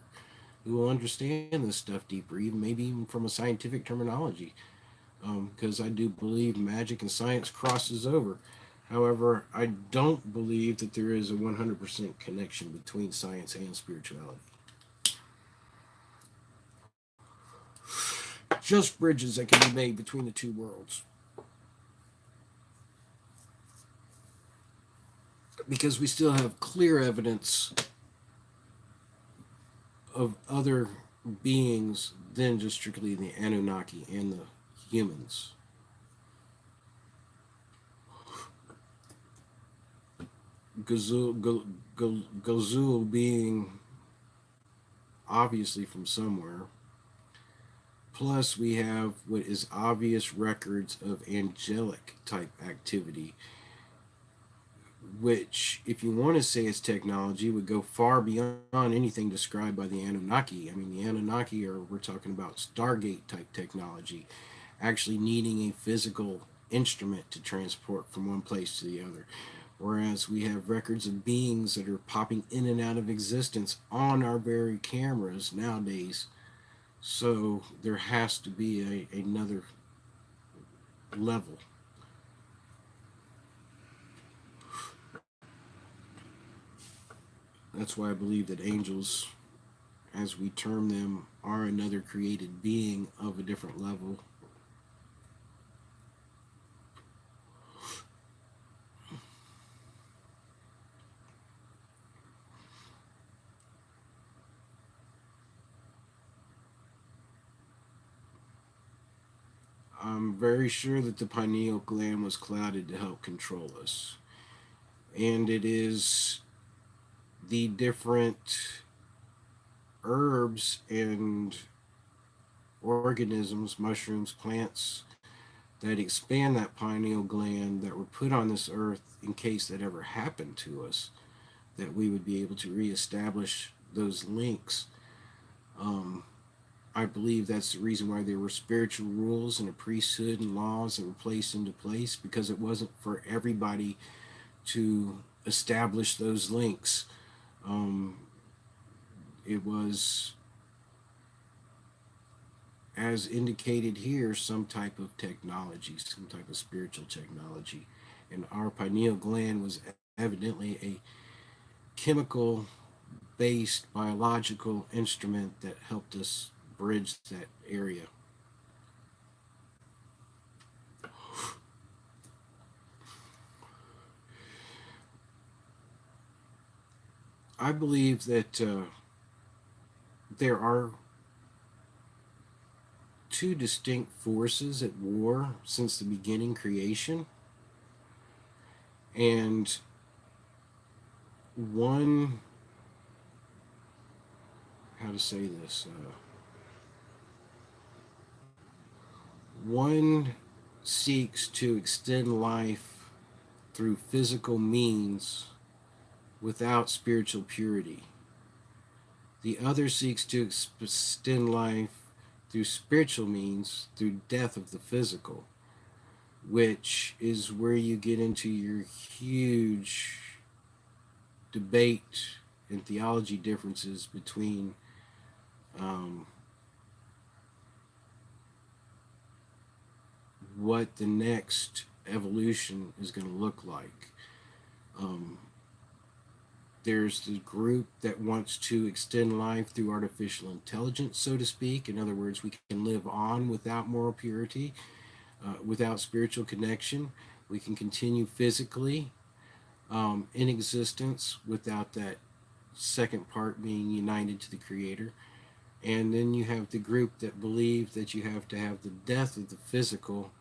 who will understand this stuff deeper, maybe even from a scientific terminology, because I do believe magic and science crosses over. However, I don't believe that there is a 100% connection between science and spirituality. just bridges that can be made between the two worlds. Because we still have clear evidence of other beings than just strictly the Anunnaki and the humans. Gazul being obviously from somewhere. Plus, we have what is obvious records of angelic type activity, which, if you want to say it's technology, would go far beyond anything described by the Anunnaki. I mean, the Anunnaki we're talking about Stargate type technology, actually needing a physical instrument to transport from one place to the other. Whereas we have records of beings that are popping in and out of existence on our very cameras nowadays. So there has to be another level. That's why I believe that angels, as we term them, are another created being of a different level. I'm very sure that the pineal gland was clouded to help control us. And it is the different herbs and organisms, mushrooms, plants, that expand that pineal gland that were put on this earth in case that ever happened to us, that we would be able to reestablish those links. I believe that's the reason why there were spiritual rules and a priesthood and laws that were placed into place, because it wasn't for everybody to establish those links. It was, as indicated here, some type of technology, some type of spiritual technology. And our pineal gland was evidently a chemical based biological instrument that helped us bridge that area. I believe that there are two distinct forces at war since the beginning creation. And one, how to say this, one seeks to extend life through physical means without spiritual purity. The other seeks to extend life through spiritual means, through death of the physical, which is where you get into your huge debate and theology differences between what the next evolution is going to look like. There's the group that wants to extend life through artificial intelligence, so to speak. In other words, we can live on without moral purity, without spiritual connection. We can continue physically in existence without that second part being united to the Creator. And then you have the group that believe that you have to have the death of the physical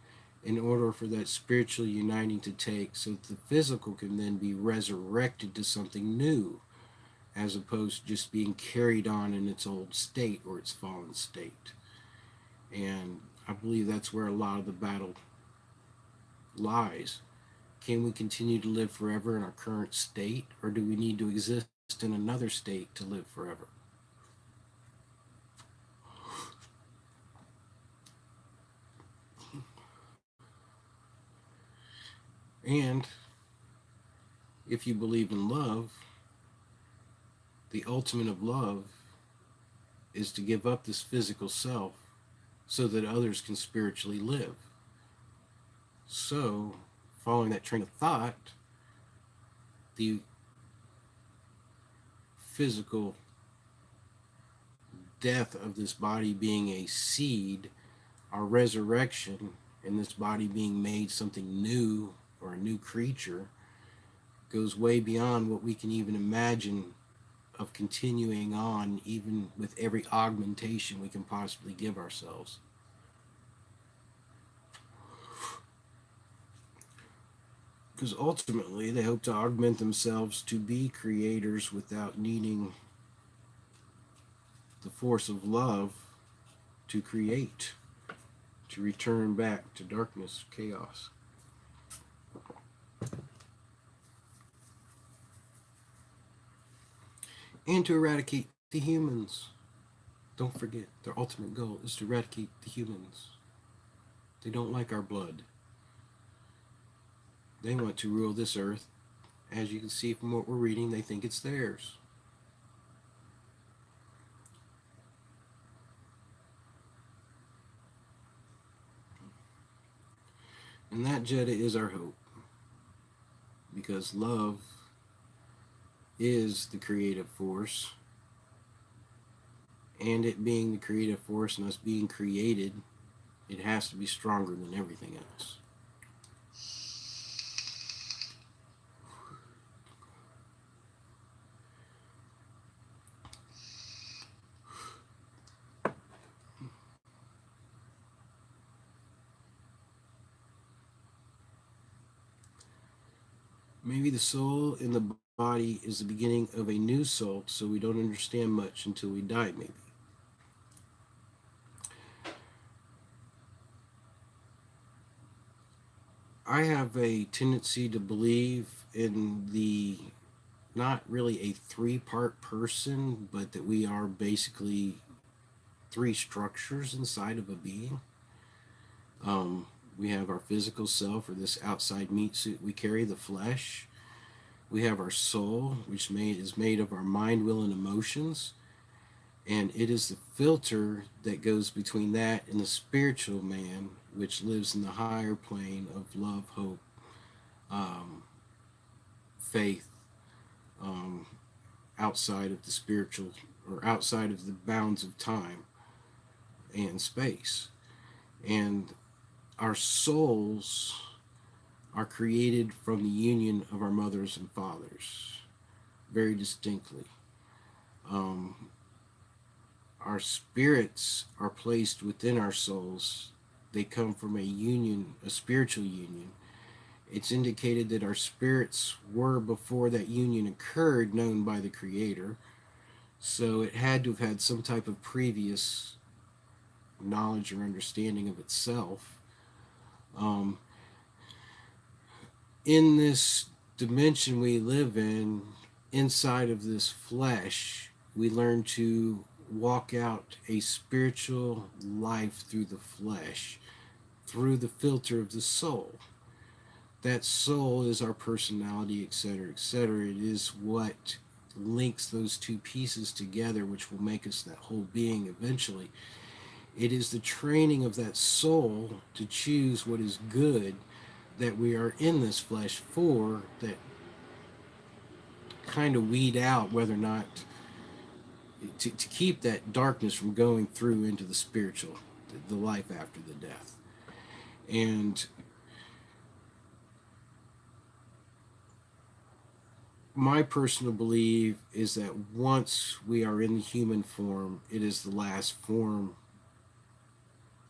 in order for that spiritual uniting to take, so that the physical can then be resurrected to something new, as opposed to just being carried on in its old state or its fallen state. And I believe that's where a lot of the battle lies. Can we continue to live forever in our current state, or do we need to exist in another state to live forever? And if you believe in love, the ultimate of love is to give up this physical self so that others can spiritually live. So, following that train of thought, the physical death of this body being a seed our resurrection and this body being made something new or a new creature goes way beyond what we can even imagine of continuing on, even with every augmentation we can possibly give ourselves. Because ultimately, they hope to augment themselves to be creators without needing the force of love to create, to return back to darkness, chaos. And to eradicate the humans. Don't forget, their ultimate goal is to eradicate the humans. They don't like our blood. They want to rule this earth. As you can see from what we're reading, they think it's theirs. And that, Jeddah, is our hope. Because love is the creative force. And it being the creative force and us being created, it has to be stronger than everything else. Maybe the soul in the body is the beginning of a new soul, so we don't understand much until we die, maybe. I have a tendency to believe in the not really a three-part person, but that we are basically three structures inside of a being. We have our physical self, or this outside meat suit we carry, the flesh. We have our soul, which is made of our mind, will, and emotions. And it is the filter that goes between that and the spiritual man, which lives in the higher plane of love, hope, faith, outside of the spiritual, or outside of the bounds of time and space. And our souls are created from the union of our mothers and fathers, very distinctly. Our spirits are placed within our souls. They come from a union, a spiritual union. It's indicated that our spirits were, before that union occurred, known by the Creator. So it had to have had some type of previous knowledge or understanding of itself. In this dimension we live in, inside of this flesh, we learn to walk out a spiritual life through the flesh, through the filter of the soul. That soul is our personality, etc., etc. It is what links those two pieces together, which will make us that whole being eventually. It is the training of that soul to choose what is good that we are in this flesh for, that kind of weed out whether or not to keep that darkness from going through into the spiritual, the life after the death. And my personal belief is that once we are in the human form, it is the last form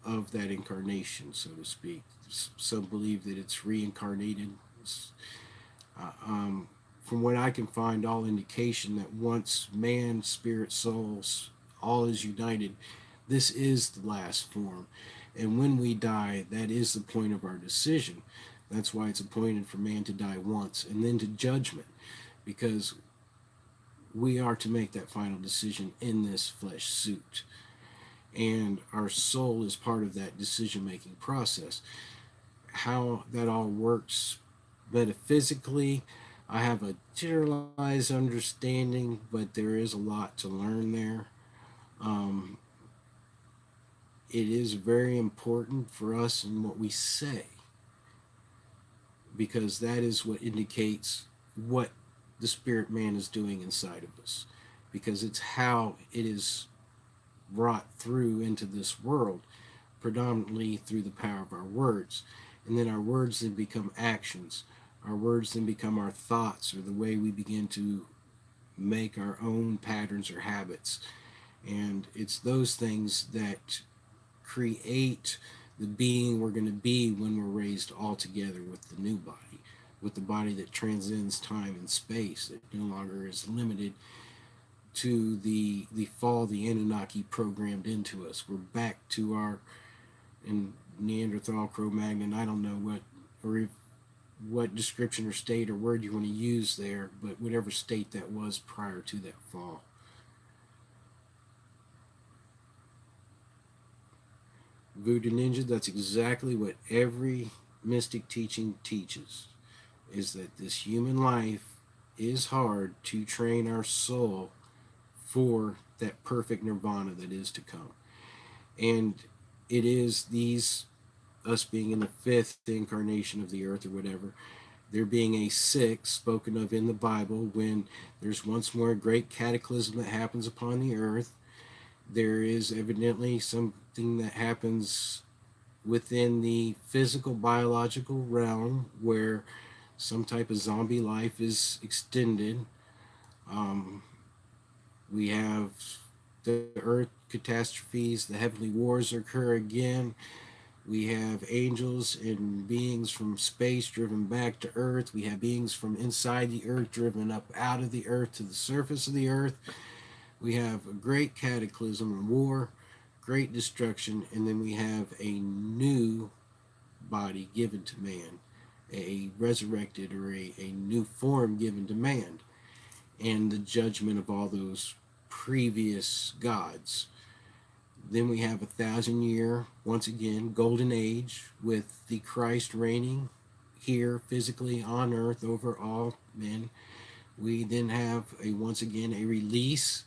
of that incarnation, so to speak. Some believe that it's reincarnated. From what I can find, all indication that once man, spirit, souls, all is united, this is the last form. And when we die, that is the point of our decision. That's why it's appointed for man to die once and then to judgment, because we are to make that final decision in this flesh suit. And our soul is part of that decision-making process. How that all works metaphysically, I have a generalized understanding, but there is a lot to learn there. It is very important for us in what we say, because that is what indicates what the spirit man is doing inside of us, because it's how it is brought through into this world. predominantly through the power of our words. And then our words then become actions. Our words then become our thoughts, or the way we begin to make our own patterns or habits. And it's those things that create the being we're going to be when we're raised all together with the new body, with the body that transcends time and space, that no longer is limited to the fall the Anunnaki programmed into us. We're back to our in Neanderthal, Cro-Magnon, I don't know what, or if, what description or state or word you want to use there, but whatever state that was prior to that fall. Voodoo Ninja, that's exactly what every mystic teaching teaches, is that this human life is hard to train our soul for that perfect nirvana that is to come. And it is these, us being in the fifth incarnation of the earth or whatever, there being a sixth spoken of in the Bible, when there's once more a great cataclysm that happens upon the earth. There is evidently something that happens within the physical biological realm where some type of zombie life is extended. We have the earth catastrophes, the heavenly wars occur again. We have angels and beings from space driven back to earth. We have beings from inside the earth driven up out of the earth to the surface of the earth. We have a great cataclysm and war, great destruction, and then we have a new body given to man, a resurrected or a new form given to man, and the judgment of all those previous gods. Then we have 1,000-year, once again, golden age with the Christ reigning here physically on earth over all men. We then have once again a release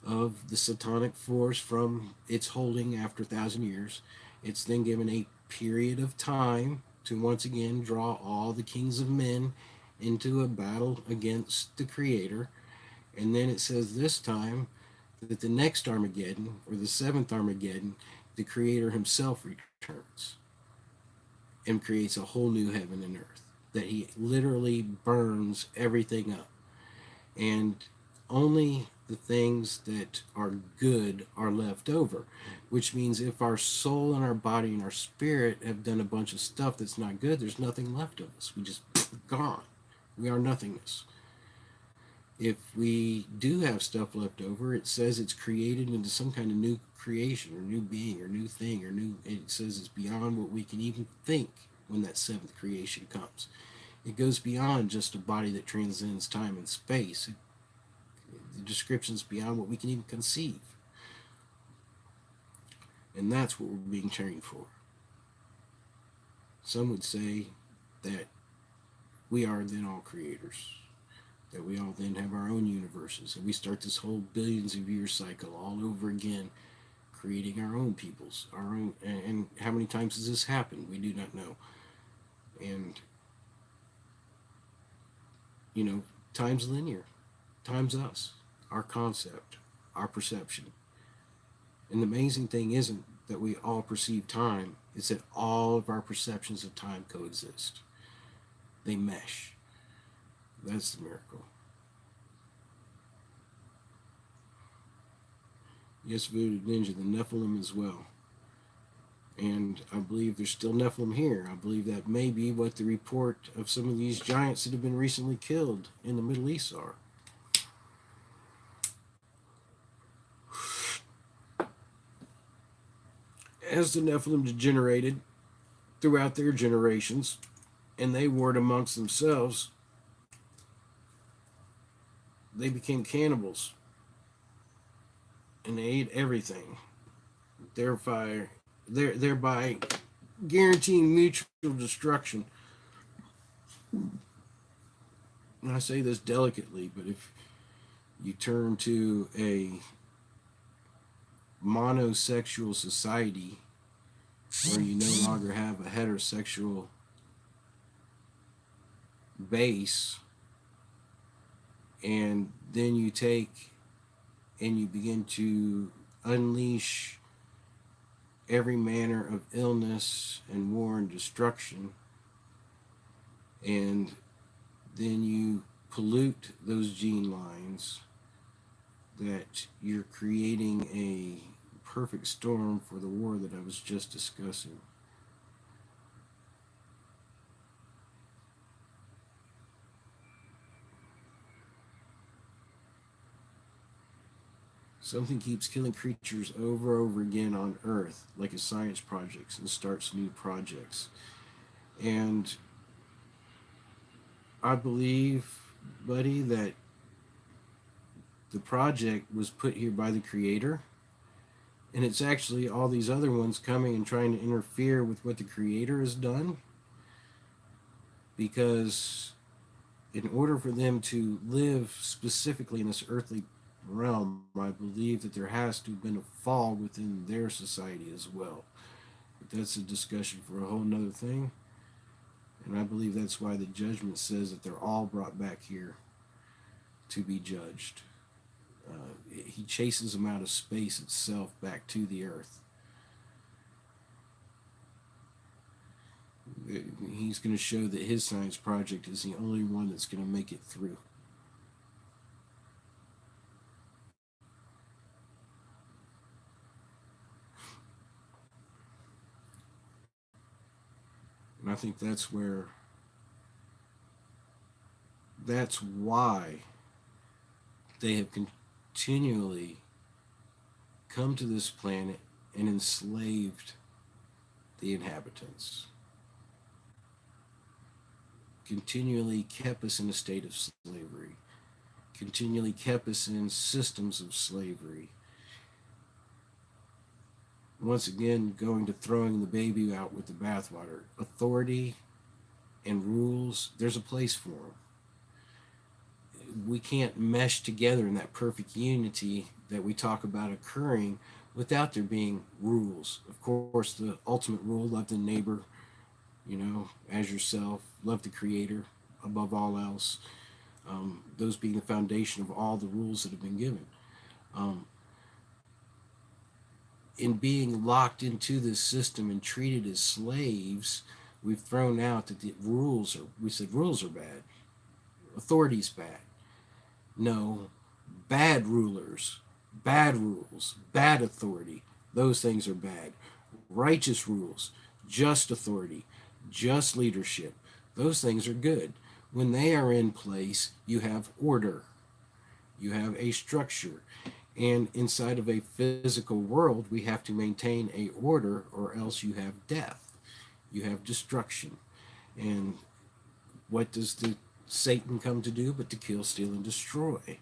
of the satanic force from its holding after 1,000 years. It's then given a period of time to once again draw all the kings of men into a battle against the Creator. And then it says this time that the next Armageddon, or the seventh Armageddon, the Creator himself returns and creates a whole new heaven and earth, that he literally burns everything up. And only the things that are good are left over, which means if our soul and our body and our spirit have done a bunch of stuff that's not good, there's nothing left of us. We just gone. We are nothingness. If we do have stuff left over, it says it's created into some kind of new creation or new being or new thing or new. It says it's beyond what we can even think when that seventh creation comes. It goes beyond just a body that transcends time and space. The description's beyond what we can even conceive. And that's what we're being trained for. Some would say that we are then all creators, that we all then have our own universes, and we start this whole billions of year cycle all over again, creating our own peoples, our own. And how many times has this happened? We do not know. And time's linear, time's us, our concept, our perception. And the amazing thing isn't that we all perceive time, it's that all of our perceptions of time coexist. They mesh. That's the miracle. Yes, Voodoo Ninja, the Nephilim as well. And I believe there's still Nephilim here. I believe that may be what the report of some of these giants that have been recently killed in the Middle East are. As the Nephilim degenerated throughout their generations, and they warred amongst themselves, they became cannibals. And they ate everything. Thereby guaranteeing mutual destruction. And I say this delicately, but if you turn to a monosexual society where you no longer have a heterosexual base, and then you take and you begin to unleash every manner of illness and war and destruction, and then you pollute those gene lines, that you're creating a perfect storm for the war that I was just discussing. Something keeps killing creatures over and over again on Earth, like a science project, and starts new projects. And I believe, buddy, that the project was put here by the Creator, and it's actually all these other ones coming and trying to interfere with what the Creator has done, because in order for them to live specifically in this earthly realm, I believe that there has to have been a fall within their society as well. But that's a discussion for a whole nother thing. And I believe that's why the judgment says that they're all brought back here to be judged. He chases them out of space itself back to the earth. He's going to show that his science project is the only one that's going to make it through. And I think that's why they have continually come to this planet and enslaved the inhabitants. Continually kept us in a state of slavery. Continually kept us in systems of slavery. Once again, going to throwing the baby out with the bathwater. Authority and rules, there's a place for them. We can't mesh together in that perfect unity that we talk about occurring without there being rules. Of course, the ultimate rule, love the neighbor, as yourself, love the Creator above all else. Those being the foundation of all the rules that have been given. In being locked into this system and treated as slaves, we've thrown out that we said rules are bad, authority's bad. No, bad rulers, bad rules, bad authority, those things are bad. Righteous rules, just authority, just leadership, those things are good. When they are in place, you have order, you have a structure. And inside of a physical world, we have to maintain a order, or else you have death, you have destruction. And what does Satan come to do but to kill, steal, and destroy?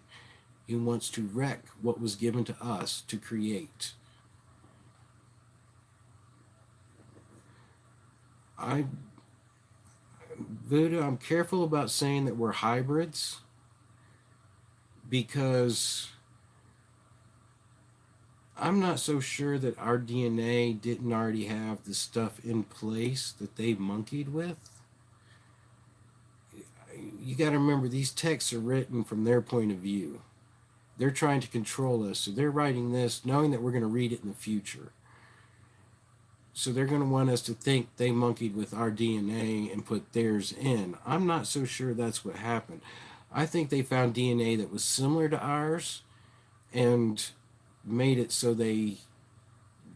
He wants to wreck what was given to us to create. Voodoo, I'm careful about saying that we're hybrids, because I'm not so sure that our DNA didn't already have the stuff in place that they monkeyed with. You got to remember, these texts are written from their point of view. They're trying to control us, so they're writing this knowing that we're going to read it in the future. So they're going to want us to think they monkeyed with our DNA and put theirs in. I'm not so sure that's what happened. I think they found DNA that was similar to ours and made it so they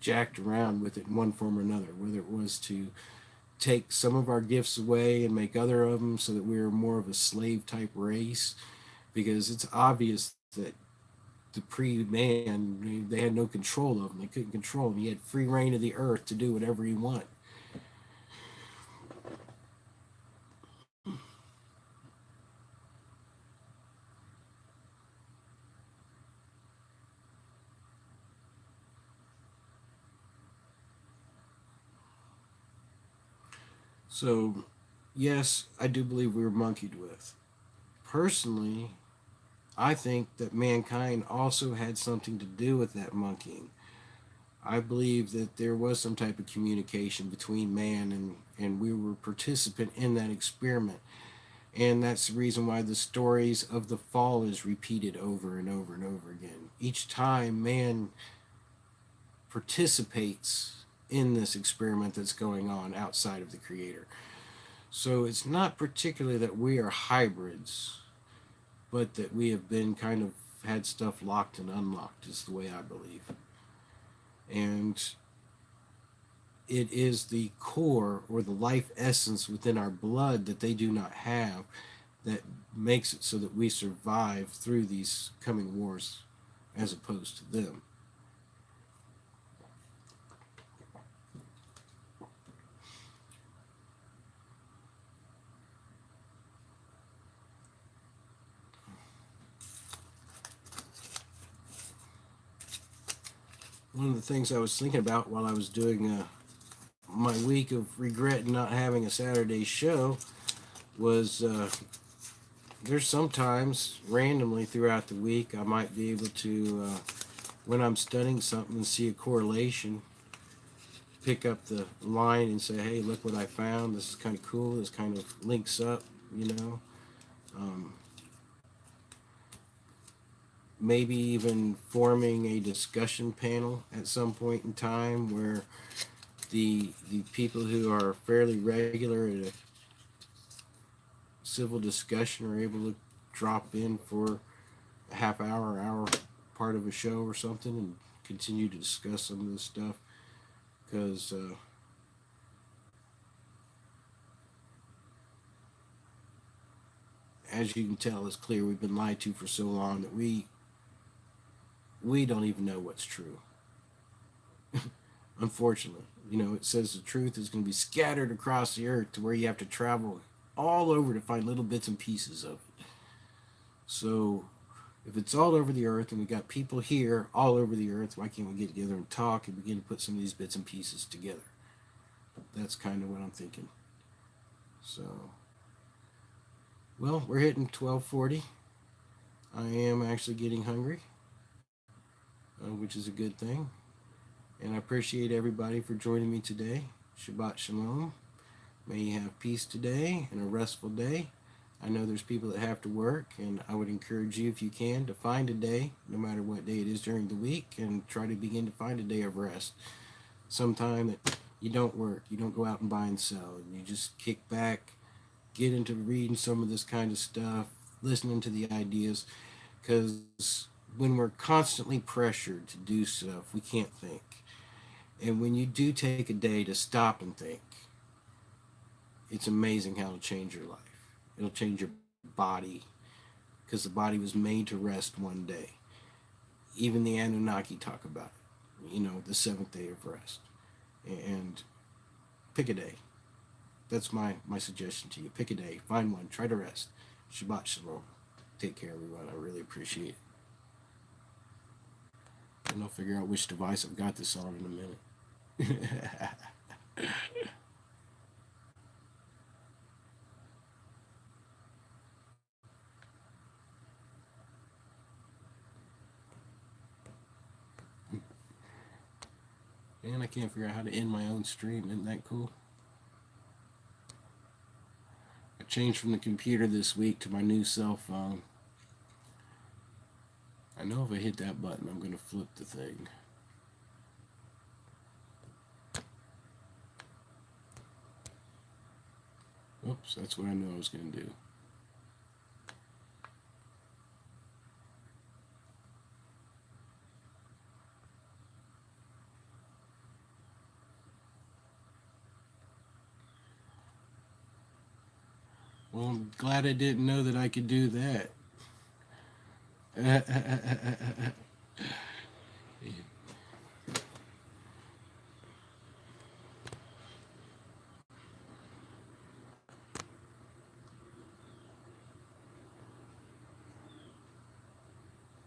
jacked around with it in one form or another, whether it was to take some of our gifts away and make other of them so that we were more of a slave type race, because it's obvious that the pre-man, they had no control of him. They couldn't control him. He had free reign of the earth to do whatever he wanted. So, yes, I do believe we were monkeyed with. Personally, I think that mankind also had something to do with that monkeying. I believe that there was some type of communication between man and we were a participant in that experiment. And that's the reason why the stories of the fall is repeated over and over and over again. Each time man participates in this experiment that's going on outside of the Creator. So it's not particularly that we are hybrids, but that we have been kind of had stuff locked and unlocked, is the way I believe. And it is the core or the life essence within our blood that they do not have that makes it so that we survive through these coming wars as opposed to them. One of the things I was thinking about while I was doing my week of regret not having a Saturday show was there's sometimes randomly throughout the week I might be able to, when I'm studying something and see a correlation, pick up the line and say, hey, look what I found. This is kind of cool. This kind of links up, you know. Maybe even forming a discussion panel at some point in time where the people who are fairly regular at a civil discussion are able to drop in for a half hour part of a show or something and continue to discuss some of this stuff, because as you can tell, it's clear we've been lied to for so long that we don't even know what's true. Unfortunately, you know, it says the truth is going to be scattered across the earth to where you have to travel all over to find little bits and pieces of it. So if it's all over the earth and we got people here all over the earth, why can't we get together and talk and begin to put some of these bits and pieces together? That's kind of what I'm thinking. So, well, we're hitting 12:40. I am actually getting hungry, which is a good thing. And I appreciate everybody for joining me today. Shabbat Shalom. May you have peace today and a restful day. I know there's people that have to work, and I would encourage you, if you can, to find a day, no matter what day it is during the week, and try to begin to find a day of rest. Sometime that you don't work, you don't go out and buy and sell, and you just kick back, get into reading some of this kind of stuff, listening to the ideas, because when we're constantly pressured to do stuff, we can't think. And when you do take a day to stop and think, it's amazing how it'll change your life. It'll change your body, because the body was made to rest one day. Even the Anunnaki talk about it, you know, the seventh day of rest. And pick a day. That's my suggestion to you. Pick a day, find one, try to rest. Shabbat Shalom. Take care, everyone. I really appreciate it. And I'll figure out which device I've got this on in a minute. And I can't figure out how to end my own stream. Isn't that cool? I changed from the computer this week to my new cell phone. I know if I hit that button, I'm going to flip the thing. Oops, that's what I knew I was going to do. Well, I'm glad I didn't know that I could do that.